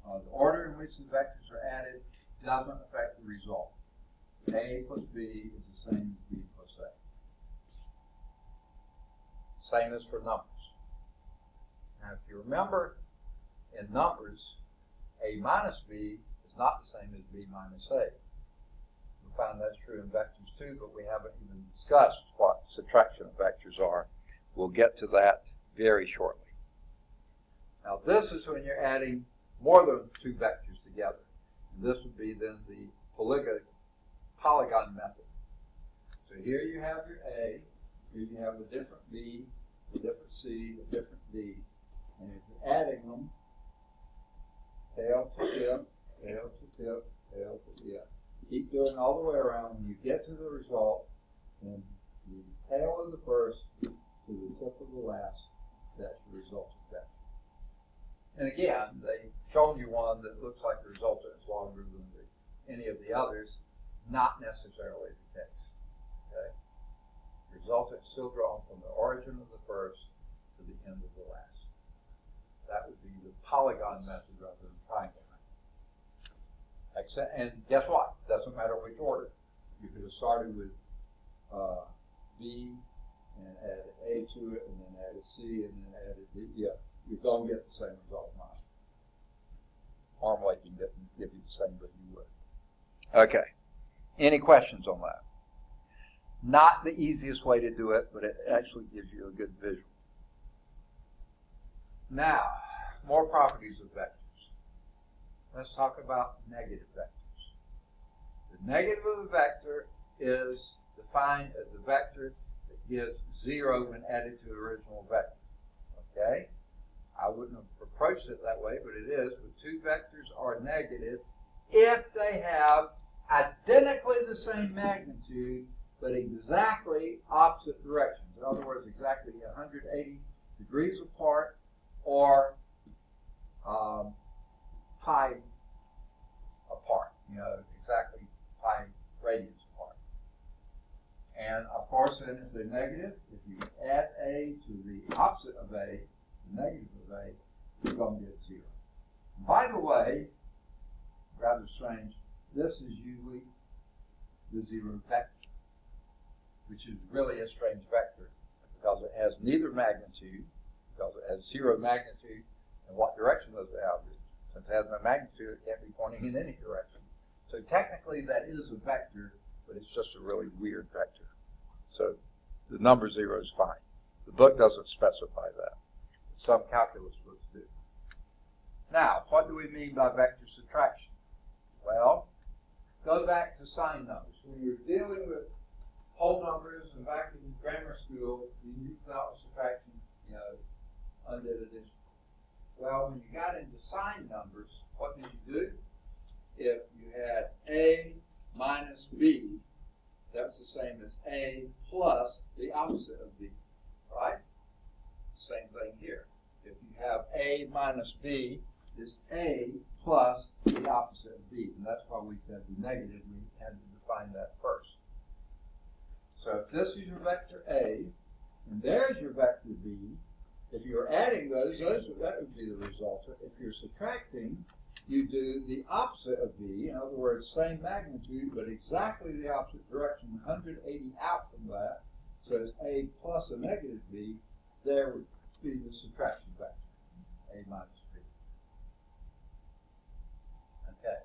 A: the order in which the vectors are added doesn't affect the result. A plus B is the same as B plus A. Same as for numbers. Now if you remember, in numbers, A minus B is not the same as B minus A. Find that's true in vectors too, but we haven't even discussed what subtraction of vectors are. We'll get to that very shortly. Now this is when you're adding more than 2 vectors together. And this would be then the polygon method. So here you have your A, here you have a different B, a different C, a different D. And if you're adding them, tail to tip, tail to tip, tail to tip. Keep doing all the way around. When you get to the result, then the tail of the first to the tip of the last, that's your resultant vector. And again, they've shown you one that looks like the resultant is longer than any of the others. Not necessarily the case. Okay? The resultant is still drawn from the origin of the first to the end of the last. That would be the polygon method rather than triangle method. And guess what? Doesn't matter which order. You could have started with B and added A to it, and then added C, and then added D. Yeah, you're going to get the same result. Arm waking didn't give you the same, but you would. Okay. Any questions on that? Not the easiest way to do it, but it actually gives you a good visual. Now, more properties of vectors. Let's talk about negative vectors. The negative of a vector is defined as the vector that gives 0 when added to the original vector. Okay? I wouldn't have approached it that way, but it is. When two vectors are negative, if they have identically the same magnitude, but exactly opposite directions. In other words, exactly 180 degrees apart, or pi apart, exactly pi radians apart. And of course, then if they're negative, if you add A to the opposite of A, the negative of A, you're going to get 0. And by the way, rather strange, this is usually the 0 vector, which is really a strange vector because it has neither magnitude, because it has 0 magnitude. And what direction does it have? Since it has no magnitude, it can't be pointing in any direction. So technically that is a vector, but it's just a really weird vector. So the number 0 is fine. The book doesn't specify that. Some calculus books do. Now, what do we mean by vector subtraction? Well, go back to sign numbers. When you're dealing with whole numbers and back in grammar school, you knew about subtraction, undid addition. Well, when you got into sign numbers, what did you do? If you had A minus B, that was the same as A plus the opposite of B, right? Same thing here. If you have A minus B, it's A plus the opposite of B. And that's why we said the negative, we had to define that first. So if this is your vector A, and there's your vector B, if you're adding those that would be the resultant. If you're subtracting, you do the opposite of B. In other words, same magnitude, but exactly the opposite direction, 180 out from that. So it's A plus a negative B. There would be the subtraction vector, A minus B. Okay.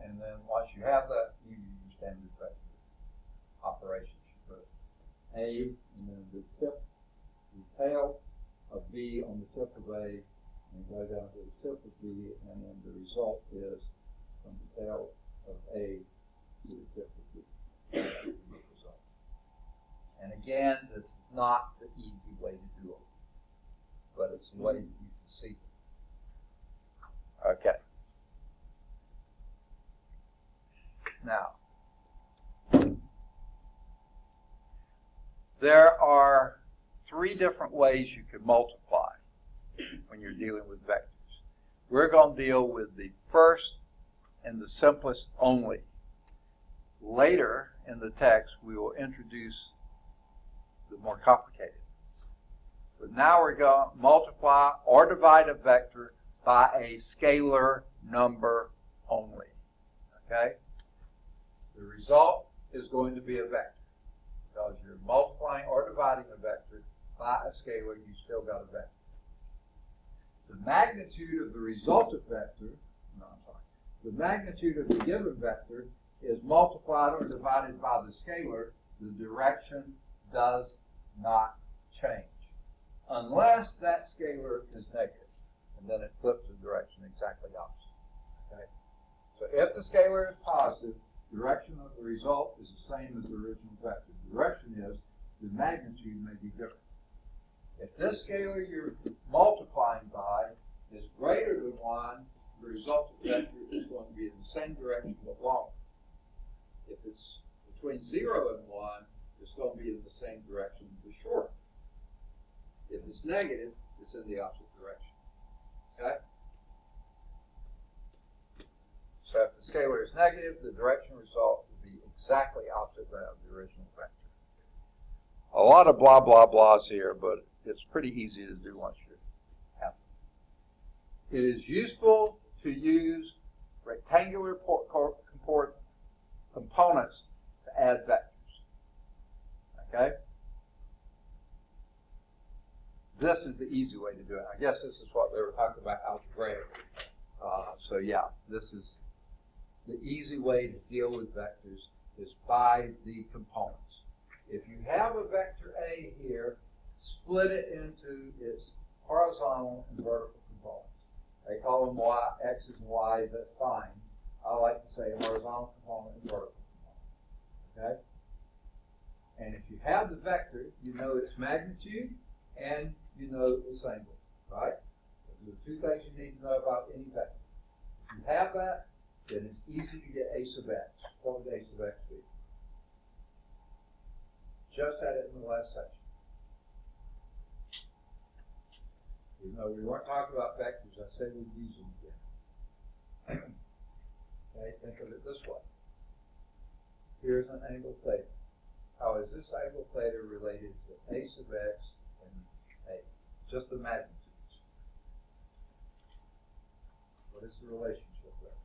A: And then once you have that, you use your standard vector operations. You put A, and then the tip, the tail of B on the tip of A, and go down to the tip of B, and then the result is from the tail of A to the tip of B. That's the result. And again, this is not the easy way to do it, but it's the way that you can see it. Okay. Now, there are 3 different ways you can multiply when you're dealing with vectors. We're going to deal with the first and the simplest only. Later in the text, we will introduce the more complicated. But now we're going to multiply or divide a vector by a scalar number only. Okay? The result is going to be a vector. Because you're multiplying or dividing a vector by a scalar, you still got a vector. The magnitude of the resultant vector, the magnitude of the given vector is multiplied or divided by the scalar. The direction does not change. Unless that scalar is negative, and then it flips the direction exactly opposite. Okay? So if the scalar is positive, the direction of the result is the same as the original vector. The direction is the magnitude may be different. If this scalar you're multiplying by is greater than 1, the resultant vector is going to be in the same direction but longer. If it's between 0 and 1, it's going to be in the same direction but shorter. If it's negative, it's in the opposite direction. Okay? So if the scalar is negative, the direction result will be exactly opposite that of the original vector. A lot of blah, blah, blahs here, but it's pretty easy to do once you have it. It is useful to use rectangular components to add vectors. Okay? This is the easy way to do it. I guess this is what they were talking about algebraically. So yeah, this is the easy way to deal with vectors is by the components. If you have a vector A here, split it into its horizontal and vertical components. They call them X's and Y's, that's fine. I like to say horizontal component and vertical component. Okay? And if you have the vector, you know its magnitude and you know its angle, right? Those are the two things you need to know about any vector. If you have that, then it's easy to get a sub x. What would a sub x be? Just had it in the last section. Even though we weren't talking about vectors, I said we'd use them again. Okay, think of it this way. Here's an angle theta. How is this angle theta related to a sub x and a? Just the magnitudes. What is the relationship there?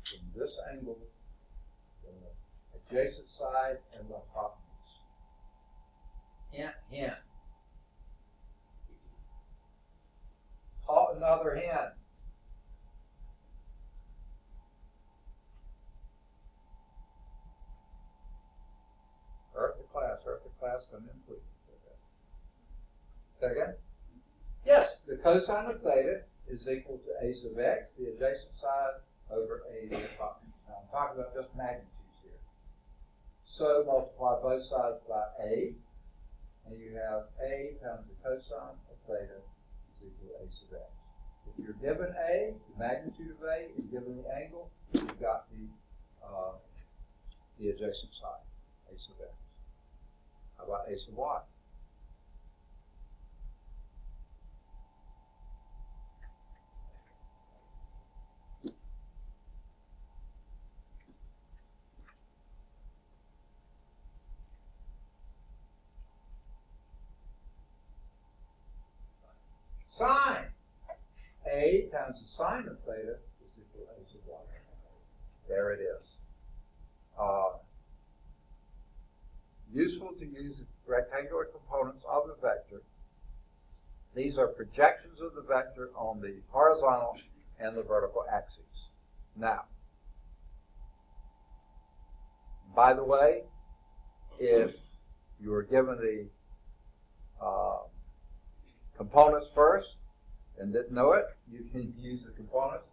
A: From this angle, from the adjacent side and the hypotenuse. Hint, hint. Caught another hen. Earth the class, come in, please. Say again? Yes, the cosine of theta is equal to a sub x, the adjacent side over a the hypotenuse. Now I'm talking about just magnitudes here. So multiply both sides by a, and you have a times the cosine of theta is equal to a sub x. If you're given a, the magnitude of a, and given the angle, you've got the adjacent side, a sub x. How about a sub y? Sine. A times the sine of theta is equal to a sub y. There it is. Useful to use the rectangular components of the vector. These are projections of the vector on the horizontal and the vertical axes. Now, by the way, if you were given the components first and didn't know it, you can use the components.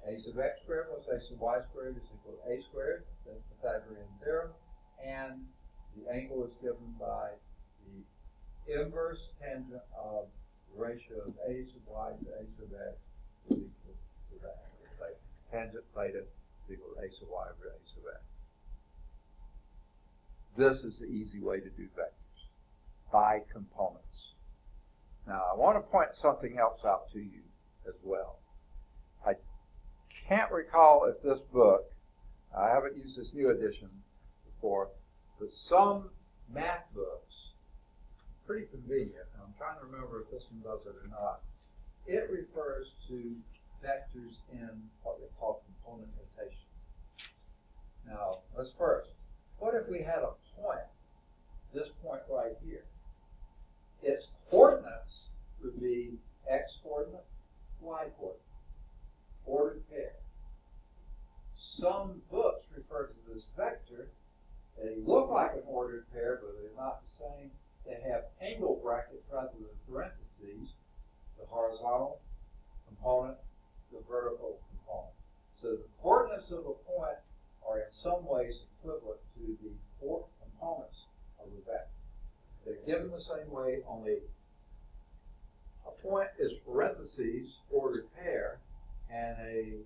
A: A sub x squared plus a sub y squared is equal to a squared. That's the Pythagorean theorem. And the angle is given by the inverse tangent of the ratio of a sub y to a sub x is equal to that angle theta. Tangent theta is equal to a sub y over a sub x. This is the easy way to do vectors, by components. Now, I want to point something else out to you as well. I can't recall if this book, I haven't used this new edition before, but some math books, pretty convenient, and I'm trying to remember if this one does it or not, it refers to vectors in what they call component notation. Now, let's first, what if we had a point, this point right here? Its coordinates would be x coordinate, y coordinate, ordered pair. Some books refer to this vector. They look like an ordered pair, but they're not the same. They have angle brackets rather than parentheses, the horizontal component, the vertical component. So the coordinates of a point are in some ways equivalent to the four components of the vector. They're given the same way, only a point is parentheses, ordered pair, and a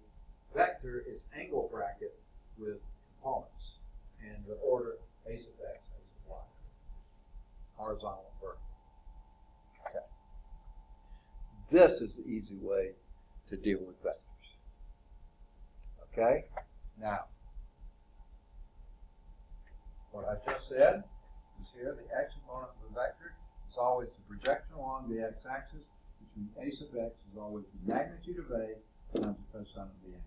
A: vector is angle bracket with components. And the order a sub x, a sub y, horizontal and vertical. Okay. this is the easy way to deal with vectors. Okay? Now, what I just said is here the x component of the vector is always the projection along the x-axis, which means a sub x is always the magnitude of a times the cosine of the angle.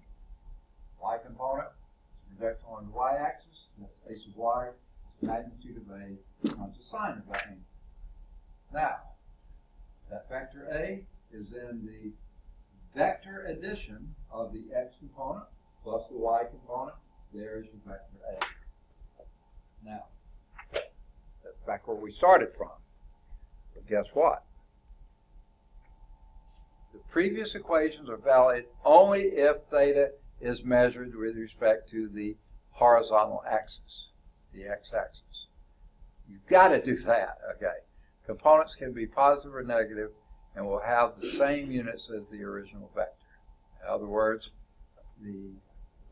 A: Y component is the projection along the y-axis, that's a sub y, is the magnitude of a times the sine of that angle. Now, that vector A is then the vector addition of the x component plus the y component. There is your vector A. Now, that's back where we started from. But guess what? The previous equations are valid only if theta is measured with respect to the horizontal axis, the x-axis. You've got to do that, okay? Components can be positive or negative and will have the same units as the original vector. In other words, the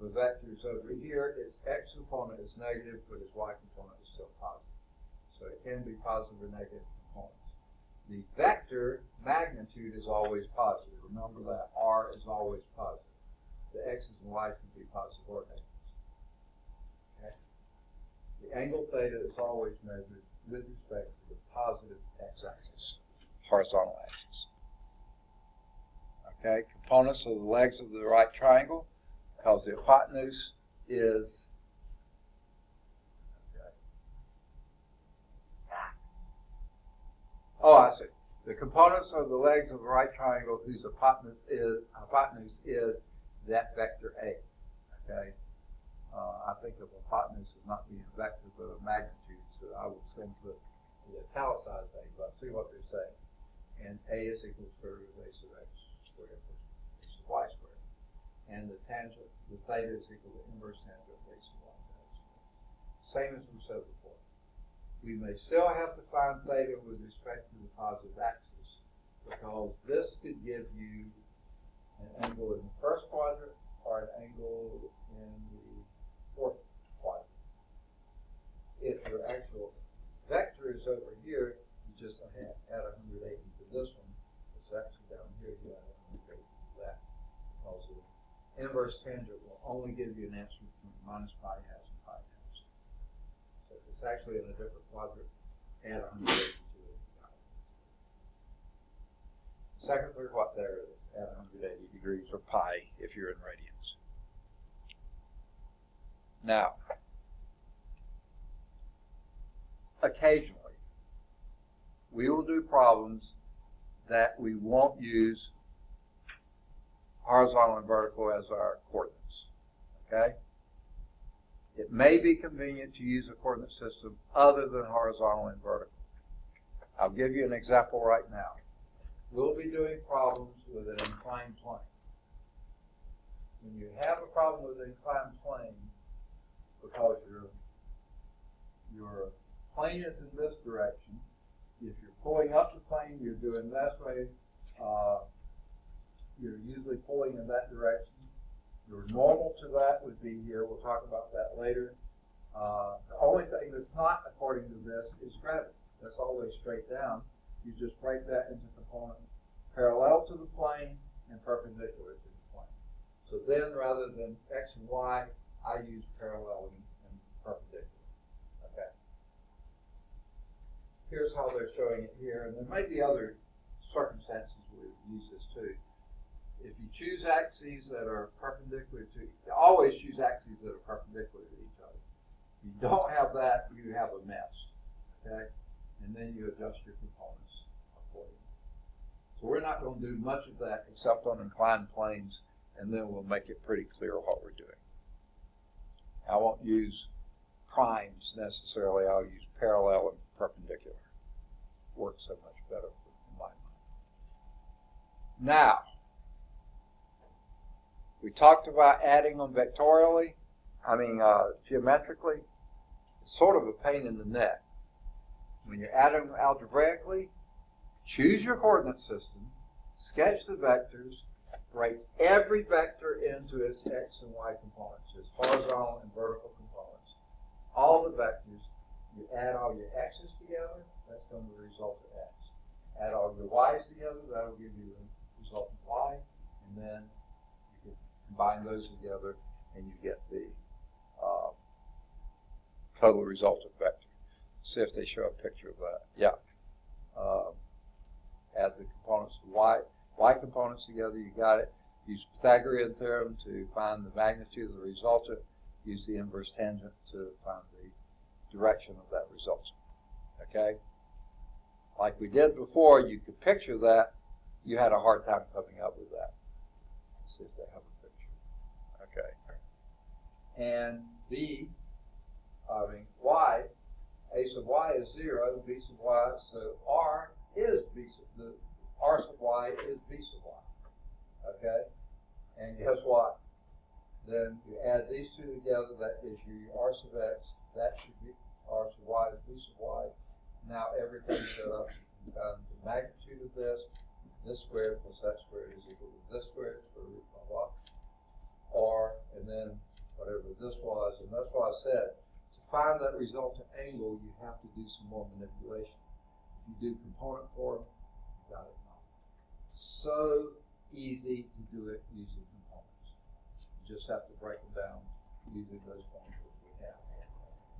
A: vector is over here, its x component is negative, but its y component is still positive. So it can be positive or negative components. The vector magnitude is always positive. Remember that r is always positive. The x's and y's can be positive or negative. Okay? The angle theta is always measured with respect to the positive x-axis, horizontal axis. Okay, components of the legs of the right triangle, because the hypotenuse is I see. The components of the legs of the right triangle whose hypotenuse is that vector A. Okay, I think of hypotenuse as not being a vector but a magnitude, so I will simply italicize A, but I see what they're saying. And A is equal to square root of A sub x squared plus A sub y squared. And the tangent, the theta is equal to inverse tangent of A sub y squared. Same as we said before. We may still have to find theta with respect to the positive axis, because this could give you an angle in the first quadrant or an angle in the fourth quadrant. If your actual vector is over here, you just add 180 to this one. It's actually down here, you add 180 to that. Because the inverse tangent will only give you an answer between minus pi halves and pi halves. So if it's actually in a different quadrant, add 180 to it. Second, third, what there is, add 180 degrees or pi if you're in radians. Now, occasionally, we will do problems that we won't use horizontal and vertical as our coordinates, okay? It may be convenient to use a coordinate system other than horizontal and vertical. I'll give you an example right now. We'll be doing problems with an inclined plane. When you have a problem with an inclined plane, because your plane is in this direction, if you're pulling up the plane, you're doing this way, you're usually pulling in that direction. Your normal to that would be here. We'll talk about that later. The only thing that's not according to this is gravity. That's always straight down. You just break that into components parallel to the plane and perpendicular to the plane. So then, rather than x and y, I use parallel and perpendicular. Okay. Here's how they're showing it here, and there might be other circumstances where we use this too. If you choose axes that are perpendicular to, always choose axes that are perpendicular to each other. If you don't have that, you have a mess. Okay? And then you adjust your components accordingly. So we're not going to do much of that except on inclined planes, and then we'll make it pretty clear what we're doing. I won't use primes necessarily. I'll use parallel and perpendicular. Works so much better in my mind. Now, we talked about adding them vectorially, geometrically. It's sort of a pain in the neck. When you're adding them algebraically, choose your coordinate system, sketch the vectors, break every vector into its x and y components, its horizontal and vertical components. All the vectors, you add all your x's together, that's going to result in x. Add all your y's together, that'll give you resultant y, and then you can combine those together and you get the total resultant vector. See if they show a picture of that. Yeah. Add the components of y components together, you got it. Use Pythagorean theorem to find the magnitude of the resultant. Use the inverse tangent to find the direction of that resultant. Okay? Like we did before, you could picture that. You had a hard time coming up with that. Let's see if they have a picture. Okay. And y, a sub y is 0, b sub y, so r is b sub, the r sub y is b sub y. Okay? And guess what? Then you add these two together, that is your r sub x, that should be r sub y is b sub y. Now everything's set up. The magnitude of this squared plus that squared is equal to this squared, square root, blah, blah. Or, and then whatever this was, and that's why I said, to find that resultant angle, you have to do some more manipulation. If you do component form, you got it now. So easy to do it using components. You just have to break them down using those formulas we have.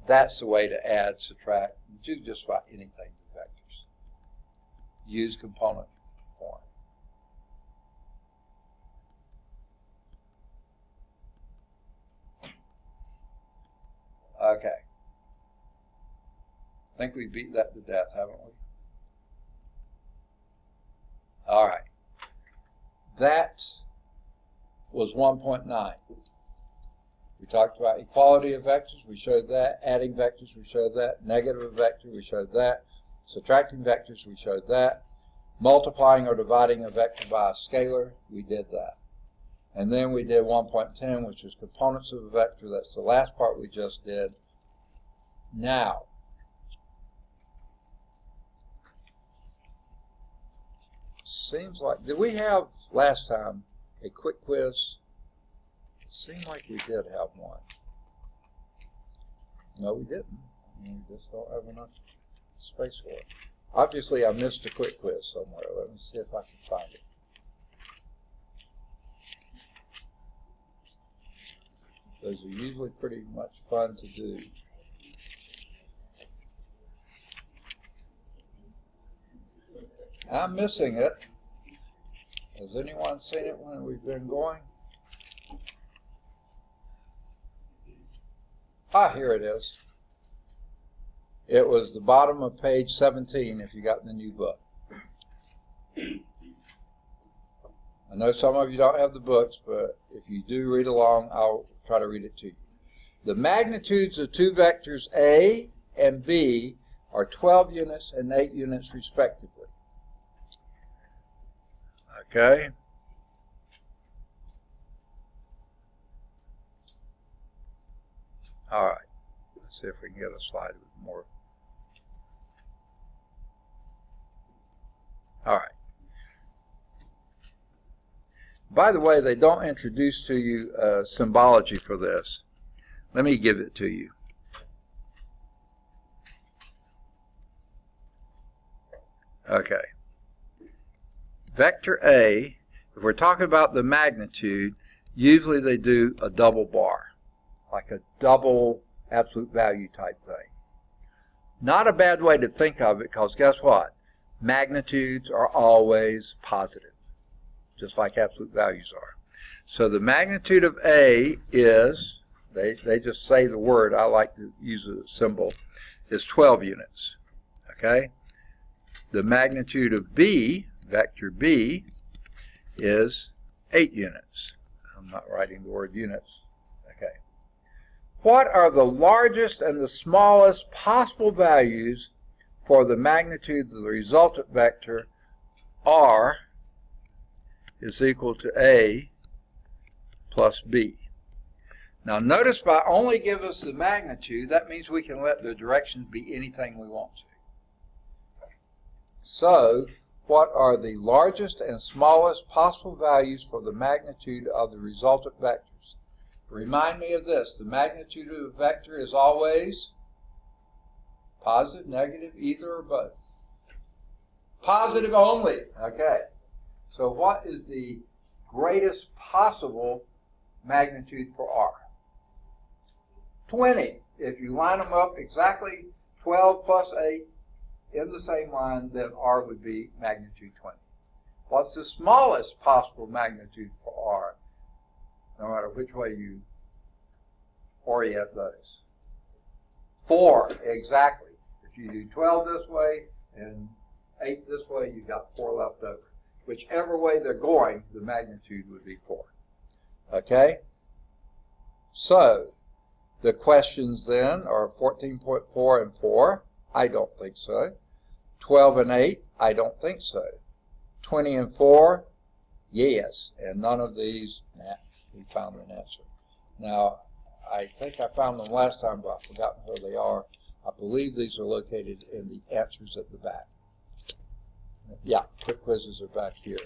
A: That's the way to add, subtract, do just about anything with vectors. Use component form. Okay. I think we beat that to death, haven't we? All right. That was 1.9. We talked about equality of vectors. We showed that. Adding vectors, we showed that. Negative of vector, we showed that. Subtracting vectors, we showed that. Multiplying or dividing a vector by a scalar, we did that. And then we did 1.10, which is components of a vector. That's the last part we just did. Now, seems like, did we have last time a quick quiz? It seemed like we did have one. No, we didn't. We just don't have enough space for it. Obviously, I missed a quick quiz somewhere. Let me see if I can find it. Those are usually pretty much fun to do. I'm missing it. Has anyone seen it when we've been going? Ah, here it is. It was the bottom of page 17 if you got the new book. I know some of you don't have the books, but if you do read along, I'll try to read it to you. The magnitudes of two vectors A and B are 12 units and 8 units respectively. Okay? All right. Let's see if we can get a slide with more. All right. By the way, they don't introduce to you symbology for this. Let me give it to you. Okay. Vector A, if we're talking about the magnitude, usually they do a double bar, like a double absolute value type thing. Not a bad way to think of it, because guess what? Magnitudes are always positive, just like absolute values are. So the magnitude of A is, they just say the word, I like to use a symbol, is 12 units. Okay? The magnitude of B, vector B, is 8 units. I'm not writing the word units. Okay. What are the largest and the smallest possible values for the magnitudes of the resultant vector R is equal to A plus B? Now notice by only give us the magnitude, that means we can let the directions be anything we want to. So, what are the largest and smallest possible values for the magnitude of the resultant vectors? Remind me of this. The magnitude of a vector is always positive, negative, either or both. Positive only. Okay. So what is the greatest possible magnitude for R? 20. If you line them up exactly 12 plus 8 in the same line, then R would be magnitude 20. What's the smallest possible magnitude for R, no matter which way you orient those? 4, exactly. If you do 12 this way and 8 this way, you've got 4 left over. Whichever way they're going, the magnitude would be 4. Okay? So, the questions then are 14.4 and 4. I don't think so. 12 and 8. I don't think so. 20 and 4. Yes. And none of these, we found an answer. Now, I think I found them last time, but I've forgotten where they are. I believe these are located in the answers at the back. Yeah, quick quizzes are back here.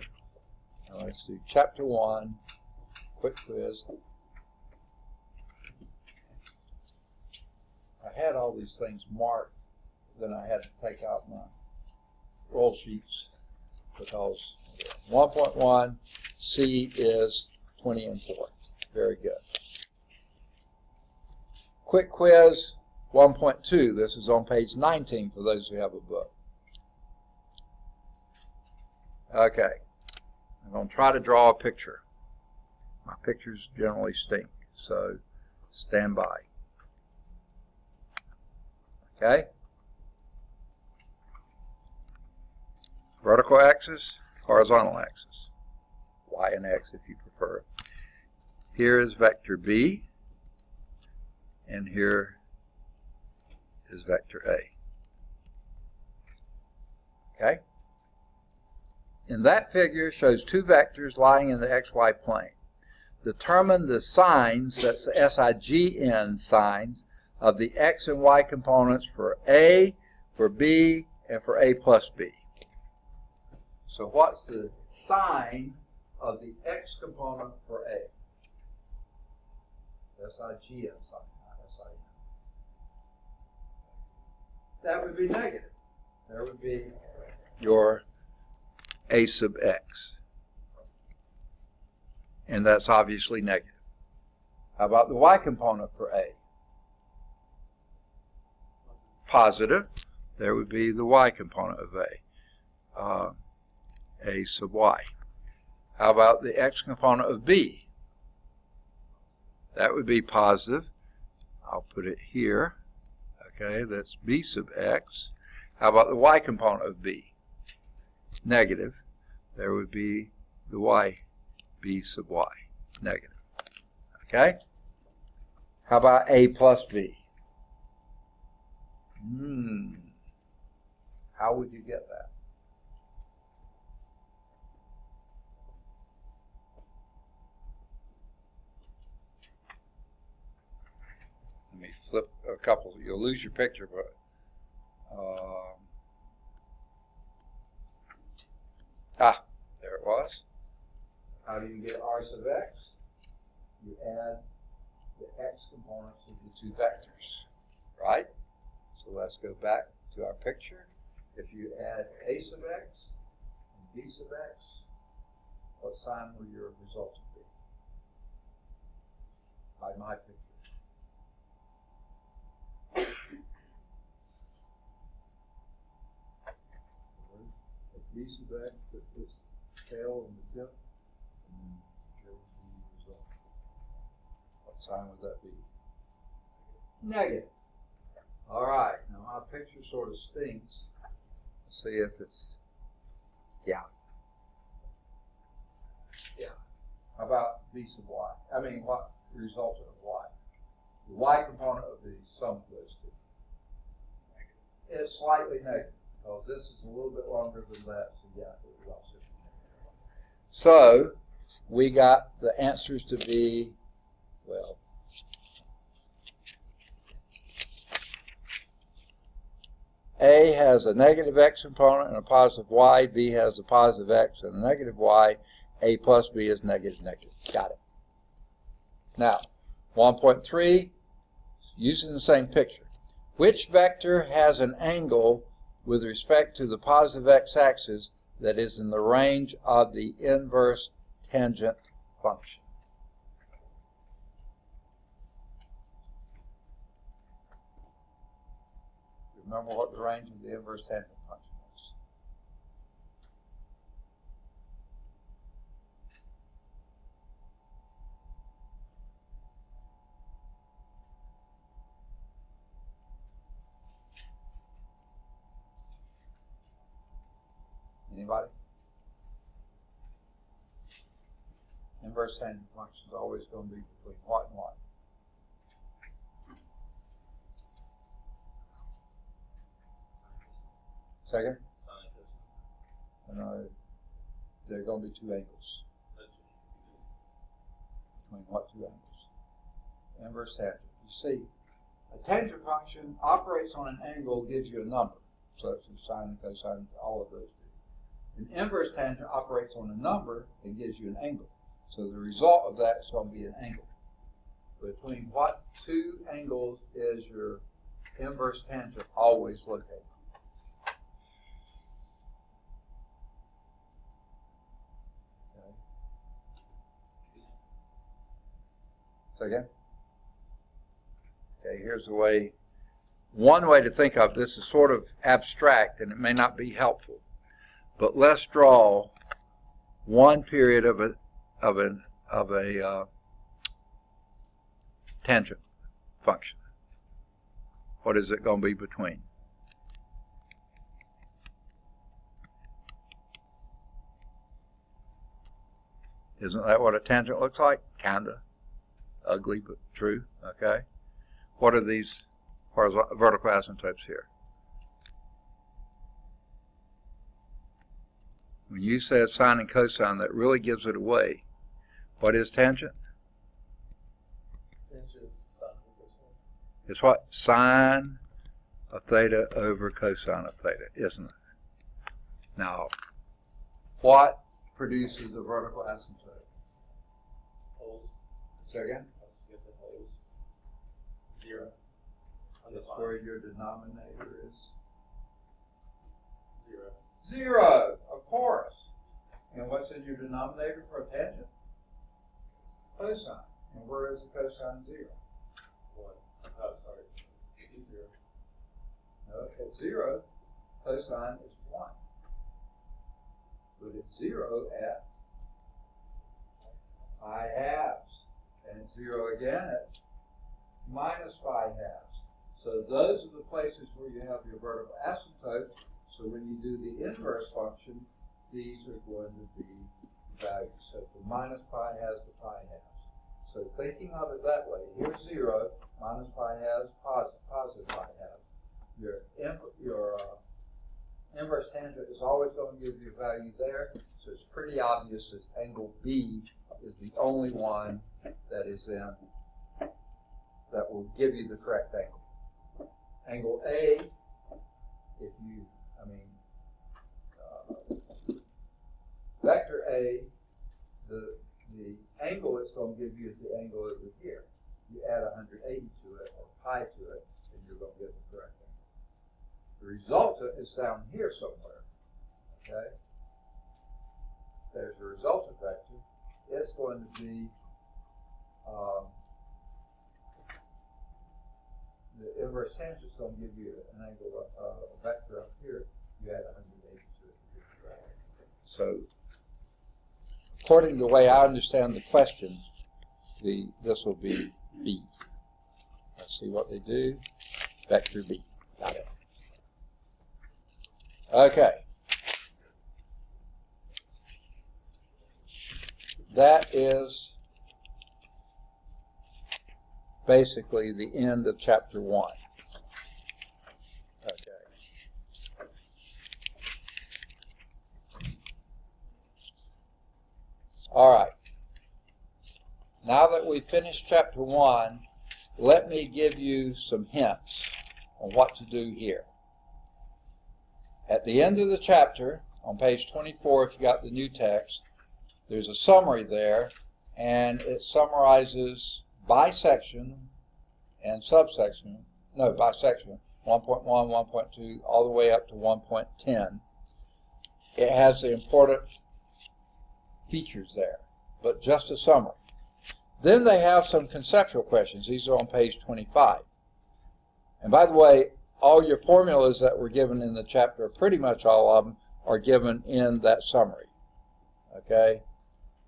A: Now let's do Chapter 1, quick quiz. I had all these things marked, then I had to take out my roll sheets because 1.1 C is 20 and 4. Very good. Quick quiz 1.2. This is on page 19 for those who have a book. Okay, I'm going to try to draw a picture. My pictures generally stink, so stand by. Okay? Vertical axis, horizontal axis. Y and X if you prefer. Here is vector B, and here is vector A. Okay? And that figure shows two vectors lying in the xy plane. Determine the signs, that's the SIGN signs, of the x and y components for A, for B, and for A plus B. So what's the sign of the x component for A? SIGN sign, not SIN. That would be negative. There would be your A sub x. And that's obviously negative. How about the y component for A? Positive. There would be the y component of A sub y. How about the x component of B? That would be positive. I'll put it here. Okay, that's B sub x. How about the y component of B? Negative. There would be the y, B sub y, negative. Okay? How about A plus B? How would you get that? Let me flip a couple. You'll lose your picture, but there it was. How do you get R sub x? You add the x components of the two vectors, right? So let's go back to our picture. If you add A sub x and B sub x, what sign will your result be? By my picture. B sub x, put this tail on the tip, and there will be the result. What sign would that be? Negative. All right, now my picture sort of stinks. Let's see if it's, yeah. How about B sub y? I mean, what resulted of y? The y component of the sum of those two. It's slightly negative. Because this is a little bit longer than that, so yeah, it would also be negative. So we got the answers to be, well, A has a negative x component and a positive y, B has a positive x and a negative y, A plus B is negative, negative. Got it. Now, 1.3, using the same picture. Which vector has an angle with respect to the positive x-axis that is in the range of the inverse tangent function. Remember what the range of the inverse tangent function is. Anybody? Inverse tangent function is always going to be between what and what? Second? And there are going to be two angles. Between what two angles? Inverse tangent. You see, a tangent function operates on an angle, gives you a number. So it's sine and cosine, all of those do. An inverse tangent operates on a number and gives you an angle. So the result of that is going to be an angle. Between what two angles is your inverse tangent always located? Okay. Say again? Okay, here's the way. One way to think of this is sort of abstract, and it may not be helpful. But let's draw one period of a tangent function. What is it going to be between? Isn't that what a tangent looks like? Kinda ugly, but true. Okay. What are these vertical asymptotes here? When you said sine and cosine, that really gives it away. What is tangent?
B: Tangent is sine and cosine.
A: It's what? Sine of theta over cosine of theta, isn't it? Now, what produces a vertical asymptote?
B: Poles.
A: Say again?
B: I was going to say poles. 0.
A: That's where your denominator is.
B: 0.
A: 0, of course. And what's in your denominator for a tangent? Cosine. And where is the cosine 0?
B: 1. Oh, sorry. 0.
A: No, at 0, cosine is 1. But it's 0 at pi halves. And it's 0 again at minus pi halves. So those are the places where you have your vertical asymptote. So when you do the inverse function, these are going to be values. So the minus pi has the pi halves. So thinking of it that way, here's 0, minus pi halves, positive pi halves. Your inverse tangent is always going to give you a value there. So it's pretty obvious that angle B is the only one that is in, that will give you the correct angle. Angle A, if you, vector A, the angle it's going to give you is the angle over here. You add 180 to it, or pi to it, and you're going to get the correct angle. The resultant is down here somewhere, okay? There's a resultant vector. It's going to be the inverse tangent is going to give you an angle, a vector up here. You add 180 to it. So, according to the way I understand the question, this will be B. Let's see what they do. Vector B. Got it. Okay. That is basically the end of chapter 1. Okay. All right. Now that we've finished chapter 1, let me give you some hints on what to do here. At the end of the chapter, on page 24, if you got the new text, there's a summary there, and it summarizes by section and subsection, no, by section, 1.1, 1.2, all the way up to 1.10. it has the important features there, but just a summary. Then they have some conceptual questions. These are on page 25. And by the way, all your formulas that were given in the chapter, pretty much all of them, are given in that summary. Okay?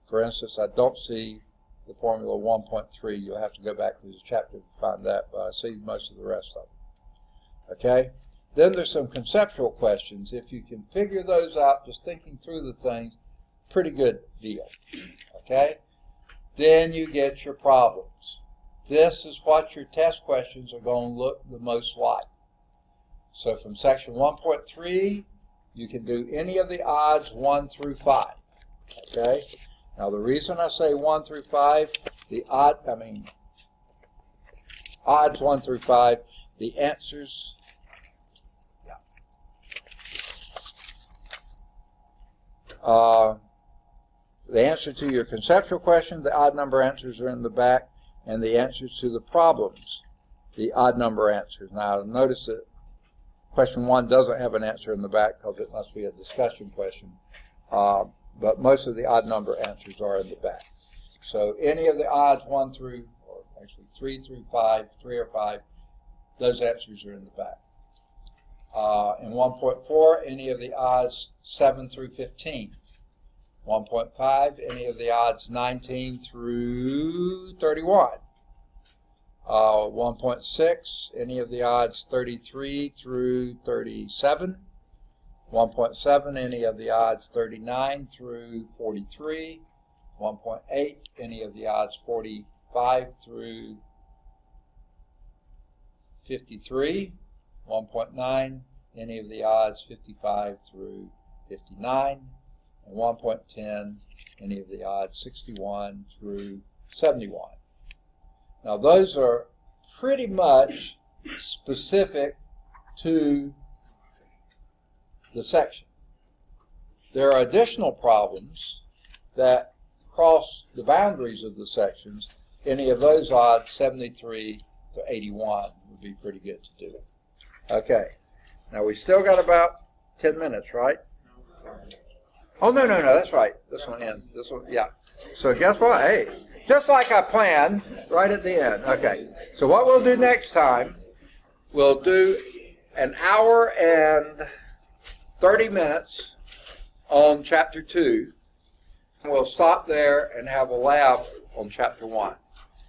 A: For instance, I don't see the formula 1.3. You'll have to go back to the chapter to find that, but I see most of the rest of them. Okay? Then there's some conceptual questions. If you can figure those out, just thinking through the things, pretty good deal. Okay? Then you get your problems. This is what your test questions are going to look the most like. So from section 1.3, you can do any of the odds 1 through 5. Okay? Now the reason I say 1 through 5, odds 1 through 5, the answers, the answer to your conceptual question, the odd number answers are in the back, and the answers to the problems, the odd number answers. Now notice that question 1 doesn't have an answer in the back because it must be a discussion question, but most of the odd number answers are in the back. So any of the odds 1 through, or actually 3 through 5, 3 or 5, those answers are in the back. In 1.4, any of the odds 7 through 15. 1.5, any of the odds 19 through 31. 1.6, any of the odds 33 through 37. 1.7, any of the odds 39 through 43. 1.8, any of the odds 45 through 53. 1.9, any of the odds 55 through 59. And 1.10, any of the odds 61 through 71. Now those are pretty much specific to the section. There are additional problems that cross the boundaries of the sections. Any of those odds 73 to 81 would be pretty good to do. Okay, now we still got about 10 minutes, right? Oh, no, that's right. This one ends. This one, yeah. So guess what? Hey, just like I planned, right at the end. Okay, so what we'll do next time, we'll do an hour and 30 minutes on Chapter 2. We'll stop there and have a lab on Chapter 1.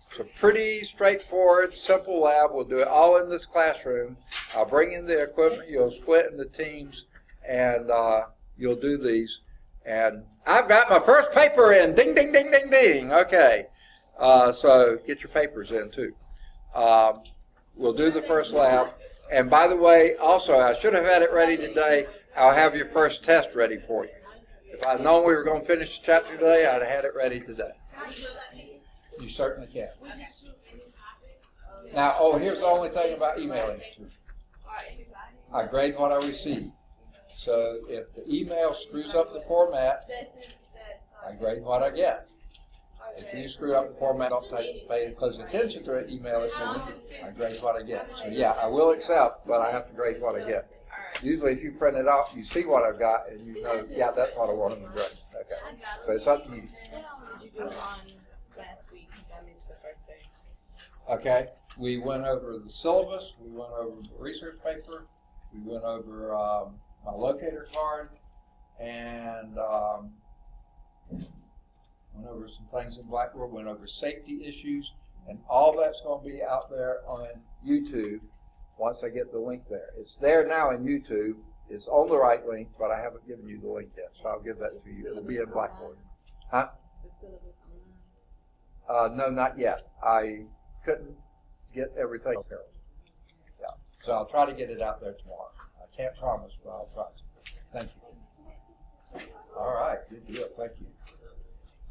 A: It's a pretty straightforward, simple lab. We'll do it all in this classroom. I'll bring in the equipment. You'll split into teams, and you'll do these. And I've got my first paper in. Ding, ding, ding, ding, ding. Okay. So get your papers in, too. We'll do the first lab. And by the way, also, I should have had it ready today. I'll have your first test ready for you. If I'd known we were going to finish the chapter today, I'd have had it ready today. You certainly can. Now, here's the only thing about emailing it to me. I grade what I receive. So if the email screws up the format, I grade what I get. If you screw up the format, don't pay close attention to it, email it to me, I grade what I get. So yeah, I will accept, but I have to grade what I get. Usually if you print it out, you see what I've got, and you know, yeah, that's what I want to grade. Okay, so it's up to you.
C: What did you do on last week? Because I missed the first day.
A: Okay, we went over the syllabus, we went over the research paper, we went over my locator card, and went over some things in Blackboard, went over safety issues, and all that's going to be out there on YouTube once I get the link there. It's there now in YouTube. It's on the right link, but I haven't given you the link yet, so I'll give that to you. It'll be in Blackboard. Huh?
C: The syllabus online?
A: No, not yet. I couldn't get everything. Yeah. So I'll try to get it out there tomorrow. I can't promise, but I'll try. Thank you. All right. Good deal. Thank you.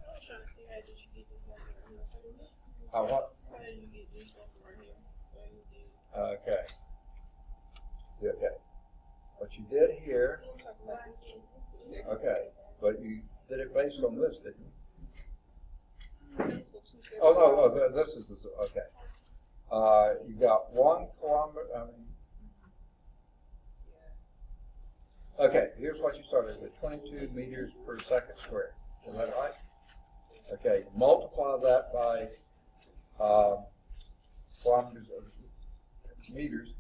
D: I was trying to see how did you get this number.
A: What?
D: How did you get this number right here?
A: Okay. Okay. What you did here,
D: I'm talking about this one.
A: okay, but you did it based on this, didn't you?
D: For 275.
A: Oh, no, this is, okay. You got 1 kilometer, Okay, here's what you started with, 22 meters per second squared. Is that right? Okay, multiply that by kilometers of meters.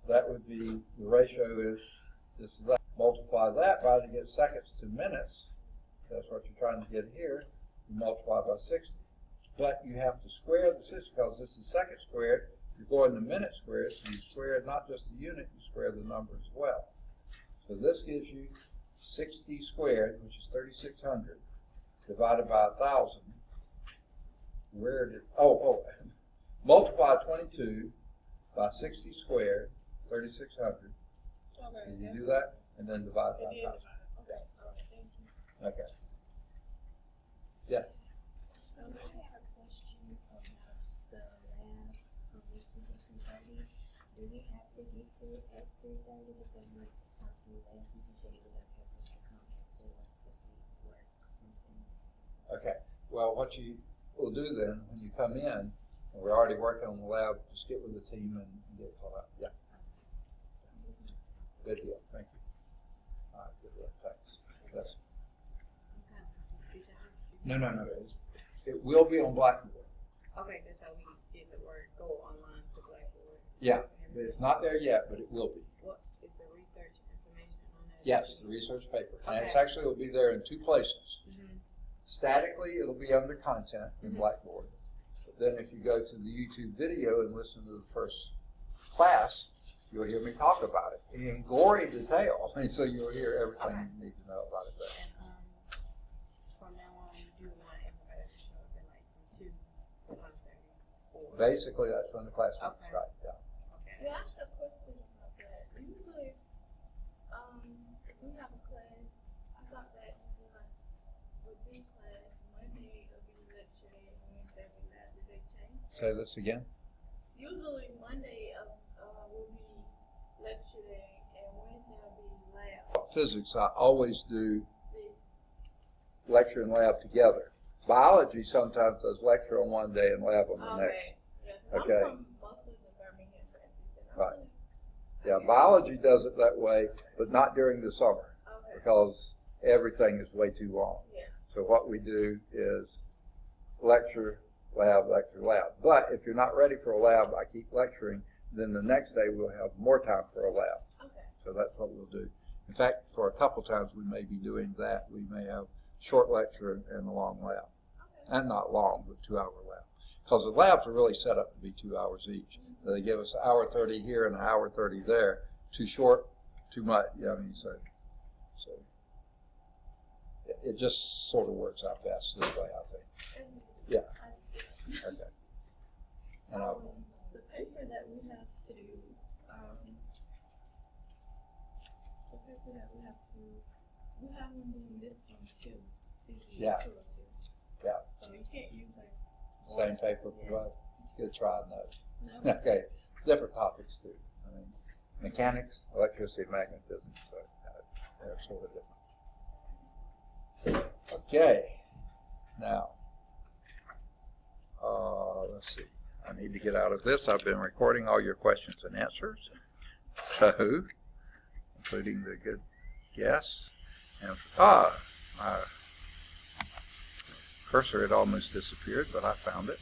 A: That would be, the ratio is this is that. Multiply that by to get seconds to minutes. That's what you're trying to get here. You multiply by 60. But you have to square the 60 because this is second squared. You're going to minute squared, so you square not just the unit, you square the number as well. So this gives you 60 squared, which is 3,600, divided by 1,000. Where did, multiply 22 by 60 squared, 3,600.
D: Okay.
A: Can you do that? And then divide by 1,000.
D: Okay. Alright, thank you.
A: Okay. Yes.
D: I have a question about the lab of this 3:30. Do we have to get there at 3:30 because we talked to you last week? You said it was okay for us to come at 4 because we work instead.
A: Okay. Well, what you will do then, when you come in, and we're already working on the lab, just get with the team and get called out. Yeah. Good deal. Thank you. All right. Good deal. Thanks. Yes. No. It will be on Blackboard.
C: Okay, that's how we get the word go online to Blackboard.
A: Yeah. It's not there yet, but it will be.
C: What is the research information on that?
A: Yes, the research paper. And it's
C: Okay.
A: actually will be there in two places.
C: Mm-hmm.
A: Statically, it'll be under content in
C: Mhm.
A: Blackboard. But then if you go to the YouTube video and listen to the first class, you'll hear me talk about it in gory detail. And so you'll hear everything
C: Okay.
A: you need to know about it there.
C: And from now on, you do want everybody to show up at like from 2 to 1:30.
A: Basically, that's when the class meets,
C: Okay.
A: right? Yeah.
C: Okay.
E: Yeah, I asked a question about that. Usually, if we have a class, I thought that usually like with this class, Monday it'll be lecture day and Wednesday will be lab. Did they change?
A: Say this again.
E: Usually Monday will be lecture day and Wednesday will be lab.
A: Physics, I always do
E: This.
A: lecture and lab together. Biology sometimes does lecture on one day and lab on the
E: Okay.
A: next.
E: Yeah, 'cause
A: Okay.
E: I'm from most of the Birmingham campus. And
A: Right.
E: really-
A: Yeah, biology does it that way, but not during the summer
E: Okay.
A: because everything is way too long.
E: Yeah.
A: So what we do is lecture, lab, lecture, lab. But if you're not ready for a lab, I keep lecturing, then the next day we'll have more time for a lab.
E: Okay.
A: So that's what we'll do. In fact, for a couple times we may be doing that. We may have short lecture and a long lab.
E: Okay.
A: And not long, but 2-hour lab. Because the labs are really set up to be 2 hours each. They give us 1:30 here and 1:30 there. Too short, too much. Yeah, I mean, so it just sort of works out best this way, I think. Yeah.
E: I see.
A: Okay. And
E: The paper that we have to do, we have one doing this one too.
A: Yeah. Yeah.
E: So you can't use like.
A: same paper, but you could try those.
E: No.
A: Okay, different topics too. I mean, mechanics, electricity, magnetism, so they're sort of different. Okay, now, let's see. I need to get out of this. I've been recording all your questions and answers, so including the good guess. And my cursor had almost disappeared, but I found it.